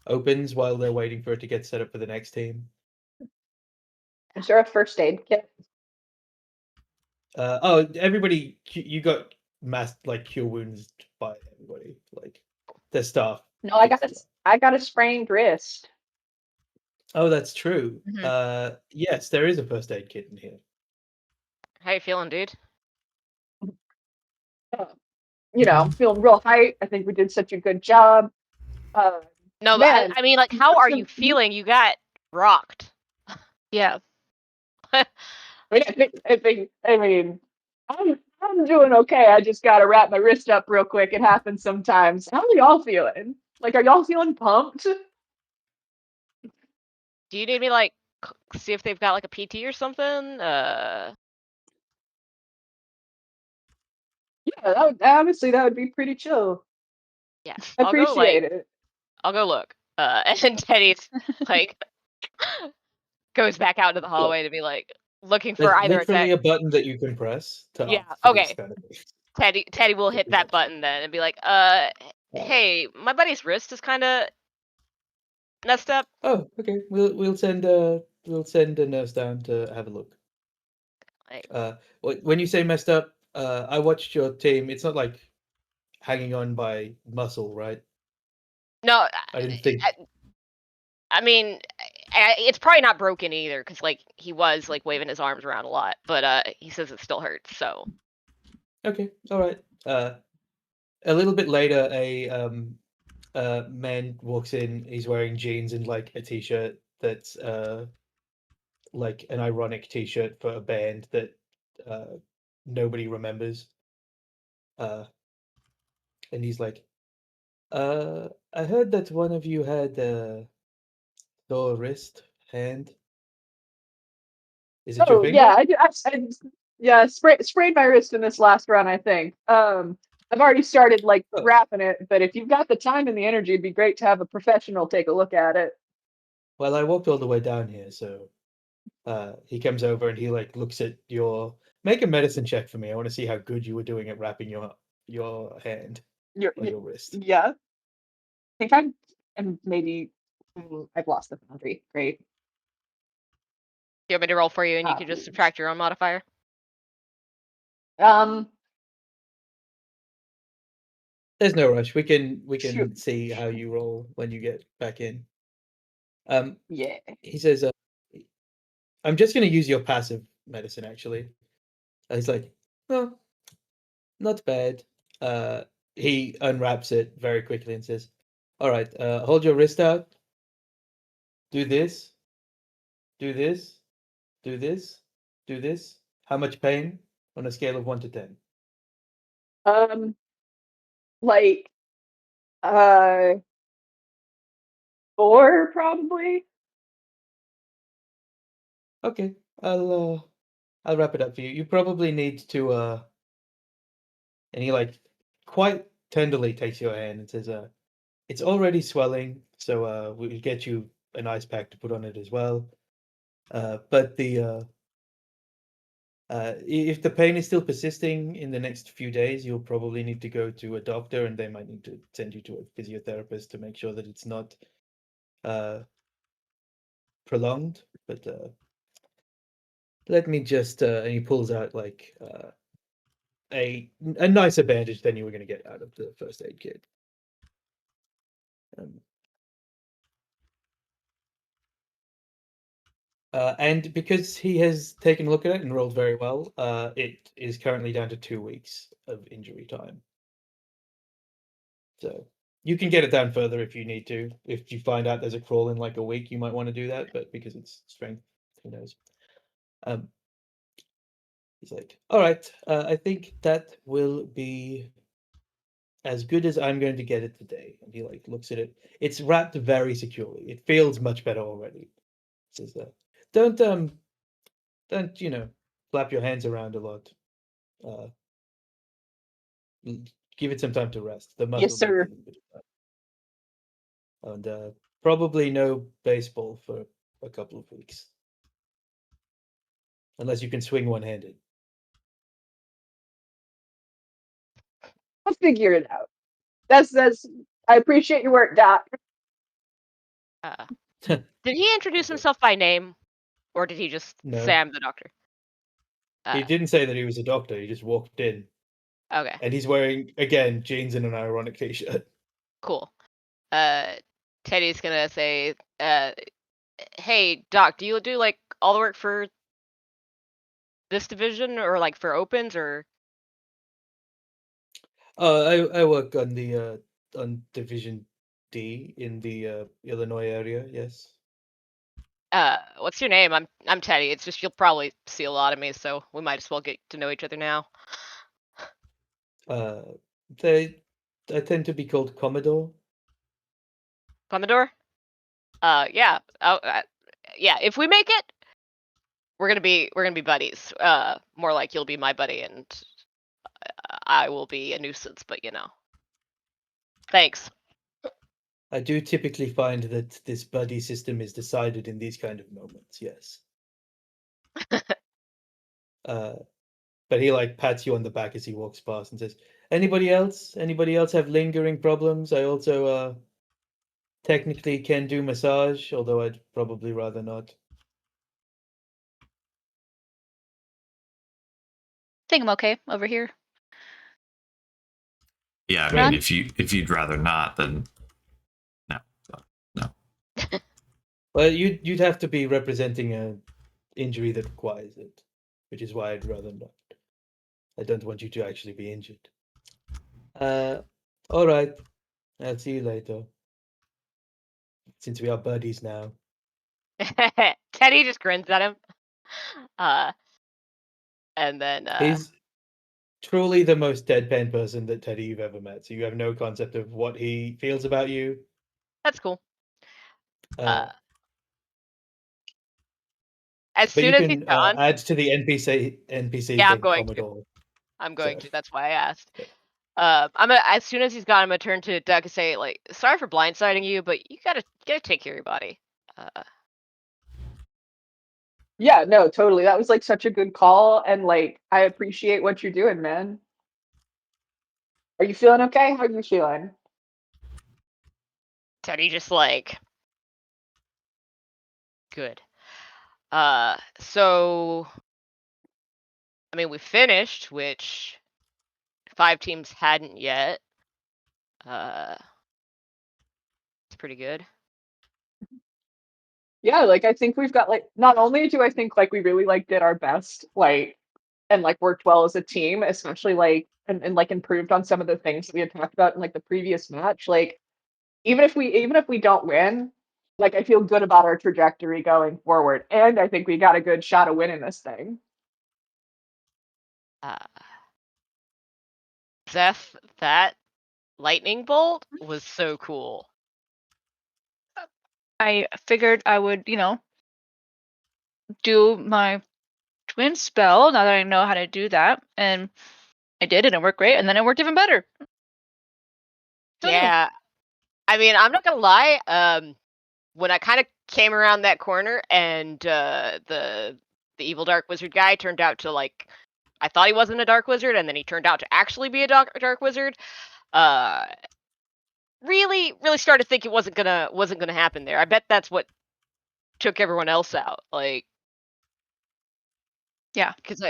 opens while they're waiting for it to get set up for the next team. Is there a first aid kit? Everybody, you got cure wounds by everybody. Like their staff. No, I got a sprained wrist. Oh, that's true. Mhm. Yes, there is a first aid kit in here. How you feeling, dude? I'm feeling real hyped. I think we did such a good job. No, man, but I mean, like, how are you feeling? You got rocked. Yeah. I mean, I'm doing okay. I just gotta wrap my wrist up real quick. It happens sometimes. How are y'all feeling? Like, are y'all feeling pumped? Do you need me like see if they've got like a PT or something? Yeah, honestly, that would be pretty chill. Yeah, I appreciate it. I'll go look. And then Teddy's like goes back out into the hallway to be like looking for There's either literally attack. a button that you can press. Yeah, for these okay. kind of things. Teddy will hit that button then and be like, hey, my buddy's wrist is kind of messed up. Oh, okay. We'll send a nurse down to have a look. Like, When you say messed up, I watched your team. It's not like hanging on by muscle, right? no, I didn't think. I mean, it's probably not broken either because like he was like waving his arms around a lot, but he says it still hurts. So Okay, all right. A little bit later, a man walks in. He's wearing jeans and like a t-shirt that's like an ironic t-shirt for a band that nobody remembers. And he's like, I heard that one of you had a sore wrist, hand. Is it your finger? Yeah, I sprayed my wrist in this last run, I think. I've already started wrapping it, but if you've got the time and the energy, it'd be great to have a professional take a look at it. Well, I walked all the way down here, so he comes over and he looks at your. Make a medicine check for me. I want to see how good you were doing at wrapping your hand or your wrist. Yeah. I think I'm maybe I've lost the foundry. Great. Do you want me to roll for you, and you Ah, can just please. subtract your own modifier? There's no rush. We can Shoot. see how you roll when you get back in. Yeah. He says, "I'm just going to use your passive medicine, actually." He's like, "Oh, not bad." He unwraps it very quickly and says, "All right, hold your wrist out. Do this. Do this. Do this. Do this. How much pain on a scale of 1 to 10?" Like, uh, 4 probably. Okay, I'll wrap it up for you. You probably need to and he like quite tenderly takes your hand and says, it's already swelling, so we'll get you an ice pack to put on it as well. But if the pain is still persisting in the next few days, you'll probably need to go to a doctor, and they might need to send you to a physiotherapist to make sure that it's not prolonged. But let me just and he pulls out like a nicer bandage than you were going to get out of the first aid kit. And because he has taken a look at it and rolled very well, it is currently down to 2 weeks of injury time. So you can get it down further if you need to. If you find out there's a crawl in like a week, you might want to do that, but because it's strength, who knows? He's like, all right, I think that will be as good as I'm going to get it today. And he like looks at it. It's wrapped very securely. It feels much better already. Says that. Don't flap your hands around a lot. Give it some time to rest. The muscle Yes, sir. needs a little bit of time. And probably no baseball for a couple of weeks, unless you can swing one-handed. I'll figure it out. That's. I appreciate your work, Doc. Did he introduce Okay. himself by name, or did he just No. say I'm the doctor? He didn't say that he was a doctor. He just walked in, Okay, and he's wearing again jeans and an ironic t-shirt. cool. Teddy's gonna say, hey, Doc, do you do like all the work for this division, or like for opens, or? I work on the on Division D in the Illinois area. Yes. What's your name? I'm Teddy. It's just you'll probably see a lot of me, so we might as well get to know each other now. I tend to be called Commodore. Commodore? Yeah. Yeah. If we make it, we're gonna be buddies. More like you'll be my buddy, and I will be a nuisance. But thanks. I do typically find that this buddy system is decided in these kind of moments. Yes. But he like pats you on the back as he walks past and says, "Anybody else? Anybody else have lingering problems? I also technically can do massage, although I'd probably rather not." Think I'm okay over here. Yeah, I None? mean, if you'd rather not, then no. Well, you'd have to be representing a injury that requires it, which is why I'd rather not. I don't want you to actually be injured. All right. I'll see you later. Since we are buddies now. Teddy just grins at him. And then He's truly the most deadpan person that Teddy you've ever met. So you have no concept of what he feels about you. that's cool. But As you soon as he's can gone, add to the NPC Yeah, I'm thing, going to. Commodore. I'm going So- to. That's why I asked. Okay. As soon as he's gone, I'm gonna turn to Doug and say, like, sorry for blindsiding you, but you gotta take care of your body. Yeah, no, totally. That was like such a good call, and like I appreciate what you're doing, man. Are you feeling okay? How are you feeling? Teddy just like Good. So I mean, we finished, which 5 teams hadn't yet. It's pretty good. Yeah, like I think we've got like not only do I think like we really like did our best, like and like worked well as a team, especially like and like improved on some of the things that we had talked about in like the previous match. Like even if we don't win, like I feel good about our trajectory going forward. And I think we got a good shot of winning this thing. Zeph, that lightning bolt was so cool. I figured I would, do my twin spell now that I know how to do that, and I did, and it worked great, and then it worked even better. So, Yeah. I mean, I'm not gonna lie. When I kind of came around that corner and the evil dark wizard guy turned out to like, I thought he wasn't a dark wizard, and then he turned out to actually be a dark wizard. Really started to think it wasn't gonna happen there. I bet that's what took everyone else out. Like, Yeah. because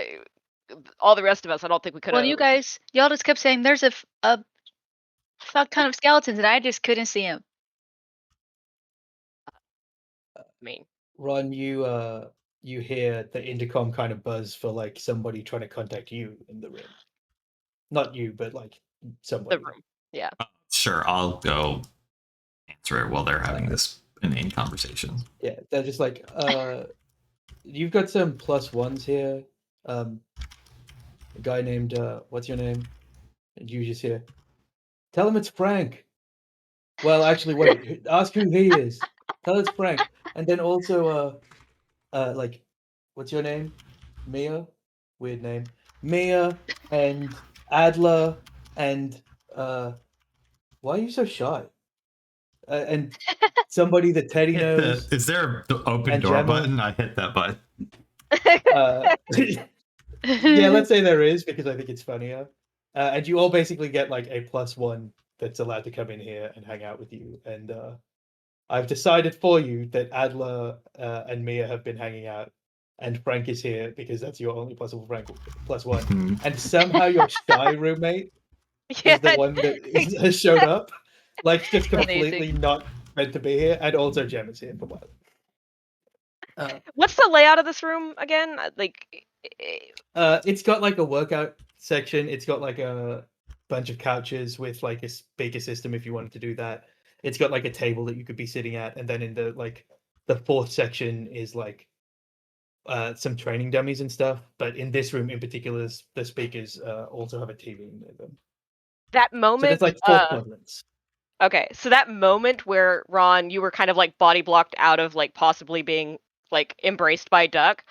all the rest of us, I don't think we could have. Well, y'all just kept saying there's a fuck ton of skeletons, and I just couldn't see them. I mean, Ron, you hear the intercom kind of buzz for like somebody trying to contact you in the room. Not you, but like somebody. the room. Yeah. Sure, I'll go answer it while they're having this inane conversation. Yeah, they're just like, you've got some +1s here. A guy named what's your name? And you just hear, tell him it's Frank. Well, actually, wait, ask who he is. Tell it's Frank. And then also like, what's your name? Mia? Weird name. Mia and Adler and why are you so shy? And somebody that Teddy knows. Is there an open And door Gemma. button? I hit that button. Yeah, let's say there is because I think it's funnier. And you all basically get like a +1 that's allowed to come in here and hang out with you. And I've decided for you that Adler and Mia have been hanging out, and Frank is here because that's your only possible Frank +1. Mhm. And somehow your shy roommate Yeah. is the one that has showed up, like just Amazing. completely not meant to be here, and also Gem is here for what? What's the layout of this room again? Like, It's got like a workout section. It's got like a bunch of couches with like a speaker system if you wanted to do that. It's got like a table that you could be sitting at, and then in the fourth section is like some training dummies and stuff. But in this room in particular, the speakers also have a TV in them. that So moment. there's like 4 quadrants. Okay, so that moment where Ron, you were kind of like body blocked out of like possibly being like embraced by Duck,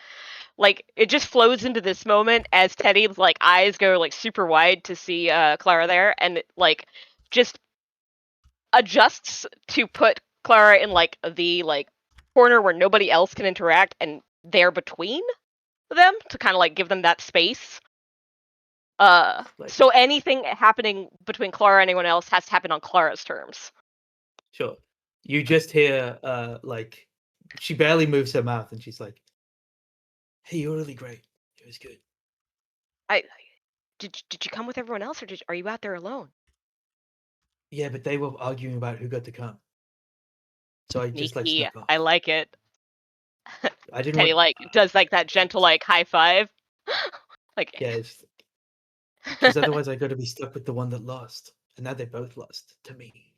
like it just flows into this moment as Teddy's like eyes go like super wide to see Clara there, and like just adjusts to put Clara in like the like corner where nobody else can interact, and they're between them to kind of like give them that space. So anything happening between Clara and anyone else has to happen on Clara's terms. Sure. You just hear like she barely moves her mouth, and she's like, "Hey, you're really great. It was good." Did you come with everyone else, or are you out there alone? Yeah, but they were arguing about who got to come. So I just like Sneaky. snuck off. I like it. I didn't Teddy want, like does like that gentle like high five. Like yeah, because otherwise I got to be stuck with the one that lost, and now they both lost to me.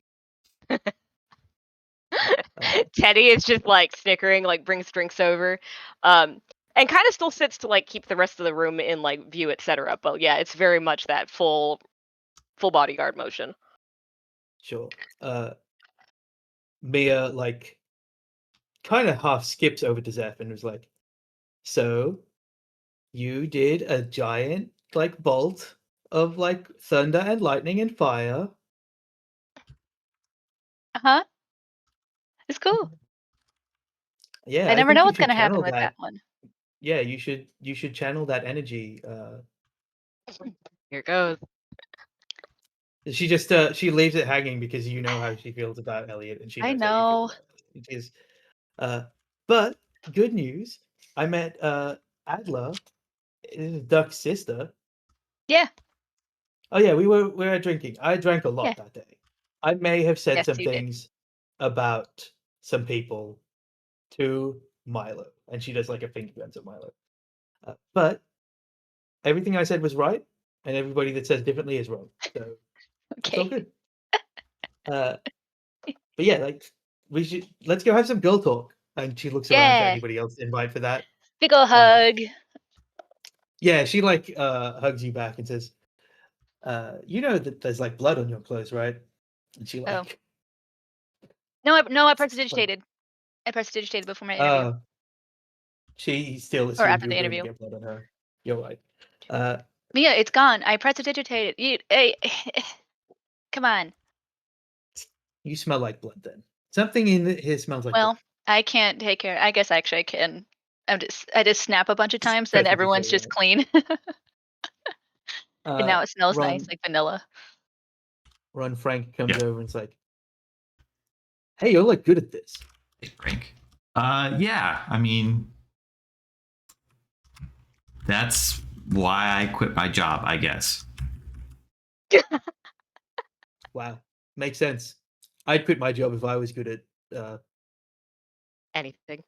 Teddy is just like snickering, like brings drinks over, and kind of still sits to like keep the rest of the room in like view, etc. But yeah, it's very much that full bodyguard motion. Sure. Mia like kind of half skips over to Zeph and was like, "So, you did a giant like bolt of like thunder and lightning and fire." Uh-huh. It's cool. Yeah, I never think know you what's should gonna happen channel with that one. Yeah, you should channel that energy. Here goes. She just she leaves it hanging because you know how she feels about Elliot, and she I knows how you feel know. about Elliot. She's but good news. I met Adler, Duck's sister. Yeah. Oh yeah, we were drinking. I drank a lot Yeah. that day. I may have said Yes, some you did. things about some people to Milo, and she does like a finger gun to Milo. But everything I said was right, and everybody that says differently is wrong. So it's all Okay. good. But yeah, like let's go have some girl talk. And she looks around for Yeah. anybody else to invite for that. Big ol' hug. Yeah, she like hugs you back and says, you know that there's like blood on your clothes, right? And she Oh. like No, I It's like- prestidigitated. I prestidigitated before my interview. she still Or assumed after you were the going to interview. get blood on her. You're right. Mia, it's gone. I prestidigitated. Hey, come on. You smell like blood then. Something in here smells like Well, I can't take care. I guess actually I can. I just snap a bunch of times, then everyone's just clean. blood. And now it smells Ron, nice, like vanilla. Ron Frank comes Yeah. over and's like, hey, you're like good at this. Hey, Frank. Yeah. I mean, that's why I quit my job, I guess. Wow. Makes sense. I'd quit my job if I was good at Anything.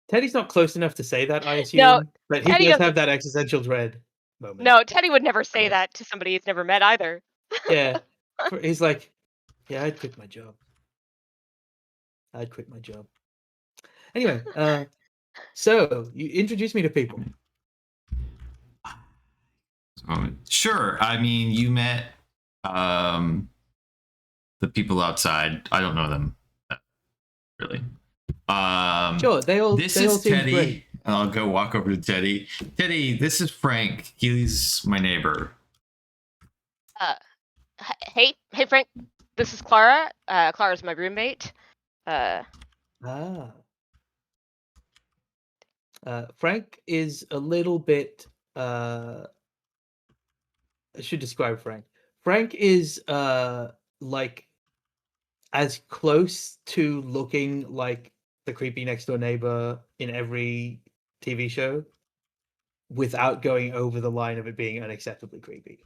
Teddy's not close enough to say that, I assume. No, but he Teddy does doesn't- have that existential dread moment. No, Teddy would never say Yeah. that to somebody he's never met either. Yeah. He's like, yeah, I'd quit my job. I'd quit my job. Anyway, so you introduce me to people. Sure. I mean, you met the people outside. I don't know them really. Sure, they all This they all is seem Teddy. great. And I'll go walk over to Teddy. Teddy, this is Frank. He's my neighbor. Hey, Frank. This is Clara. Clara's my roommate. Frank is a little bit I should describe Frank. Frank is like as close to looking like the creepy next door neighbor in every TV show without going over the line of it being unacceptably creepy.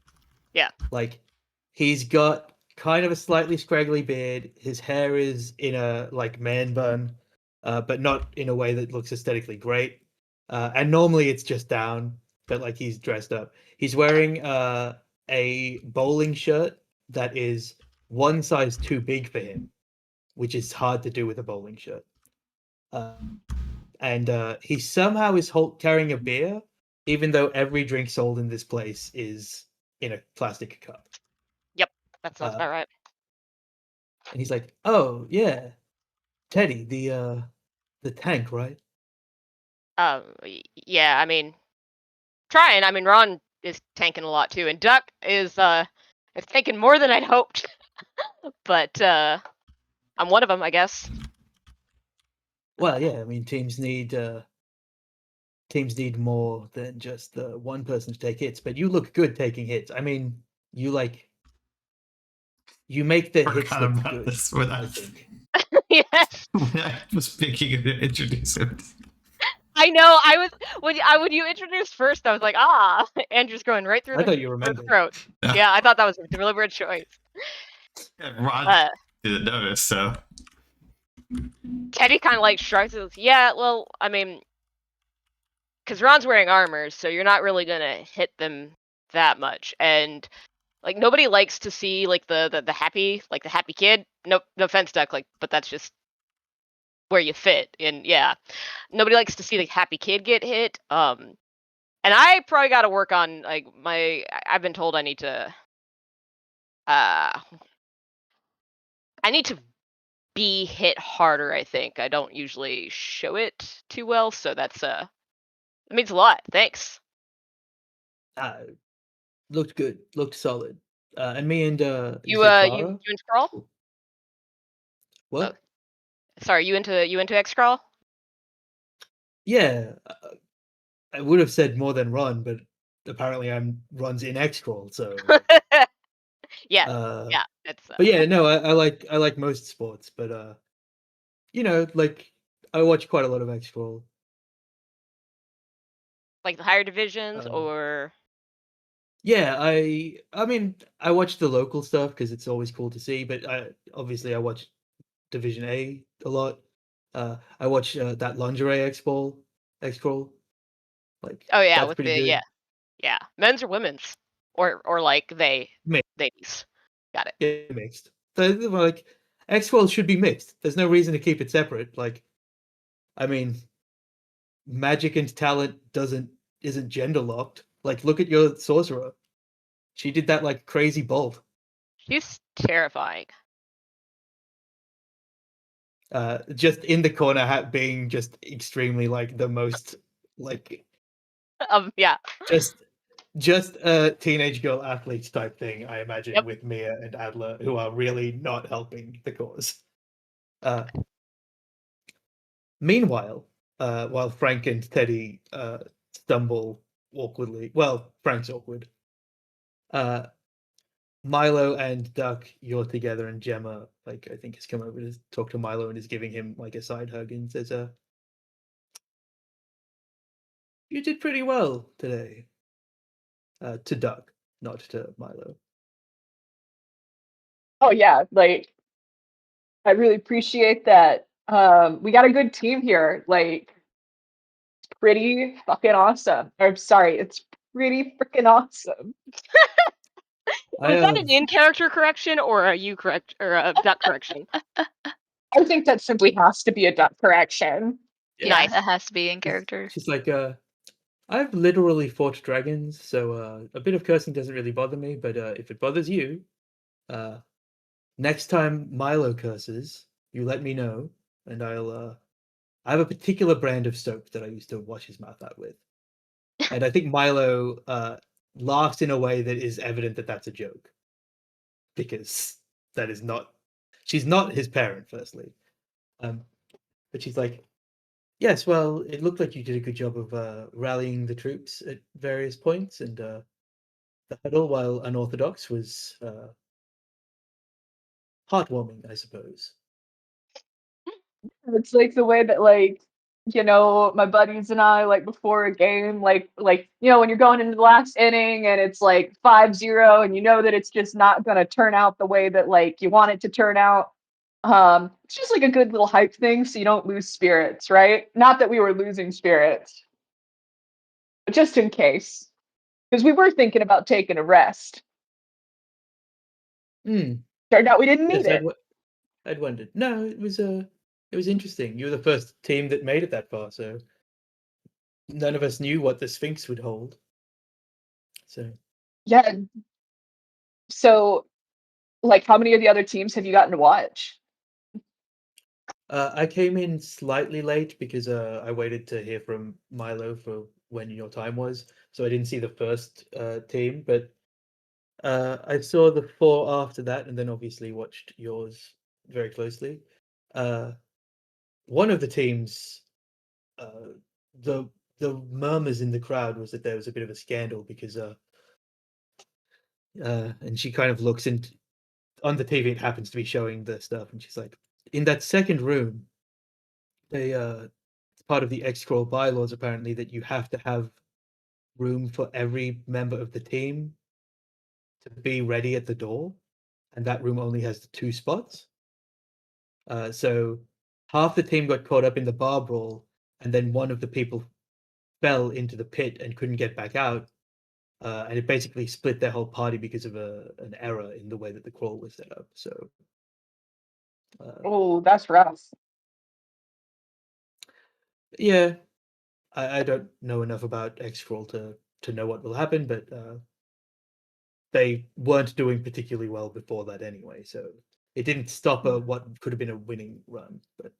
Yeah. Like he's got kind of a slightly scraggly beard. His hair is in a like man bun, but not in a way that looks aesthetically great. And normally it's just down, but like he's dressed up. He's wearing a bowling shirt that is one size too big for him, which is hard to do with a bowling shirt. And he somehow is carrying a beer, even though every drink sold in this place is in a plastic cup. That sounds about right. And he's like, "Oh yeah, Teddy, the tank, right?" Yeah. I mean, trying. I mean, Ron is tanking a lot too, and Duck is tanking more than I'd hoped. But I'm one of them, I guess. Well, yeah. I mean, teams need more than just one person to take hits. But you look good taking hits. I mean, you make the hits Forgot look about good. this when I I, think. Yes. when I was picking him to introduce him. I know. I was when you introduced first, I was like, Andrew's going right through I the thought you through the remembered. throat. Yeah, I thought that was a deliberate choice. Ron didn't notice, so Teddy kind of like shrugs his. Yeah, well, I mean, because Ron's wearing armor, so you're not really gonna hit them that much, and like nobody likes to see like the happy kid. No offense, Duck, like, but that's just where you fit. And yeah, nobody likes to see the happy kid get hit. And I probably got to work on like I've been told I need to be hit harder. I think I don't usually show it too well, so that's it means a lot. Thanks. Looked good. Looked solid. And me and You into X-Crawl? What? Sorry, you into X-Crawl? Yeah, I would have said more than Ron, but apparently Ron's in X-Crawl, so Yeah, yeah. It's But yeah, no, I like most sports, but you know, like I watch quite a lot of X-Crawl. Like the higher divisions, Um, or Yeah, I mean, I watch the local stuff because it's always cool to see, but I watch Division A a lot. I watch that lingerie X-Crawl. Like oh yeah, that's with pretty the good. yeah, men's or women's, or like Mixed. ladies. Got it. Yeah, mixed. So, like X-Crawl should be mixed. There's no reason to keep it separate. Like, I mean, magic and talent isn't gender locked. Like, look at your sorcerer. She did that like crazy bolt. She's terrifying. Just in the corner being just extremely like the most like Yeah. just a teenage girl athletes type thing, I imagine, Yep. with Mia and Adler, who are really not helping the cause. Meanwhile, while Frank and Teddy stumble awkwardly, well, Frank's awkward. Milo and Duck, you're together, and Gemma, like, I think has come over to talk to Milo and is giving him like a side hug and says, "You did pretty well today." To Duck, not to Milo. Oh yeah, like I really appreciate that. We got a good team here. Like, pretty fucking awesome. Or sorry, it's pretty freaking awesome. I Was that an in-character correction or a duck correction? I think that simply has to be a duck correction. Yeah, Nice. that has to be in character. She's like, I've literally fought dragons, so a bit of cursing doesn't really bother me. But if it bothers you, next time Milo curses, you let me know, and I'll. I have a particular brand of soap that I used to wash his mouth out with, and I think Milo laughs in a way that is evident that that's a joke, because that is not. She's not his parent, firstly, but she's like, yes, well, it looked like you did a good job of rallying the troops at various points, and the huddle, while unorthodox, was heartwarming, I suppose. It's like the way that like my buddies and I like before a game, like when you're going into the last inning and it's like 5-0 and you know that it's just not gonna turn out the way that like you want it to turn out. It's just like a good little hype thing so you don't lose spirits, right? Not that we were losing spirits, but just in case. Because we were thinking about taking a rest. Hmm. Turned out we didn't need Yes, it. I'd wondered. No, it was interesting. You were the first team that made it that far, so none of us knew what the Sphinx would hold. So Yeah. So, like, how many of the other teams have you gotten to watch? I came in slightly late because I waited to hear from Milo for when your time was, so I didn't see the first team, but I saw the 4 after that, and then obviously watched yours very closely. One of the teams, the murmurs in the crowd was that there was a bit of a scandal because and she kind of looks into on the TV. It happens to be showing the stuff, and she's like, in that second room, they it's part of the X-Scroll bylaws apparently that you have to have room for every member of the team to be ready at the door, and that room only has the 2 spots. So half the team got caught up in the bar brawl, and then one of the people fell into the pit and couldn't get back out. And it basically split their whole party because of an error in the way that the crawl was set up. So, Oh, that's rough. yeah, I don't know enough about X-Crawl to know what will happen, but they weren't doing particularly well before that anyway. So it didn't stop what could have been a winning run. But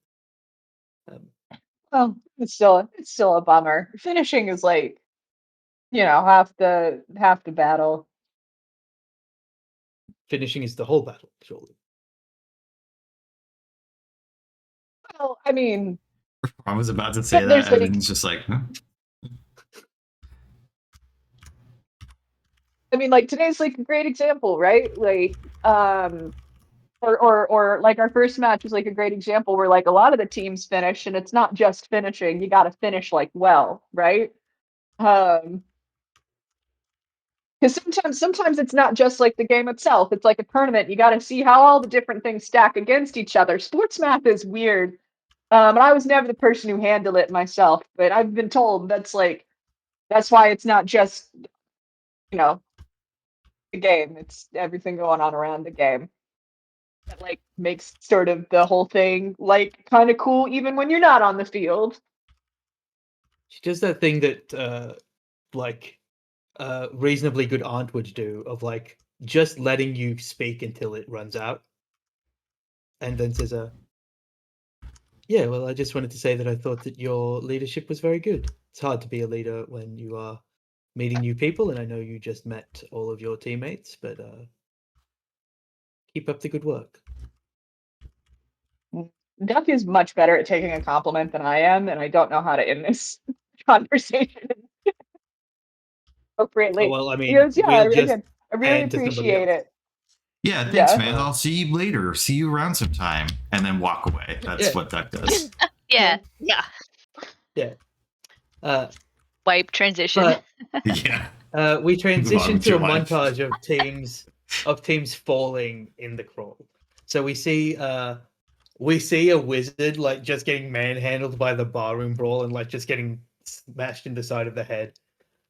Well, it's still a bummer. Finishing is like, half the battle. finishing is the whole battle, surely. Well, I mean, I was about to say But that, there's, and like- then it's just like, huh? like today's like a great example, right? Like, or like our first match was like a great example where like a lot of the teams finish, and it's not just finishing, you got to finish like well, right? Because sometimes it's not just like the game itself, it's like a tournament. You got to see how all the different things stack against each other. Sports math is weird. And I was never the person who handled it myself, but I've been told that's why it's not just, you know, the game, it's everything going on around the game that like makes sort of the whole thing like kind of cool even when you're not on the field. She does that thing that like reasonably good aunt would do, of like just letting you speak until it runs out, and then says, yeah, well, I just wanted to say that I thought that your leadership was very good. It's hard to be a leader when you are meeting new people, and I know you just met all of your teammates, but keep up the good work." Duck is much better at taking a compliment than I am, and I don't know how to end this conversation Oh, appropriately. well, I He mean, goes, yeah, we'll just again, I really hand to somebody appreciate else. it. Yeah, thanks, Yeah. man. I'll see you later. See you around sometime, and then walk away. That's Yeah. what Duck does. Yeah. Yeah. Wipe transition. But Yeah. we transition with to a your life. montage of teams falling in the crawl. So we see a wizard like just getting manhandled by the barroom brawl and like just getting smashed in the side of the head.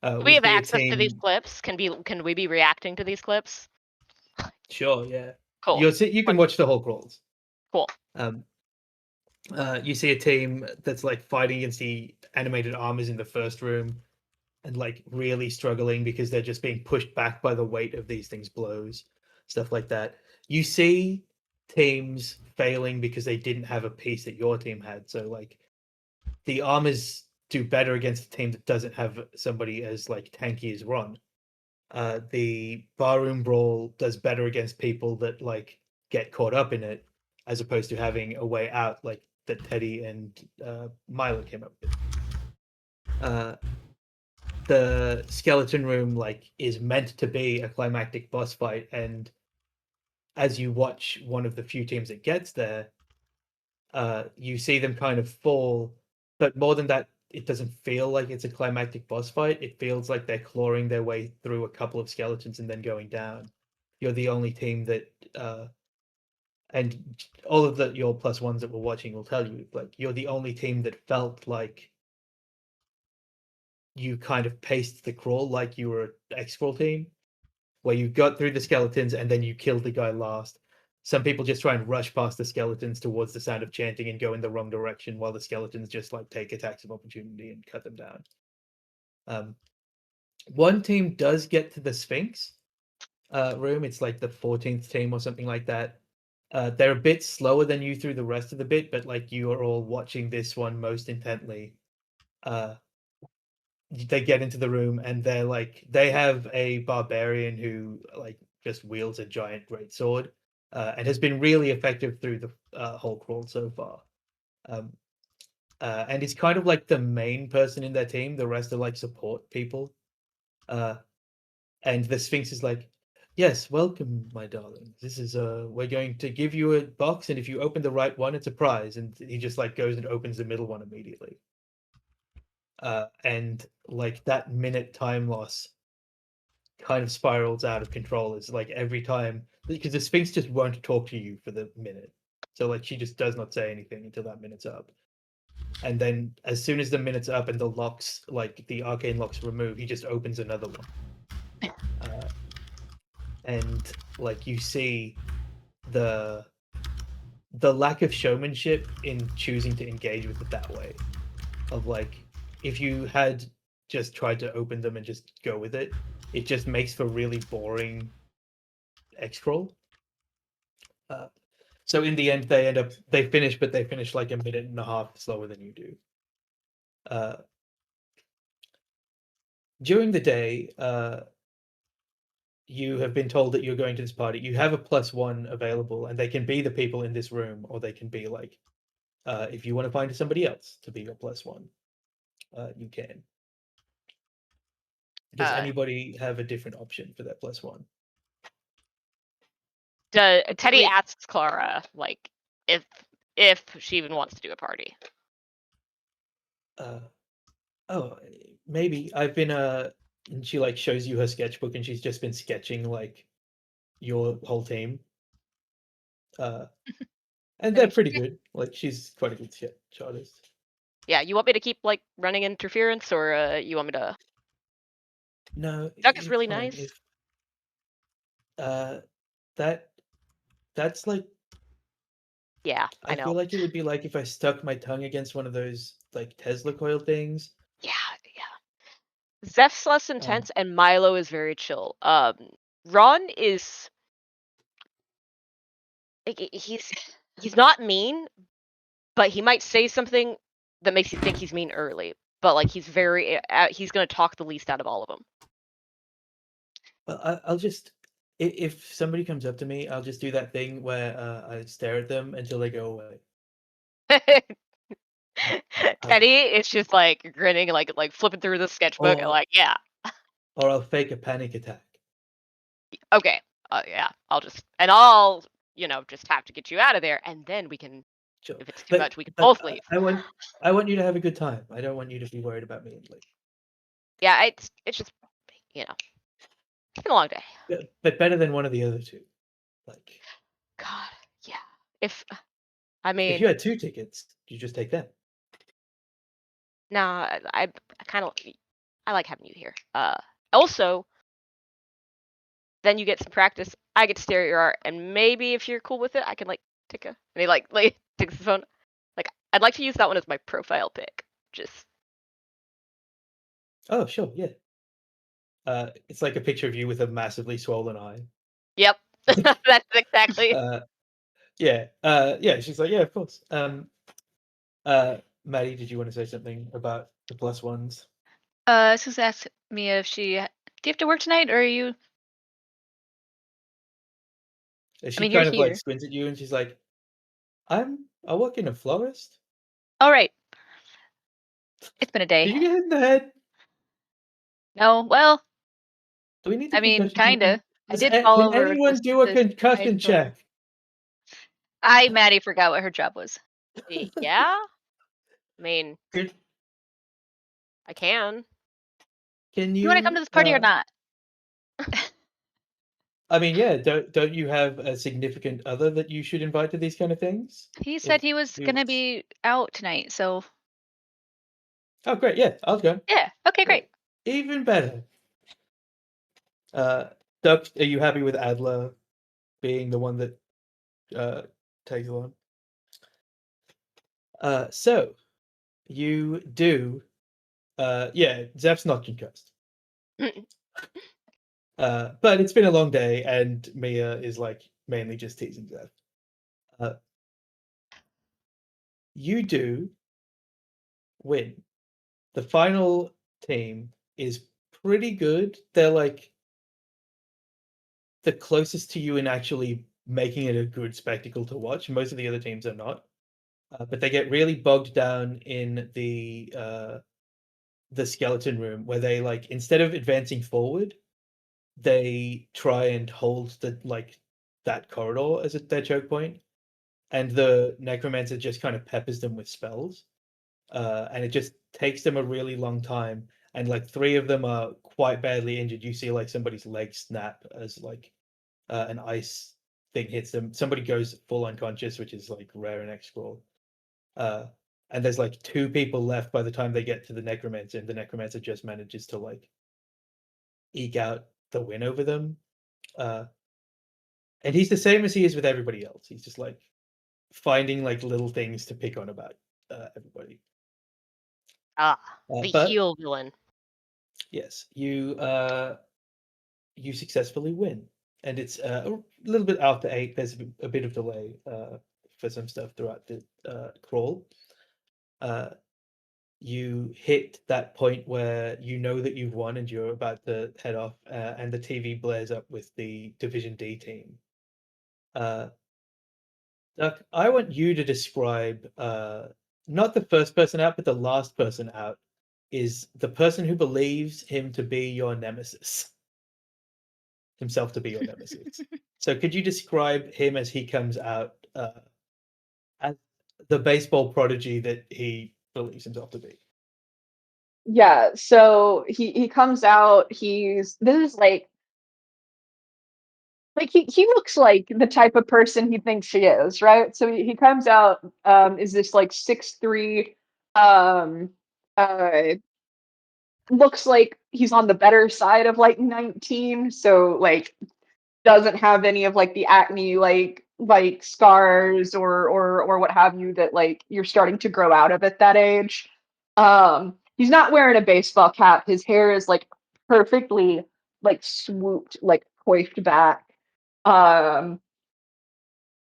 Do we have see a access to these team- clips? Can we be reacting to these clips? Sure, yeah. Cool. You can watch the whole crawls. Cool. You see a team that's like fighting against the animated armors in the first room and like really struggling because they're just being pushed back by the weight of these things' blows, stuff like that. You see teams failing because they didn't have a piece that your team had. So like the armors do better against a team that doesn't have somebody as like tanky as Ron. The barroom brawl does better against people that like get caught up in it, as opposed to having a way out like that Teddy and Milo came up with. The skeleton room like is meant to be a climactic boss fight, and as you watch one of the few teams that gets there, you see them kind of fall, but more than that, it doesn't feel like it's a climactic boss fight. It feels like they're clawing their way through a couple of skeletons and then going down. You're the only team that and all of your plus ones that we're watching will tell you, like, you're the only team that felt like you kind of paced the crawl like you were an X-Crawl team, where you got through the skeletons and then you killed the guy last. Some people just try and rush past the skeletons towards the sound of chanting and go in the wrong direction, while the skeletons just like take attacks of opportunity and cut them down. One team does get to the Sphinx room. It's like the 14th team or something like that. They're a bit slower than you through the rest of the bit, but like you are all watching this one most intently. They get into the room and they have a barbarian who like just wields a giant greatsword and has been really effective through the whole crawl so far. And he's kind of like the main person in their team. The rest are like support people. And the Sphinx is like, "Yes, welcome, my darling. This is we're going to give you a box, and if you open the right one, it's a prize." And he just like goes and opens the middle one immediately. And like that minute time loss kind of spirals out of control. It's like every time, because the Sphinx just won't talk to you for the minute. So like she just does not say anything until that minute's up. And then as soon as the minute's up and the locks, like the arcane locks remove, he just opens another one. And like you see the lack of showmanship in choosing to engage with it that way. Of like, if you had just tried to open them and just go with it, it just makes for really boring X-Crawl. So in the end, they finish, but they finish like a minute and a half slower than you do. During the day, you have been told that you're going to this party. You have a +1 available, and they can be the people in this room, or they can be like, if you want to find somebody else to be your +1, you can. Does anybody have a different option for that +1? Teddy Wait. asks Clara like if she even wants to do a party. Oh, maybe I've been and she like shows you her sketchbook, and she's just been sketching like your whole team. And they're pretty good. Like she's quite a good sketch artist. Yeah, you want me to keep like running interference, or you want me to? No, Duck is it's really fine nice. if that's like Yeah, I I know. feel like it would be like if I stuck my tongue against one of those like Tesla coil things. Yeah. Zeph's less intense, and Milo is very chill. Ron is he's not mean, but he might say something that makes you think he's mean early. But like he's very he's gonna talk the least out of all of them. I'll just if somebody comes up to me, I'll just do that thing where I stare at them until they go away. Teddy is just like grinning, like flipping through the sketchbook, and Or- like, yeah, Or I'll fake a panic attack. okay, yeah, I'll just just have to get you out of there, and then we can, Sure. if it's too much, we can but both leave. I want you to have a good time. I don't want you to be worried about me. Like, Yeah, it's just it's been a long day. but better than one of the other two. Like, God, yeah. I mean, if you had 2 tickets, you just take them. nah, I kind of I like having you here. Also, then you get some practice. I get to stare at your art, and maybe if you're cool with it, I can like take a. And he like takes his phone. Like, I'd like to use that one as my profile pic. Just Oh, sure, yeah. It's like a picture of you with a massively swollen eye. yep, that's exactly. Yeah. She's like, yeah, of course. Maddie, did you want to say something about the plus ones? Sus asked me if she. Do you have to work tonight, or are you? She mean, you're kind of like here. squints at you, and she's like, I work in a florist. All right. It's been a day. Did you get hit in the head? No, well, Do we need to I mean, concussion check you? kinda. I did Can fall over. anyone do a this concussion nice one. check? Maddie forgot what her job was. Yeah. I mean, Can I can. you? You want to come to this party or not? I mean, yeah. Don't you have a significant other that you should invite to these kind of things? He said If he was he gonna was- be out tonight, so Oh, great. Yeah, I'll go. yeah. Okay, great. Even better. Duck, are you happy with Adler being the one that tags along? So you do. Yeah, Zeph's not concussed. But it's been a long day, and Mia is like mainly just teasing Zeph. You do win. The final team is pretty good. They're like the closest to you in actually making it a good spectacle to watch. Most of the other teams are not, but they get really bogged down in the skeleton room, where they like, instead of advancing forward, they try and hold that corridor as their choke point, and the necromancer just kind of peppers them with spells, and it just takes them a really long time. And like 3 of them are quite badly injured. You see like somebody's leg snap as like an ice thing hits them. Somebody goes full unconscious, which is like rare in X-Scroll. And there's like 2 people left by the time they get to the necromancer, and the necromancer just manages to like eke out the win over them. And he's the same as he is with everybody else. He's just like finding like little things to pick on about everybody. The But heel villain. yes, you successfully win, and it's a little bit after 8. There's a bit of delay for some stuff throughout the crawl. You hit that point where you know that you've won, and you're about to head off, and the TV blares up with the Division D team. Duck, I want you to describe not the first person out, but the last person out is the person who believes him to be your nemesis. himself to be your nemesis. So could you describe him as he comes out as the baseball prodigy that he believes himself to be? Yeah, so he comes out, this is like he looks like the type of person he thinks he is, right? So he comes out, is this like 6'3", uh looks like he's on the better side of like 19, so like doesn't have any of like the acne like scars or what have you that like you're starting to grow out of at that age. He's not wearing a baseball cap. His hair is like perfectly like swooped, like coiffed back. Um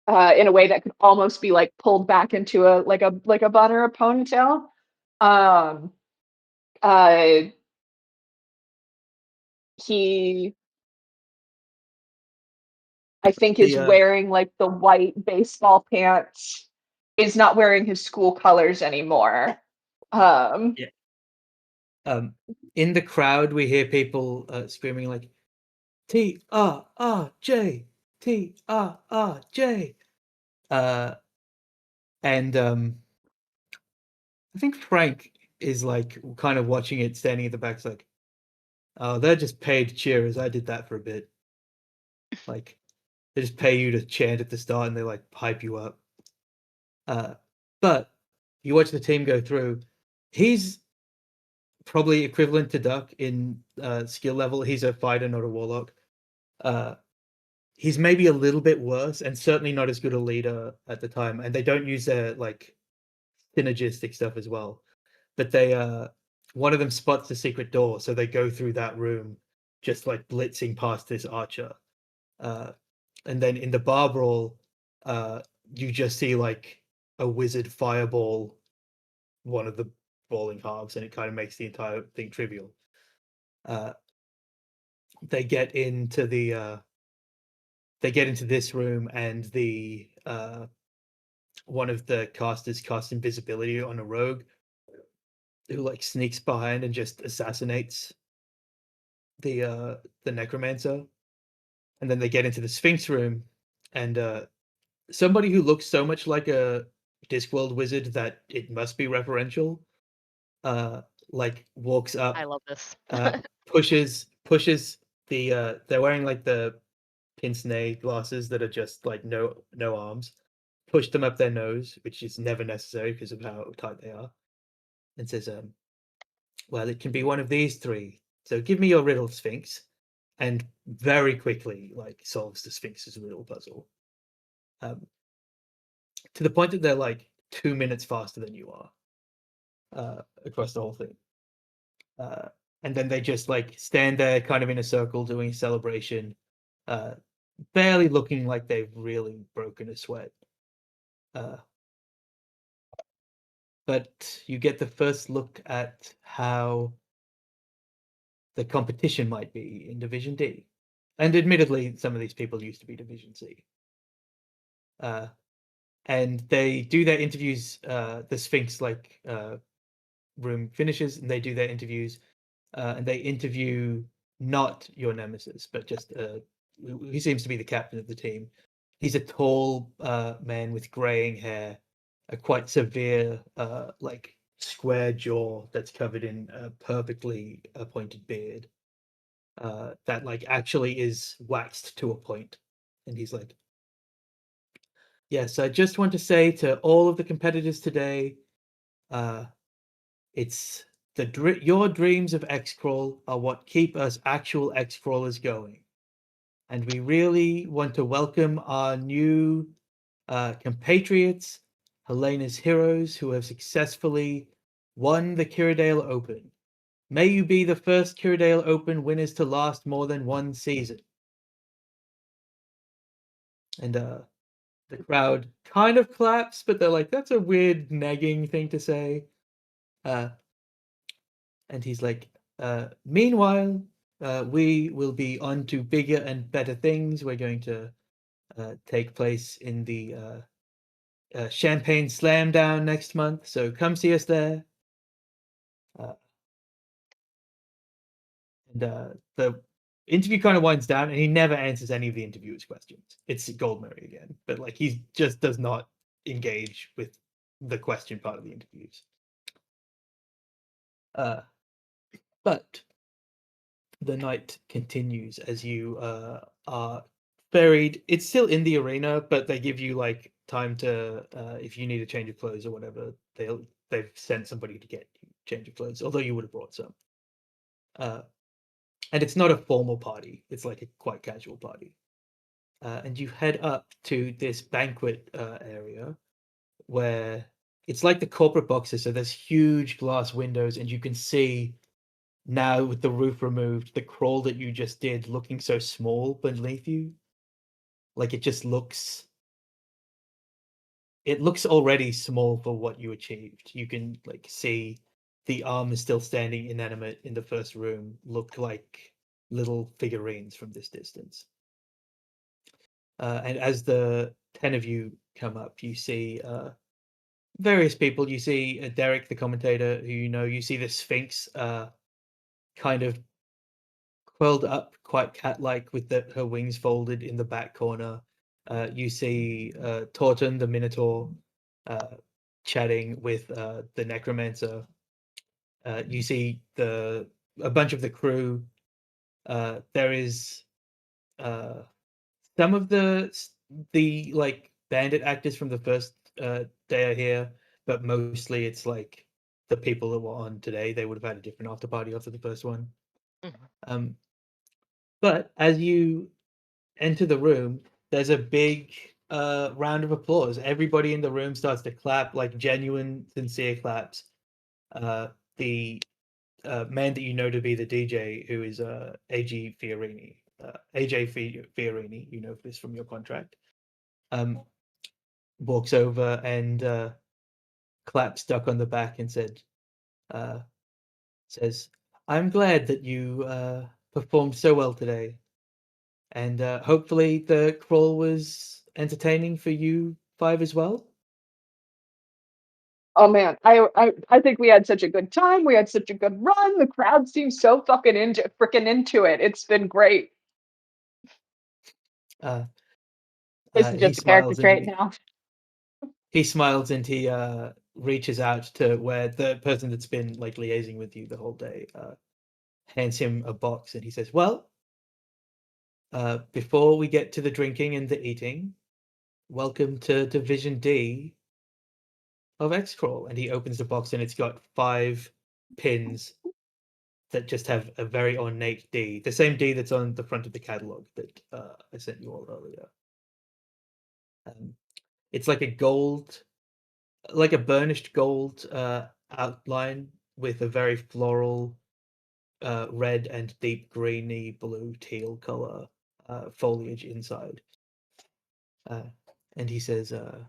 in a way that could almost be like pulled back into a bun or a ponytail. Um uh he I think is The wearing like the white baseball pants, is not wearing his school colors anymore. Um, Yeah. In the crowd, we hear people screaming like TRRJ, TRRJ, and I think Frank is like kind of watching it, standing at the back, like, oh, they're just paid cheerers. I did that for a bit. Like, they just pay you to chant at the start, and they like hype you up. But you watch the team go through. He's probably equivalent to Duck in skill level. He's a fighter, not a warlock. He's maybe a little bit worse, and certainly not as good a leader at the time. And they don't use their like synergistic stuff as well. But they one of them spots the secret door, so they go through that room, just like blitzing past this archer. And then in the bar brawl, you just see like a wizard fireball one of the brawling halves, and it kind of makes the entire thing trivial. They get into this room, and the one of the casters casts invisibility on a rogue who like sneaks behind and just assassinates the necromancer. And then they get into the Sphinx room, and somebody who looks so much like a Discworld wizard that it must be referential, like walks up, I love this. pushes the they're wearing like the pince-nez glasses that are just like no arms, push them up their nose, which is never necessary because of how tight they are, and says, well, it can be one of these three, so give me your riddle, Sphinx. And very quickly like solves the Sphinx's riddle puzzle, to the point that they're like 2 minutes faster than you are across the whole thing. And then they just like stand there kind of in a circle doing a celebration, barely looking like they've really broken a sweat. But you get the first look at how the competition might be in Division D. And admittedly, some of these people used to be Division C. And they do their interviews, the Sphinx like room finishes, and they do their interviews, and they interview not your nemesis, but just he seems to be the captain of the team. He's a tall man with graying hair, a quite severe like square jaw that's covered in a perfectly pointed beard that like actually is waxed to a point. And he's like, yes, I just want to say to all of the competitors today, it's your dreams of X-Crawl are what keep us actual X-Crawlers going. And we really want to welcome our new compatriots, Helena's heroes, who have successfully won the Kiradale Open. May you be the first Kiradale Open winners to last more than one season. And the crowd kind of claps, but they're like, that's a weird nagging thing to say. And he's like, meanwhile, we will be on to bigger and better things. We're going to take place in the Champagne Slam Down next month, so come see us there. And the interview kind of winds down, and he never answers any of the interviewers' questions. It's Goldberry again, but like he just does not engage with the question part of the interviews. But the night continues as you are buried. It's still in the arena, but they give you like time to, if you need a change of clothes or whatever, they've sent somebody to get you change of clothes. Although you would have brought some. And it's not a formal party; it's like a quite casual party. And you head up to this banquet area where it's like the corporate boxes. So there's huge glass windows, and you can see now with the roof removed, the crawl that you just did looking so small beneath you. Like it just looks already small for what you achieved. You can like see the arm is still standing inanimate in the first room, look like little figurines from this distance. And as the 10 of you come up, you see various people. You see Derek, the commentator, who you know. You see the Sphinx kind of curled up, quite cat-like, with her wings folded in the back corner. You see Torton, the Minotaur, chatting with the Necromancer. You see a bunch of the crew. There is some of the like bandit actors from the first day are here, but mostly it's like the people that were on today. They would have had a different after party after the first one. But as you enter the room, there's a big round of applause. Everybody in the room starts to clap, like genuine, sincere claps. The man that you know to be the DJ, who is AJ Fiorini, you know this from your contract, walks over and claps Duck on the back and says, "I'm glad that you performed so well today. And hopefully the crawl was entertaining for you 5 as well." Oh man, I think we had such a good time. We had such a good run. The crowd seems so fucking into it. It's been great. Uh, This is he just a character smiles trait and now. he smiles and he reaches out to where the person that's been like liaising with you the whole day hands him a box, and he says, "Well, before we get to the drinking and the eating, welcome to Division D of X-Crawl." And he opens the box, and it's got 5 pins that just have a very ornate D, the same D that's on the front of the catalog that I sent you all earlier. It's like a gold, like a burnished gold outline with a very floral red and deep greeny blue teal color foliage inside. And he says, and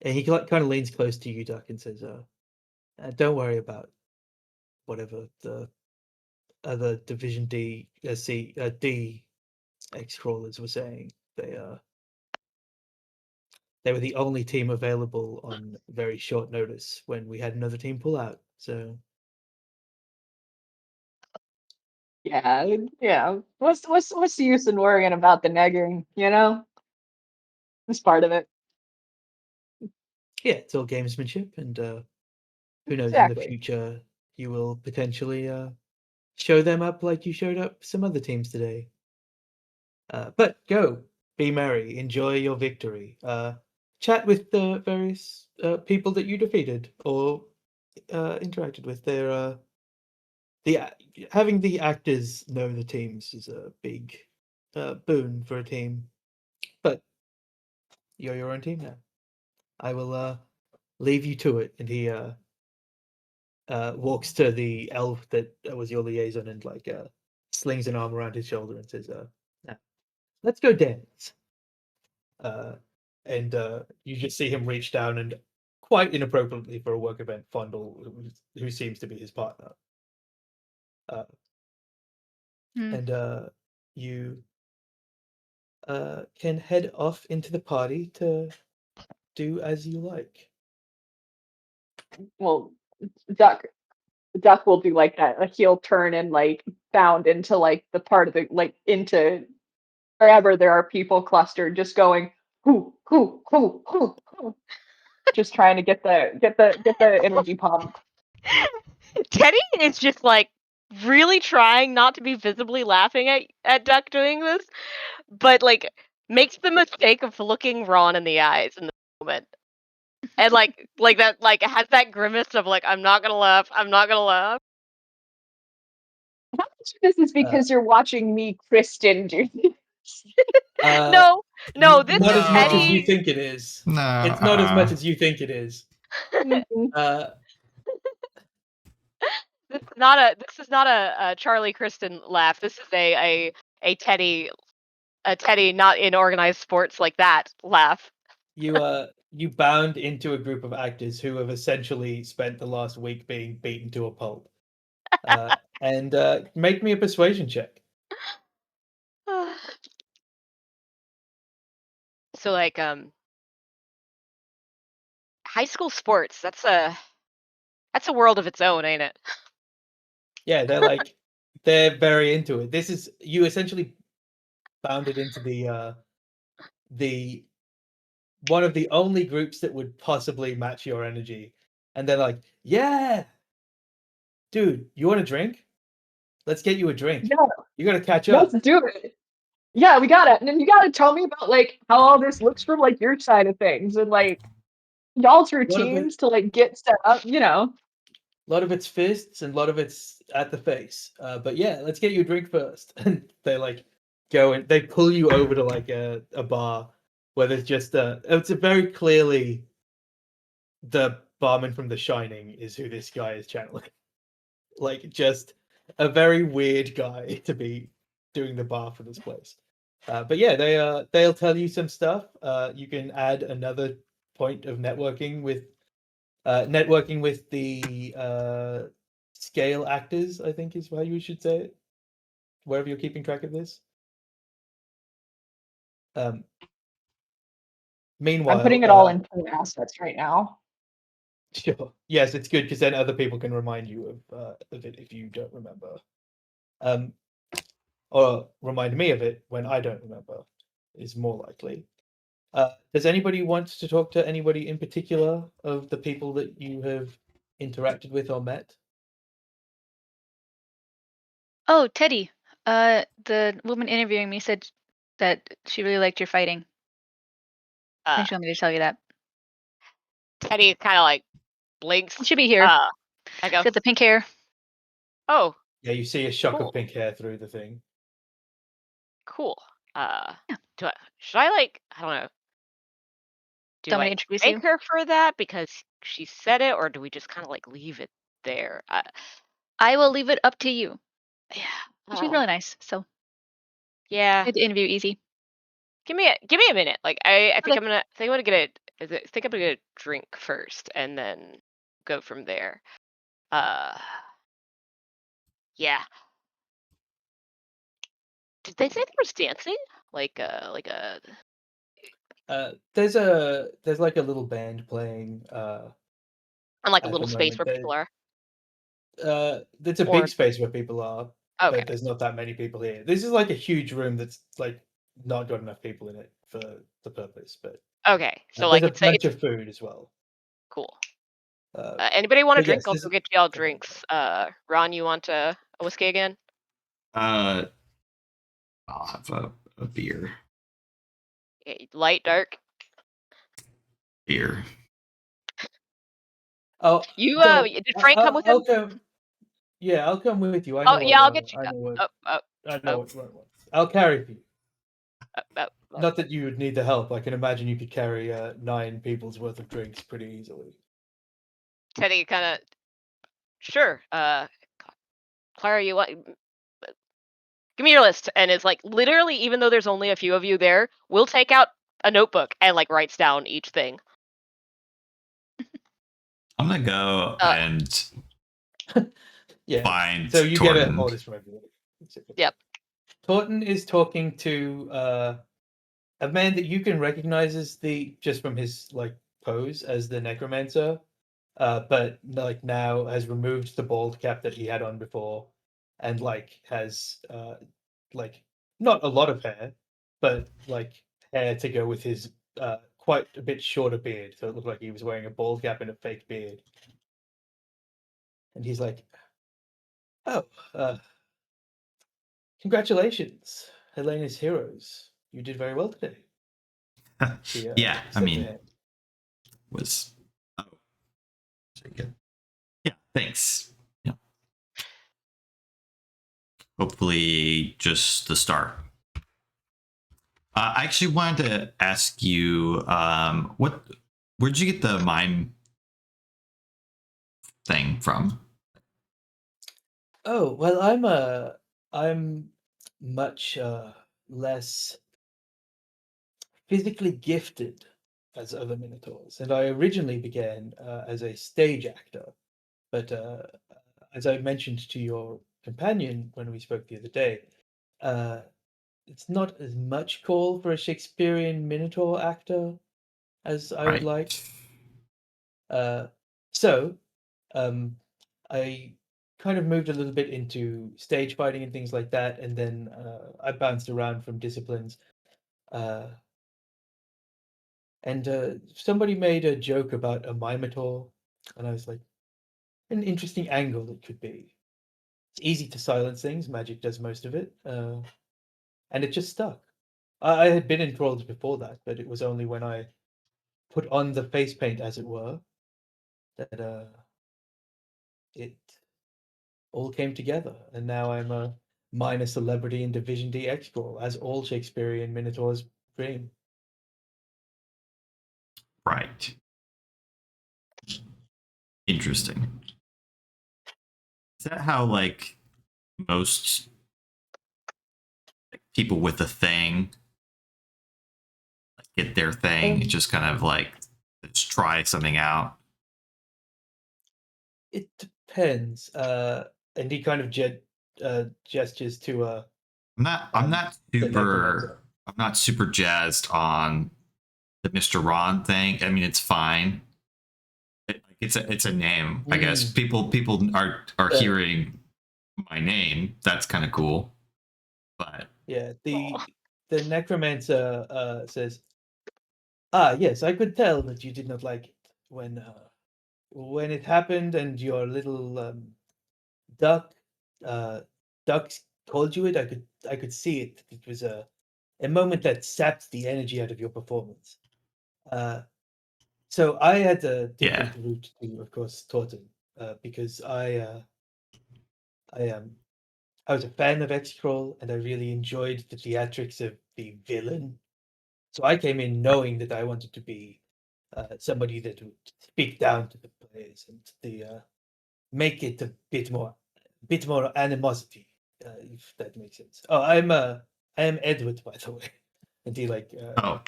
he kind of leans close to you, Duck, and says, "Don't worry about whatever the other Division D D X crawlers were saying. They were the only team available on very short notice when we had another team pull out. So Yeah. What's the use in worrying about the negging? You know, it's part of it. yeah, it's all gamesmanship, and who knows, in the Exactly. future you will potentially show them up like you showed up some other teams today. But go, be merry, enjoy your victory. Chat with the various people that you defeated or interacted with. They're having the actors know the teams is a big boon for a team. But you're your own team now. I will leave you to it. And he walks to the elf that was your liaison and like slings an arm around his shoulder and says, "Now, let's go dance." And you just see him reach down and quite inappropriately for a work event fondle who seems to be his partner. And you can head off into the party to do as you like. Well, Duck will do like a heel turn and like bound into like the part of the like into wherever there are people clustered, just going whoo, just trying to get the energy pump. Teddy is just like really trying not to be visibly laughing at Duck doing this, but like makes the mistake of looking Ron in the eyes in the moment. And like that like has that grimace of like I'm not gonna laugh. How much of this is because you're watching me, Kristen, do this? No, this not is as much as you Teddy. think it is. No, It's not as much as you think it is. Mhm. This is not a Charlie Kristen laugh. This is a Teddy not in organized sports like that laugh. You bound into a group of actors who have essentially spent the last week being beaten to a pulp. And make me a persuasion check. So like high school sports, that's a world of its own, ain't it? Yeah, they're very into it. This is you essentially bounded into the one of the only groups that would possibly match your energy. And they're like, yeah, dude, you want a drink? Let's get you a drink. Yeah, You gotta catch up. let's do it. Yeah, we got it. And then you gotta tell me about like how all this looks from like your side of things and like y'all's routines to like get set up, you know. A lot of it's fists and a lot of it's at the face. But yeah, let's get you a drink first. And they like go and they pull you over to like a bar where there's just it's a very clearly the barman from The Shining is who this guy is channeling. Like just a very weird guy to be doing the bar for this place. But yeah, they'll tell you some stuff. You can add another point of networking with the scale actors, I think is how you should say it, wherever you're keeping track of this. Meanwhile, I'm putting it all in 2 assets right now. Sure. Yes, it's good because then other people can remind you of it if you don't remember, or remind me of it when I don't remember. Is more likely. Does anybody want to talk to anybody in particular of the people that you have interacted with or met? Oh, Teddy. The woman interviewing me said that she really liked your fighting. I think she wanted me to tell you that. Teddy kind of like blinks. It should be here. I go, She's got the pink hair. oh, Yeah, you see a shock Cool. of pink hair through the thing. cool. Yeah. Should I like, I don't know. Do Want me I to introduce thank you? her for that because she said it, or do we just kind of like leave it there? I will leave it up to you. Yeah. She's really nice, so Yeah. made the interview easy. Give me a minute. Like I think Okay. I'm gonna get a drink first and then go from there. Yeah. Did they say there was dancing? Like a There's like a little band playing. on like a At little the space where moment, people are. It's a Or big space where people are, okay. but there's not that many people here. This is like a huge room that's like not got enough people in it for the purpose. But Okay. So there's like a it's bunch of food as well. cool. Uh, Anybody want a but drink? yes, I'll this go is- get y'all drinks. Ron, you want a whiskey again? I'll have a beer. Light, dark. Beer. Oh, You no, did Frank come with him? I'll come. Yeah, I'll come with you. I know Oh yeah, I'll what, get you. I know what. Oh, I know what Ron wants. I'll carry for you. oh. Not that you would need the help. I can imagine you could carry 9 people's worth of drinks pretty easily. Teddy kind of sure. Clara, you want? Give me your list, and it's like literally, even though there's only a few of you there, we'll take out a notebook and like writes down each thing. I'm gonna go Uh, and Yeah. find So you get Torton. orders from everybody. Yep. Torton is talking to a man that you can recognize as just from his like pose as the necromancer, but like now has removed the bald cap that he had on before, and like has like not a lot of hair, but like hair to go with his quite a bit shorter beard, so it looked like he was wearing a bald cap and a fake beard. And he's like, "Oh, congratulations, Helena's heroes! You did very well today." She, Yeah, I said mean, that. was oh, very good. Yeah, thanks. Yeah, hopefully just the start. I actually wanted to ask you, where'd you get the mime thing from? Oh well, I'm much less physically gifted as other Minotaurs, and I originally began as a stage actor. But as I mentioned to your companion when we spoke the other day, uh, it's not as much call for a Shakespearean Minotaur actor as I would Right. like. So I kind of moved a little bit into stage fighting and things like that, and then I bounced around from disciplines. Uh, and somebody made a joke about a Minotaur, and I was like, an interesting angle it could be. It's easy to silence things. Magic does most of it, and it just stuck. I had been enthralled before that, but it was only when I put on the face paint, as it were, that it all came together. And now I'm a minor celebrity in Division D X Crawl, as all Shakespearean Minotaurs dream. Right. Interesting. Is that how like most people with a thing get their thing? It's just kind of like let's try something out. It depends. And he kind of gestures to I'm not the super necromancer. I'm not super jazzed on the Mr. Ron thing. I mean, it's fine. It's a name, I guess. People are Uh, hearing my name. That's kind of cool. But Yeah, the necromancer says, "Ah, yes, I could tell that you did not like it when it happened, and your little duck ducks told you it. I could see it. It was a moment that sapped the energy out of your performance. Uh, so I had a yeah, different route to, of course, Taunton, because I I was a fan of X-Crawl, and I really enjoyed the theatrics of the villain. So I came in knowing that I wanted to be somebody that would speak down to the players and make it a bit more animosity, if that makes sense. Oh, I am Edward, by the way. And he like oh,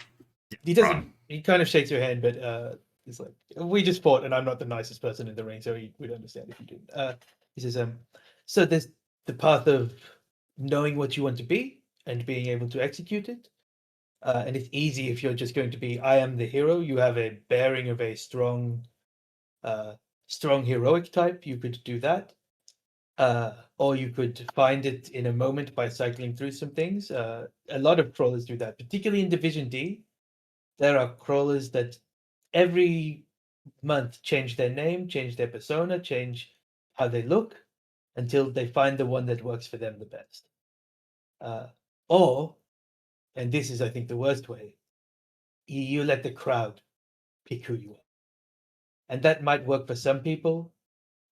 he doesn't Ron. he kind of shakes your hand, but he's like, we just fought, and I'm not the nicest person in the ring, so he would understand if you didn't. He says, so there's the path of knowing what you want to be and being able to execute it. And it's easy if you're just going to be, I am the hero. You have a bearing of a strong heroic type. You could do that, or you could find it in a moment by cycling through some things. A lot of crawlers do that, particularly in Division D. There are crawlers that every month change their name, change their persona, change how they look until they find the one that works for them the best. Or, and this is, I think, the worst way, you let the crowd pick who you are. And that might work for some people,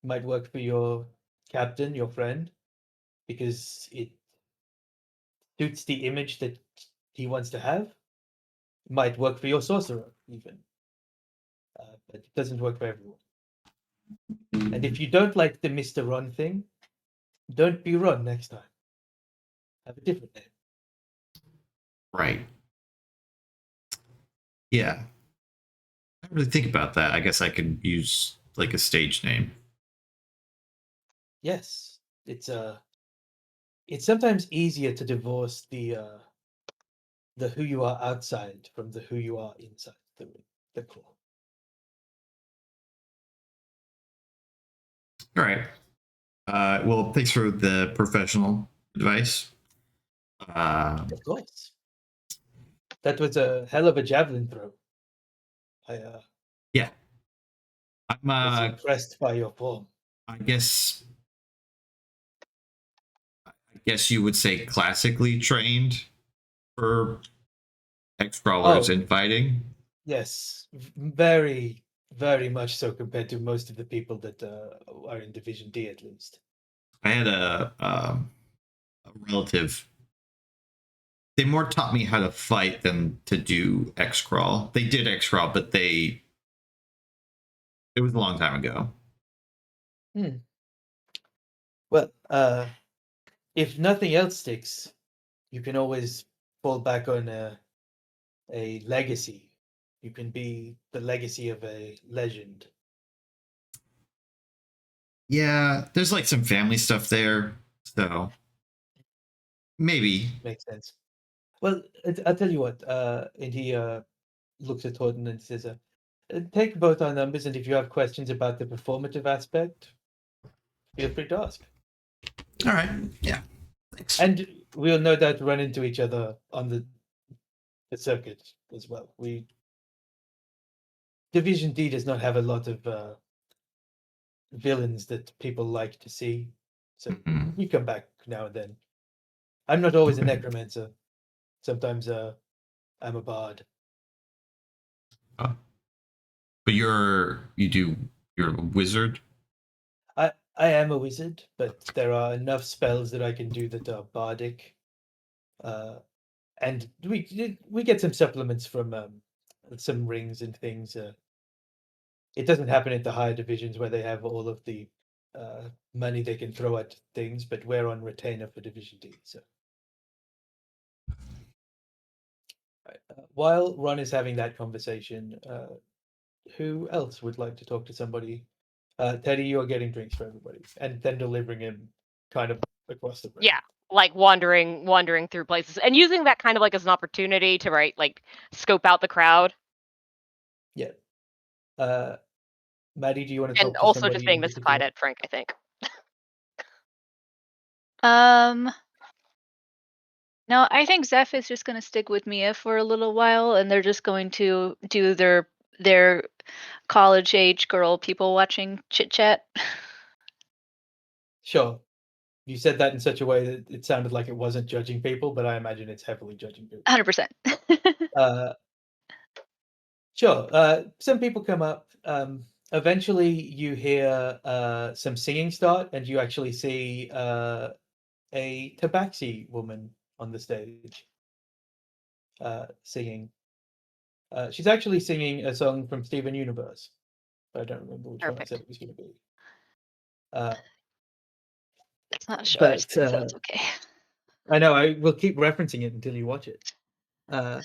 might work for your captain, your friend, because it suits the image that he wants to have. Might work for your sorcerer, even. But it doesn't work for everyone. And if you don't like the Mr. Ron thing, don't be Ron next time. Have a different name. Right. Yeah. I didn't really think about that. I guess I could use like a stage name. Yes, it's sometimes easier to divorce the who you are outside from the who you are inside the core. All right. Well, thanks for the professional advice. Of course. That was a hell of a javelin throw. I Yeah. I'm, was impressed by your form. I guess you would say classically trained for X crawlers Oh. and fighting. Yes, very, very much so compared to most of the people that are in Division D, at least. I had a relative. They more taught me how to fight than to do X crawl. They did X crawl, but it was a long time ago. Well, if nothing else sticks, you can always fall back on a legacy. You can be the legacy of a legend. Yeah, there's like some family stuff there, so maybe. Makes sense. Well, I'll tell you what. And he looks at Horton and says, "Take both our numbers, and if you have questions about the performative aspect, feel free to ask." All right. Yeah. Thanks. And we'll no doubt run into each other on the circuit as well. Division D does not have a lot of villains that people like to see, so Mhm. we come back now and then. I'm not always a Okay. necromancer. Sometimes I'm a bard. But you're a wizard. I am a wizard, but there are enough spells that I can do that are bardic. And we get some supplements from some rings and things. It doesn't happen at the higher divisions where they have all of the money they can throw at things, but we're on retainer for Division D. So, right. While Ron is having that conversation, who else would like to talk to somebody? Teddy, you are getting drinks for everybody, and then delivering him kind of across the room. Yeah, like wandering through places and using that kind of like as an opportunity to like scope out the crowd. Yeah. Maddie, do you want to And talk to also somebody just being in mystified particular? at Frank, I think. No, I think Zeph is just going to stick with Mia for a little while, and they're just going to do their college age girl people watching chit chat. Sure. You said that in such a way that it sounded like it wasn't judging people, but I imagine it's heavily judging people. 100%. Sure. Some people come up. Eventually, you hear some singing start, and you actually see a tabaxi woman on the stage singing. She's actually singing a song from Steven Universe. I don't remember which one I Perfect. said it was going to be. It's not a show, But, so it's okay. I know I will keep referencing it until you watch it. Yeah.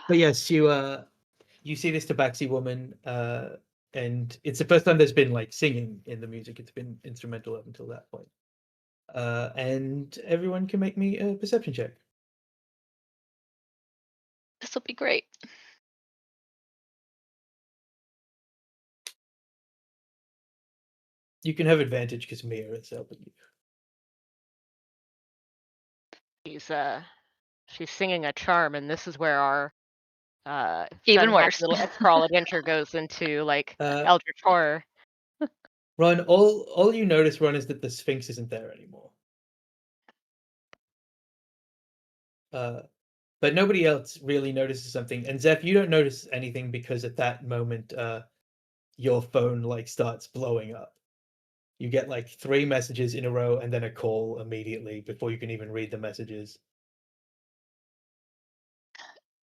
But yes, you see this tabaxi woman, and it's the first time there's been like singing in the music. It's been instrumental up until that point. And everyone can make me a perception check. This will be great. You can have advantage because Mia is helping you. She's singing a charm, and this is where our Even fun-packed worse. little X-crawl adventure goes into like Uh, eldritch horror. Ron, all you notice, Ron, is that the Sphinx isn't there anymore. But nobody else really notices something. And Zeph, you don't notice anything because at that moment, your phone like starts blowing up. You get like 3 messages in a row and then a call immediately before you can even read the messages.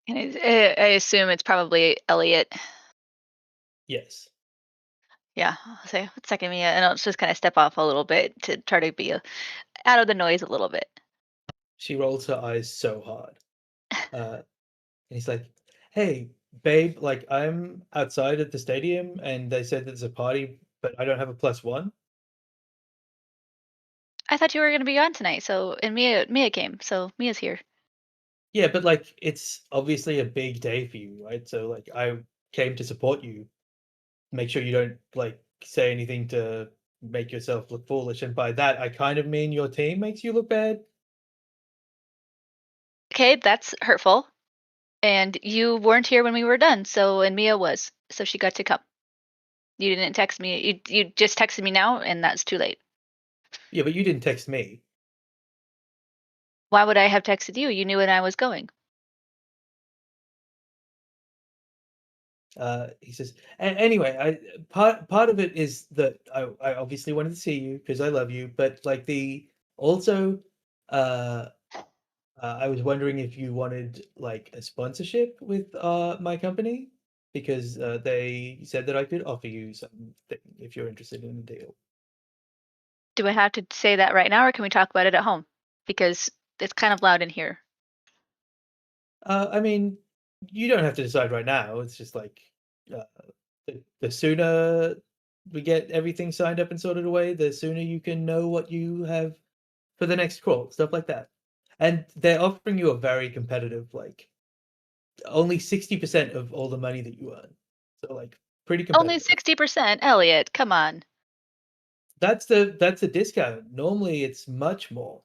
And I assume it's probably Elliot. Yes. Yeah, I'll say, "One second, Mia," and I'll just kind of step off a little bit to try to be out of the noise a little bit. She rolls her eyes so hard. And he's like, "Hey, babe, like I'm outside at the stadium and they said there's a party, but I don't have a +1." I thought you were going to be on tonight, so and Mia came, so Mia's here. Yeah, but like it's obviously a big day for you, right? So like I came to support you. Make sure you don't like say anything to make yourself look foolish, and by that I kind of mean your team makes you look bad. Okay, that's hurtful. And you weren't here when we were done, and Mia was, so she got to come. You didn't text me. You just texted me now, and that's too late. Yeah, but you didn't text me. Why would I have texted you? You knew when I was going. He says, anyway, part of it is that I obviously wanted to see you because I love you, but like also, I was wondering if you wanted like a sponsorship with my company because they said that I could offer you something if you're interested in a deal. Do I have to say that right now, or can we talk about it at home? Because it's kind of loud in here. I mean, you don't have to decide right now. It's just like the sooner we get everything signed up and sorted away, the sooner you can know what you have for the next crawl, stuff like that. And they're offering you a very competitive, like only 60% of all the money that you earn. So like pretty competitive. Only 60%, Elliot. Come on. That's the discount. Normally it's much more.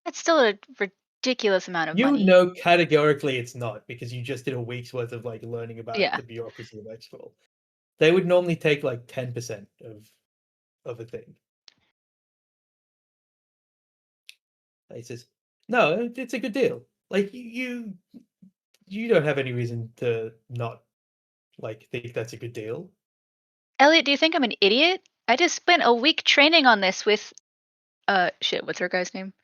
That's still a ridiculous amount of You money. know categorically it's not because you just did a week's worth of like learning about Yeah. the bureaucracy of X-Crawl. They would normally take like 10% of a thing. He says, "No, it's a good deal. Like you don't have any reason to not like think that's a good deal." Elliot, do you think I'm an idiot? I just spent a week training on this with shit, what's her guy's name?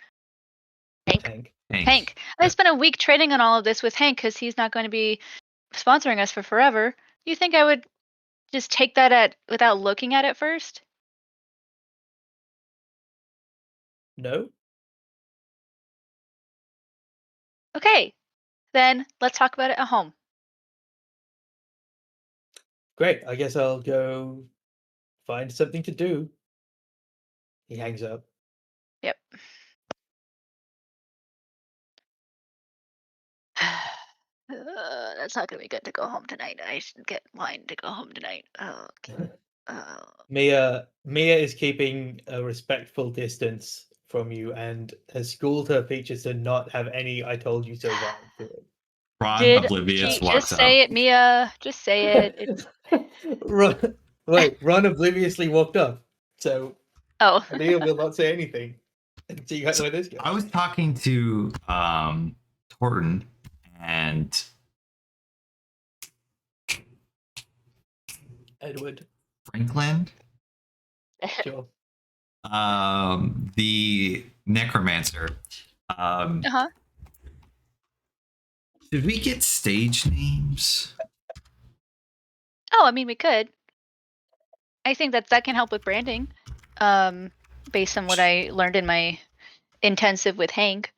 Hank. Hank. I spent a week training on all of this with Hank because he's not going to be sponsoring us for forever. You think I would just take that without looking at it first? No? Okay, then let's talk about it at home. Great. I guess I'll go find something to do. He hangs up. Yep. That's not gonna be good to go home tonight. I should get mine to go home tonight. Oh, okay. Mia is keeping a respectful distance from you and has schooled her features to not have any "I told you so" vibe to it. Ron Did Oblivious she walks just say up. it, Mia? Just say it. Ron obliviously walked up, so Oh. Adia will not say anything until you guys know this guy. I was talking to Torton and Edward. Franklin, Sure. the necromancer. Uh-huh. Should we get stage names? Oh, I mean, we could. I think that can help with branding, based on what I learned in my intensive with Hank.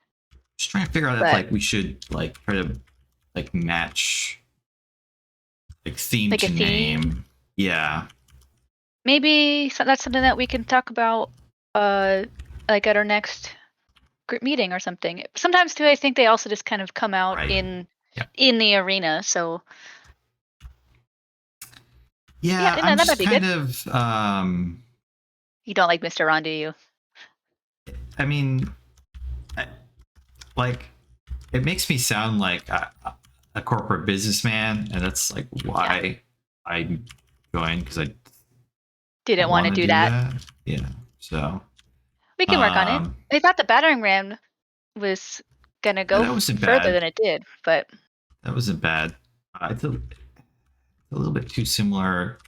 Just trying to figure out if like we should like try to like match like theme Like a to theme? name. Yeah. Maybe that's something that we can talk about, like at our next group meeting or something. Sometimes too, I think they also just kind of come out Right. in Yeah. the arena. So Yeah, no, I'm that just might be kind good. of You don't like Mr. Ron, do you? I mean, like, it makes me sound like a corporate businessman, and that's like why I joined because I Didn't want to wanna do that. Yeah, so We can work on it. I thought the battering ram was gonna go that wasn't further bad. than it did, but That wasn't bad. It's a little bit too similar.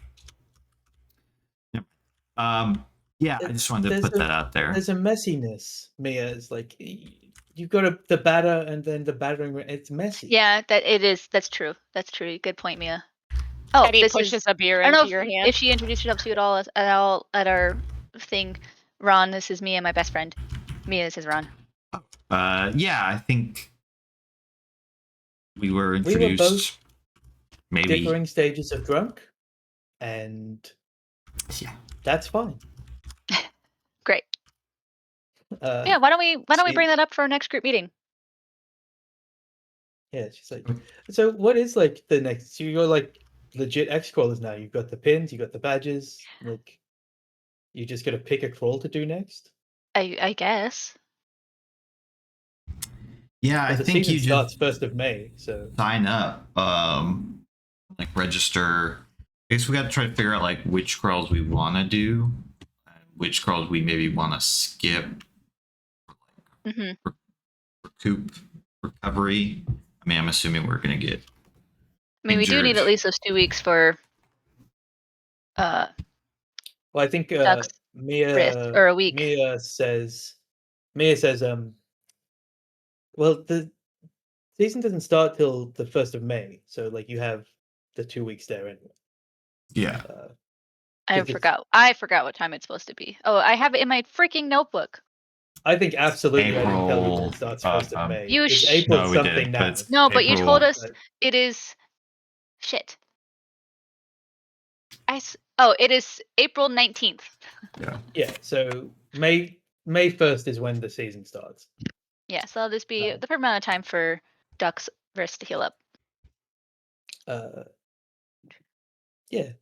Yep. Yeah, I just wanted to put that out there. There's a messiness, Mia. It's like you've got the batter and then the battering. It's messy. yeah, that it is. That's true. That's true. Good point, Mia. Oh, Eddie this pushes is. a beer I don't into know your if hand. she introduced herself to you at all at our thing. Ron, this is Mia, my best friend. Mia, this is Ron. Yeah, I think we were We introduced. were both maybe differing stages of drunk, and yeah, that's fine. Great. Yeah, why don't we see- bring that up for our next group meeting? Yeah, she's like, so what is like the next? So you're like, legit X crawlers now. You've got the pins, you got the badges. Like, you just got to pick a crawl to do next. I guess. Yeah, I Well, the think season you starts just 1st of May, so sign up, like register. I guess we got to try to figure out like which crawls we want to do, which crawls we maybe want to skip, Hmm. recoup, recovery. I mean, I'm assuming we're gonna get. I mean, we do need Injured. at least those 2 weeks for well, I think Duck's wrist, or a week. Mia says, well, the season doesn't start till the 1st of May, so like you have the 2 weeks there anyway. Yeah. I 'cause forgot. I forgot what time it's supposed to be. Oh, I have it in my freaking notebook. I think absolutely I didn't tell you that April, it starts 1st of May. You It's sh- April No, we something didn't, but now. it's- No, but you told April- us but- it is. Shit. Oh, it is April 19th. Yeah, so May 1st is when the season starts. Yeah, so that'll just be Oh. the perfect amount of time for Duck's wrist to heal up. Yeah.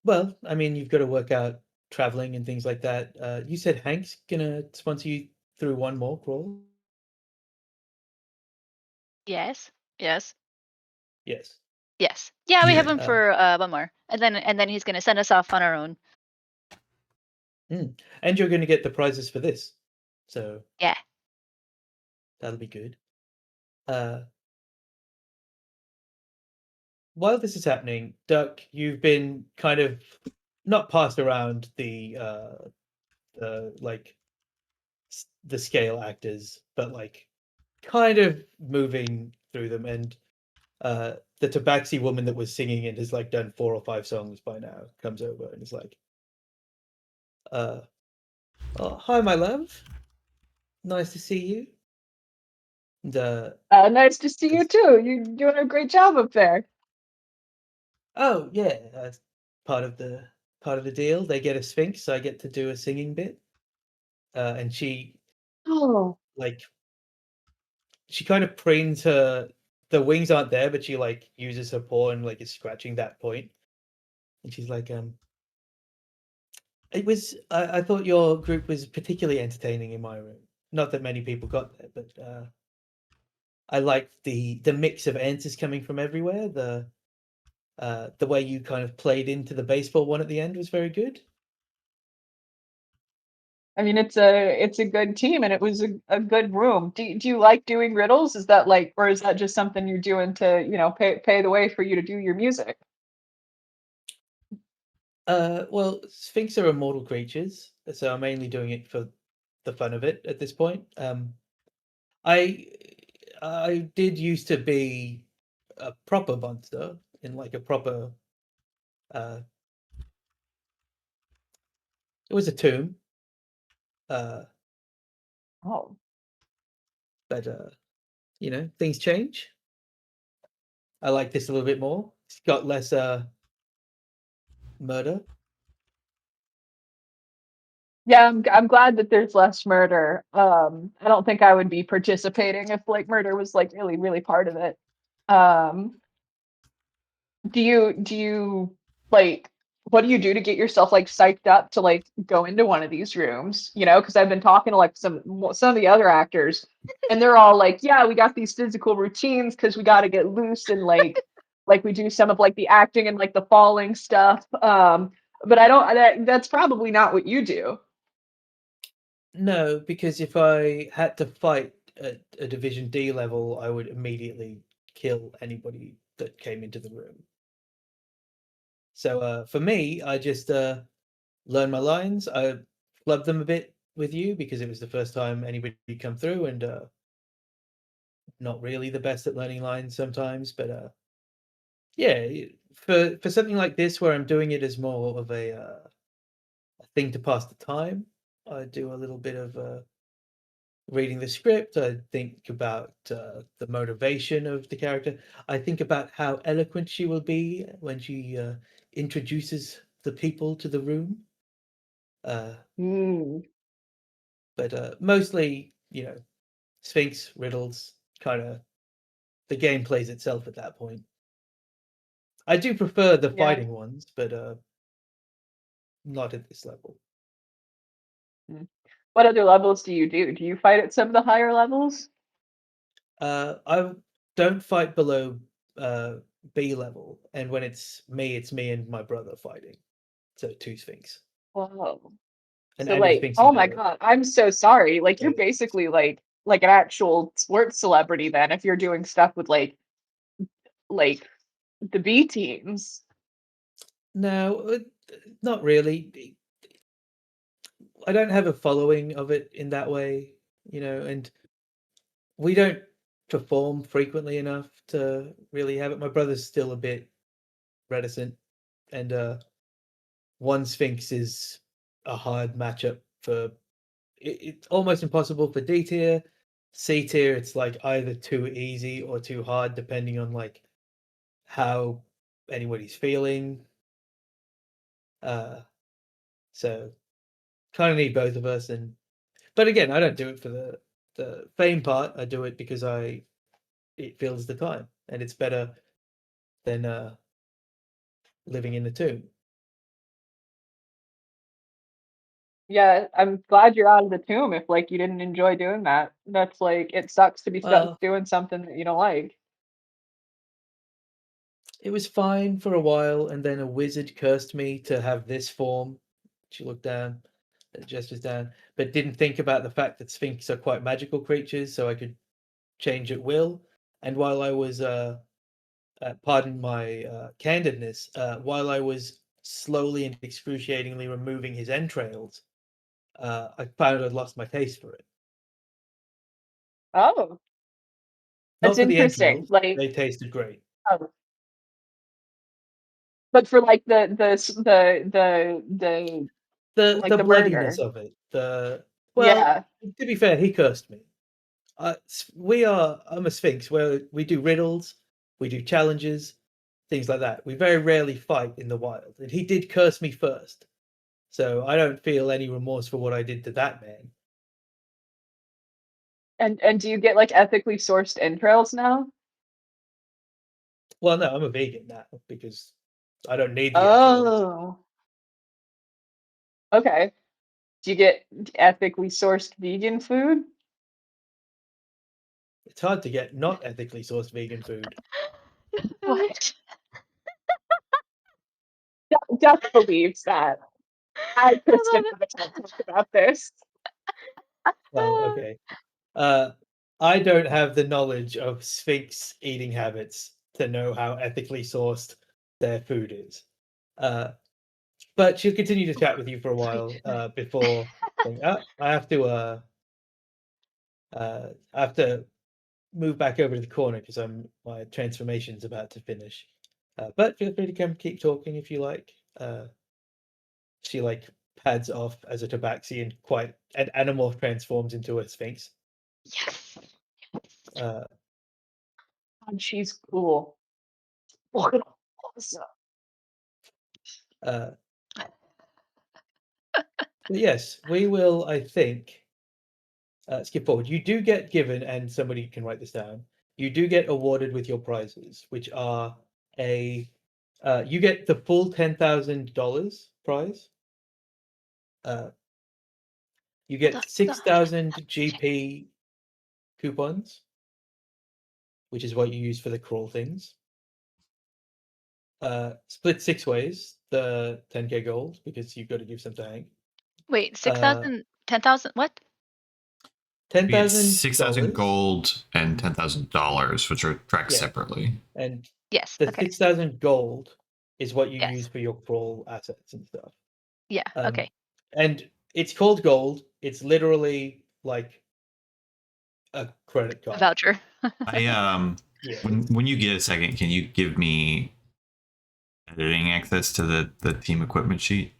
Well, I mean, you've got to work out traveling and things like that. You said Hank's gonna sponsor you through one more crawl? Yes. Yes. Yes. Yes. Yeah, we have Yeah, him for one more, and then he's gonna send us off on our own. And you're gonna get the prizes for this. So Yeah. that'll be good. While this is happening, Duck, you've been kind of not passed around the like the scale actors, but like kind of moving through them, and the Tabaxi woman that was singing it has like done 4 or 5 songs by now, comes over and is like, oh, hi my love, nice to see you. And Nice to see you too. You're doing a great job up there. oh yeah, that's part of the deal. They get a Sphinx, so I get to do a singing bit. And she Oh, like she kind of preens the wings aren't there, but she like uses her paw and like is scratching that point. And she's like, it was I thought your group was particularly entertaining in my room. Not that many people got there, but I liked the mix of answers coming from everywhere. The way you kind of played into the baseball one at the end was very good. I mean, it's a good team, and it was a good room. Do you like doing riddles? Is that like, or is that just something you're doing to, pay the way for you to do your music? Well, Sphinx are immortal creatures, so I'm mainly doing it for the fun of it at this point. I did used to be a proper monster in like a proper. It was a tomb. Oh, But things change. I like this a little bit more. It's got less murder. yeah, I'm glad that there's less murder. I don't think I would be participating if like murder was like really, really part of it. Um, do you like what do you do to get yourself like psyched up to like go into one of these rooms? Because I've been talking to like some of the other actors, and they're all like, "Yeah, we got these physical routines because we got to get loose and like we do some of like the acting and like the falling stuff." But I don't. That's probably not what you do. No, because if I had to fight at a Division D level, I would immediately kill anybody that came into the room. So for me, I just learn my lines. I flubbed them a bit with you because it was the first time anybody come through, and not really the best at learning lines sometimes. But yeah, for something like this where I'm doing it as more of a thing to pass the time, I do a little bit of reading the script. I think about the motivation of the character. I think about how eloquent she will be when she introduces the people to the room. But mostly, Sphinx riddles, kind of the game plays itself at that point. I do prefer the Yeah. fighting ones, but not at this level. What other levels do you do? Do you fight at some of the higher levels? I don't fight below B level, and when it's me and my brother fighting. So 2 Sphinx. Whoa. And So Andrew like, Sphinx oh is my better. god, I'm so sorry. Like you're Yeah. basically like an actual sports celebrity then if you're doing stuff with like the B teams. No, not really. I don't have a following of it in that way, and we don't perform frequently enough to really have it. My brother's still a bit reticent, and 1 Sphinx is a hard matchup for. It's almost impossible for D tier. C tier, it's like either too easy or too hard, depending on like how anybody's feeling. So kind of need both of us, but again, I don't do it for the fame part. I do it because it fills the time, and it's better than living in the tomb. Yeah, I'm glad you're out of the tomb if like you didn't enjoy doing that. That's like it sucks to be stuck Well, doing something that you don't like. it was fine for a while, and then a wizard cursed me to have this form. She looked down, gestures down, but didn't think about the fact that Sphinx are quite magical creatures, so I could change at will. And while I was, pardon my candidness, while I was slowly and excruciatingly removing his entrails, I found I'd lost my taste for it. Oh, Not that's for the interesting. entrails; Like, they tasted great. oh. But for like the like The the bloodiness murder. of it. Well, Yeah. to be fair, he cursed me. I'm a Sphinx where we do riddles, we do challenges, things like that. We very rarely fight in the wild, and he did curse me first. So I don't feel any remorse for what I did to that man. And do you get like ethically sourced entrails now? Well, no, I'm a vegan now because I don't need the entrails. Oh. Okay. Do you get ethically sourced vegan food? It's hard to get not ethically sourced vegan food. What? Duck believes that. I, I Kristen, love have a talk about this. Well, okay. I don't have the knowledge of Sphinx eating habits to know how ethically sourced their food is. But she'll continue to chat with you for a while before saying, I have to move back over to the corner because my transformation's about to finish. But feel free to keep talking if you like. She like pads off as a tabaxi and Animorph transforms into a Sphinx. Yes. Uh, And she's cool. Look at awesome. But yes, we will, I think, skip forward. You do get given, and somebody can write this down, you do get awarded with your prizes, which are you get the full $10,000 prize. You Hold on, get 6,000 GP coupons, which is what you use for the crawl things. Split 6 ways, the 10K gold, because you've got to give some to Hank. Wait, 6,000, 10,000, what? You get $10,000 6,000 gold and $10,000, which are tracked Yeah. separately. And Yes. the Okay. 6,000 gold is what you Yes. use for your crawl assets and stuff. Yeah. Okay. And it's called gold. It's literally like a credit A card. voucher. I Yeah. when you get a second, can you give me editing access to the team equipment sheet?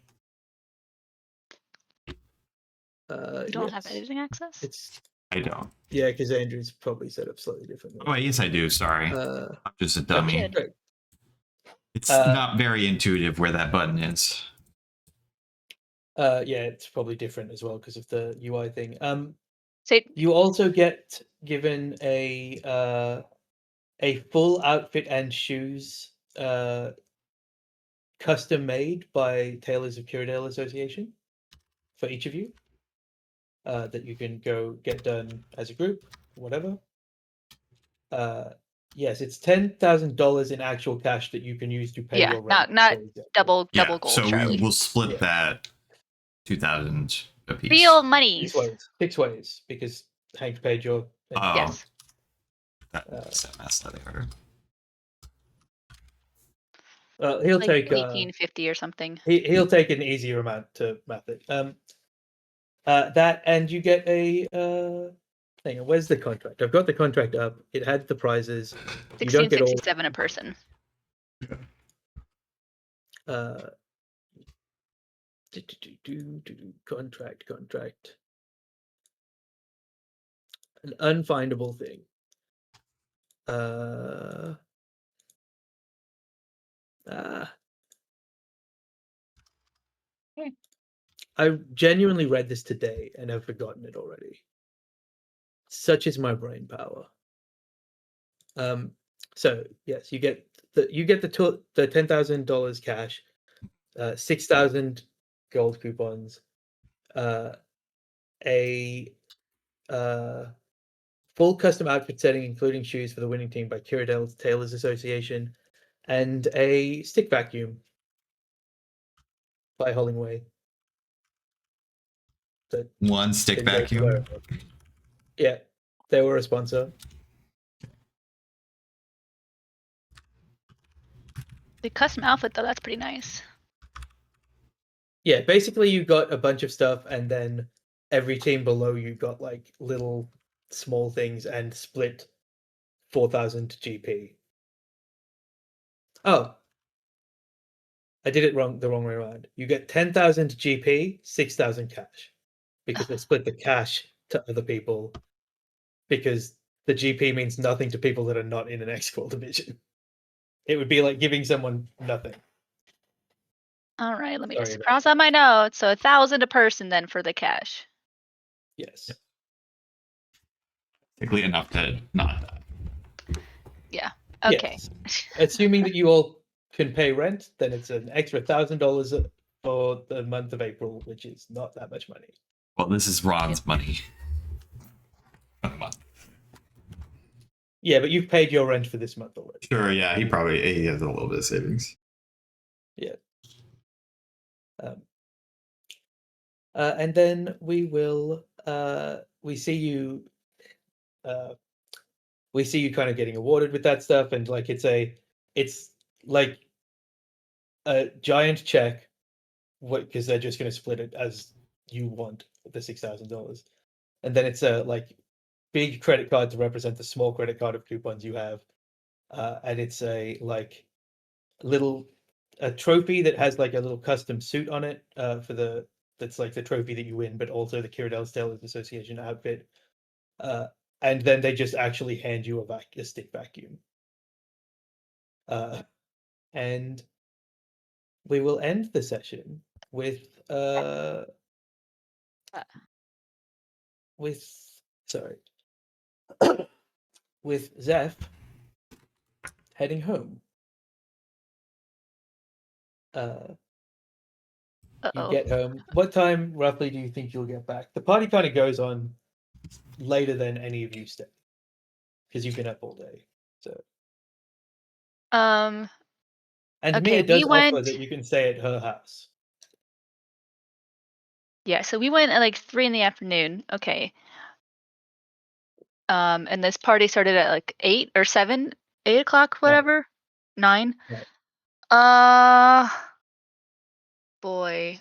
You don't have yes. editing access? It's I don't. yeah, because Andrew's probably set up slightly differently. Oh, yes, I do. Sorry, Uh, I'm just a dummy. should. great. It's not very intuitive where that button is. Yeah, it's probably different as well because of the UI thing. Say, You also get given a full outfit and shoes custom made by Tailors of Curadale Association for each of you that you can go get done as a group, whatever. Yes, it's $10,000 in actual cash that you can use to pay Yeah, your rent. not for example. double Yeah. gold, So Charlie. we will split Yeah. that 2,000 apiece. Real monies. 6 ways, because Hank paid your. Oh, Yes. that's that math slightly harder. He'll Like take 1850 or something. he'll take an easier amount to math it. That, and you get a hang on, where's the contract? I've got the contract up. It had the prizes. You don't get all 1667 a person. contract. An unfindable thing. I genuinely read this today and have forgotten it already. Such is my brain power. So yes, you get the $10,000 cash, 6,000 gold coupons, a full custom outfit setting, including shoes for the winning team by Curadale Tailors Association, and a stick vacuum by Hollingway. That One stick can go to vacuum. wherever. Yeah, they were a sponsor. The custom outfit though, that's pretty nice. Yeah, basically you got a bunch of stuff, and then every team below you got like little small things and split 4,000 GP. Oh, I did it wrong, the wrong way around. You get 10,000 GP, 6,000 cash, because they split the cash to other people, because the GP means nothing to people that are not in an X-Call division. It would be like giving someone nothing. All right, let me just Sorry about cross out my notes. So 1,000 a person then for the cash. Yes. Typically enough to not die. Okay. Yes. Assuming that you all can pay rent, then it's an extra $1,000 for the month of April, which is not that much money. Well, this is Ron's money. A month. Yeah, but you've paid your rent for this month already. Sure, yeah, he has a little bit of savings. And then we will we see you kind of getting awarded with that stuff, and like it's like a giant check, because they're just going to split it as you want, the $6,000, and then it's a like big credit card to represent the small credit card of coupons you have, and it's a like a trophy that has like a little custom suit on it that's like the trophy that you win, but also the Curadale Tailors Association outfit. And then they just actually hand you a stick vacuum. And we will end the session with with Zeph heading home. You Uh-oh. get home. What time roughly do you think you'll get back? The party kind of goes on later than any of you stay, because you've been up all day. So and Okay, Mia does we offer went. that you can stay at her house. Yeah, so we went at like 3 in the afternoon. Okay. And this party started at like 8 or 7, 8 o'clock, whatever. 9. Right. Boy.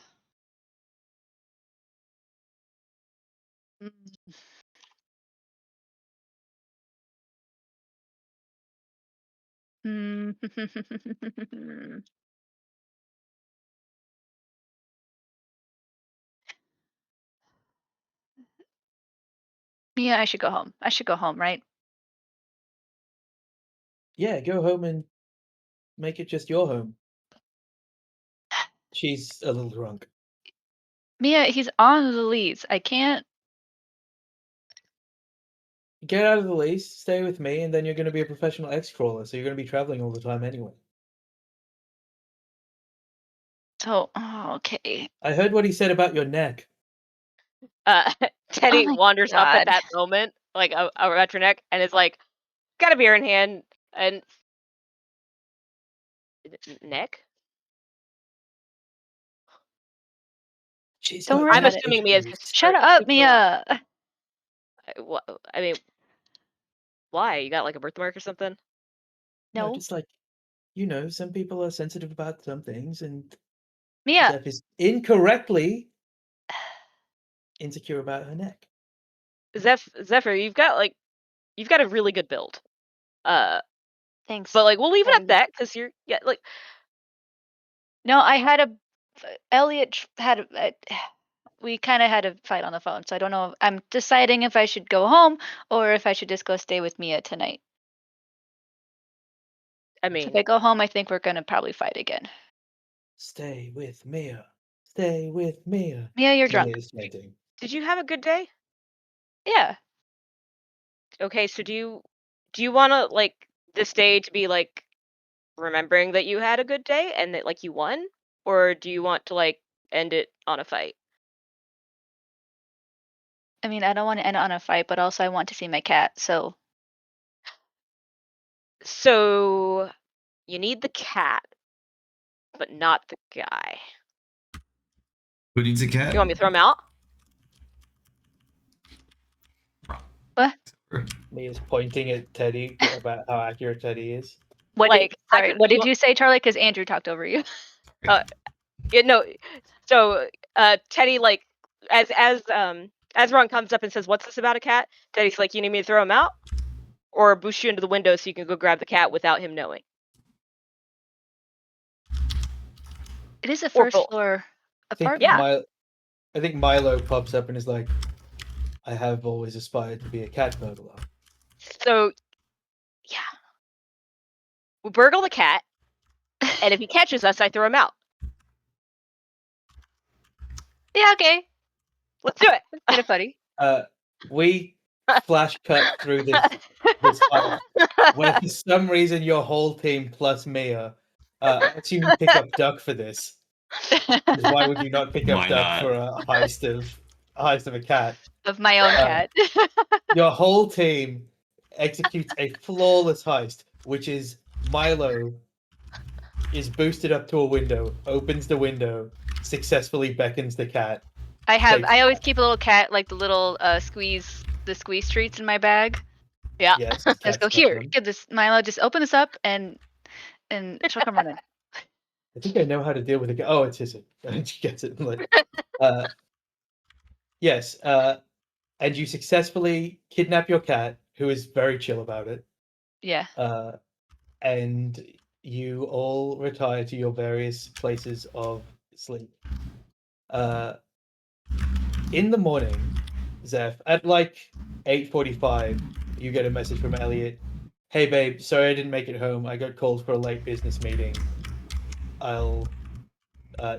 Yeah, I should go home. I should go home, right? Yeah, go home and make it just your home. She's a little drunk. Mia, he's on the lease. I can't. Get out of the lease, stay with me, and then you're going to be a professional X-crawler, so you're going to be traveling all the time anyway. So, oh, okay. I heard what he said about your neck. Teddy my wanders up at God. that moment, like around your neck, and is like, got a beer in hand, and neck. She's Don't got worry I'm about neck it. assuming Mia's issues. just Shut super- up, super- Mia. I mean, why? You got like a birthmark or something? No, No, just like some people are sensitive about some things, and Mia. Zeph is incorrectly insecure about her neck. Zephyr, you've got a really good build. Thanks. But like we'll leave it at Thanks. that because you're like No, I had a Elliot had a, we kind of had a fight on the phone, so I don't know. I'm deciding if I should go home or if I should just go stay with Mia tonight. I So if mean, I go home, I think we're gonna probably fight again. Stay with Mia. Stay with Mia. Mia, you're drunk. Mia's chanting. did you have a good day? Yeah. Okay, so do you want to like this day to be like remembering that you had a good day and that like you won, or do you want to like end it on a fight? I mean, I don't want to end on a fight, but also I want to see my cat. So So you need the cat, but not the guy. Who needs a cat? You want me to throw him out? Mia's pointing at Teddy about how accurate Teddy is. what? Like, I Sorry, could- what did you- you say, Charlie? Because Andrew talked over you. Yeah, no. So Teddy like as Ron comes up and says, "What's this about a cat?" Teddy's like, "You need me to throw him out, or boost you into the window so you can go grab the cat without him knowing." It is a Or first both. floor I think apartment. I think Milo pops up and is like, I have always aspired to be a cat burglar. So yeah, we burgle the cat, and if he catches us, I throw him out. Yeah, okay. Let's do it. Kind of funny. We flash cut through this fight where for some reason your whole team plus Mia. I assume you pick up Duck for this. 'Cause why would you not pick up Why Duck not? for a heist of a cat? Of my own cat. Your whole team executes a flawless heist, which is Milo is boosted up to a window, opens the window, successfully beckons the cat. Takes I always that. keep a little cat, like the little squeeze treats in my bag. Yeah. Yes, Just cats go, love here, them. get this, Milo, just open this up and she'll come running. I think I know how to deal with it. Oh, it's Hissing. She gets it. Like, yes, and you successfully kidnap your cat, who is very chill about it. Yeah. And you all retire to your various places of sleep. In the morning, Zeph, at like 8:45, you get a message from Elliot. Hey babe, sorry I didn't make it home. I got called for a late business meeting. I'll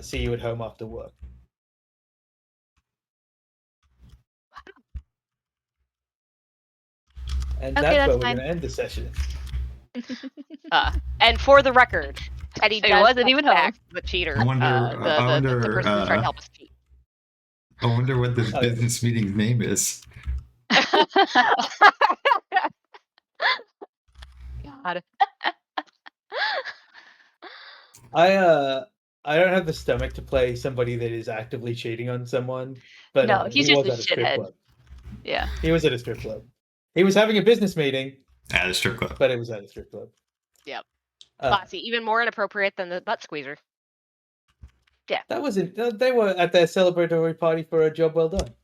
see you at home after work. And Okay, that's that's where we're fine. going to end the session. And for the record, Teddy It does wasn't even home. back the cheater. I wonder- the person who's trying to help us cheat. I wonder what this Oh. business meeting's name is. God. I don't have the stomach to play somebody that is actively cheating on someone, but No, he's he just was a at a strip shithead. club. Yeah. He was at a strip club. He was having a business meeting, At a strip club. but it was at a strip club. Yep. Uh, Classy, even more inappropriate than the butt squeezer. that wasn't. They were at their celebratory party for a job well done.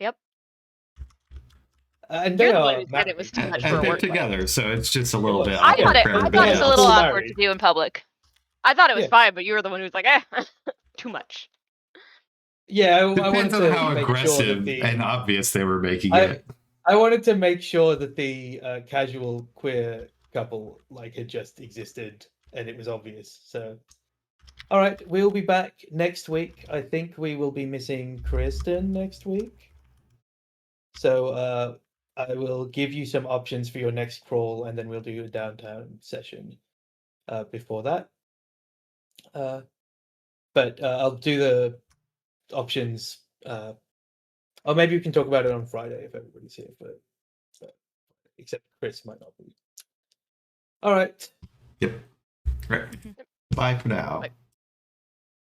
Yep. And You're they the one are who said it was too married. much And for a they're work life. together, so it's just a little was. bit I awkward thought it- for I I thought thought everybody it was a Yeah, little still awkward married. to do in public. I thought it was Yeah. fine, but you were the one who was like, too much. Yeah, I wanted Depends on to how make sure aggressive that and obvious they were making I- it. I wanted to make sure that the casual queer couple had just existed and it was obvious. So, all right, we'll be back next week. I think we will be missing Kristen next week. So I will give you some options for your next crawl, and then we'll do a downtown session before that. but I'll do the options. Or maybe we can talk about it on Friday if everybody's here. But except Chris might not be. All right. Yep. Right. Bye for now. Bye.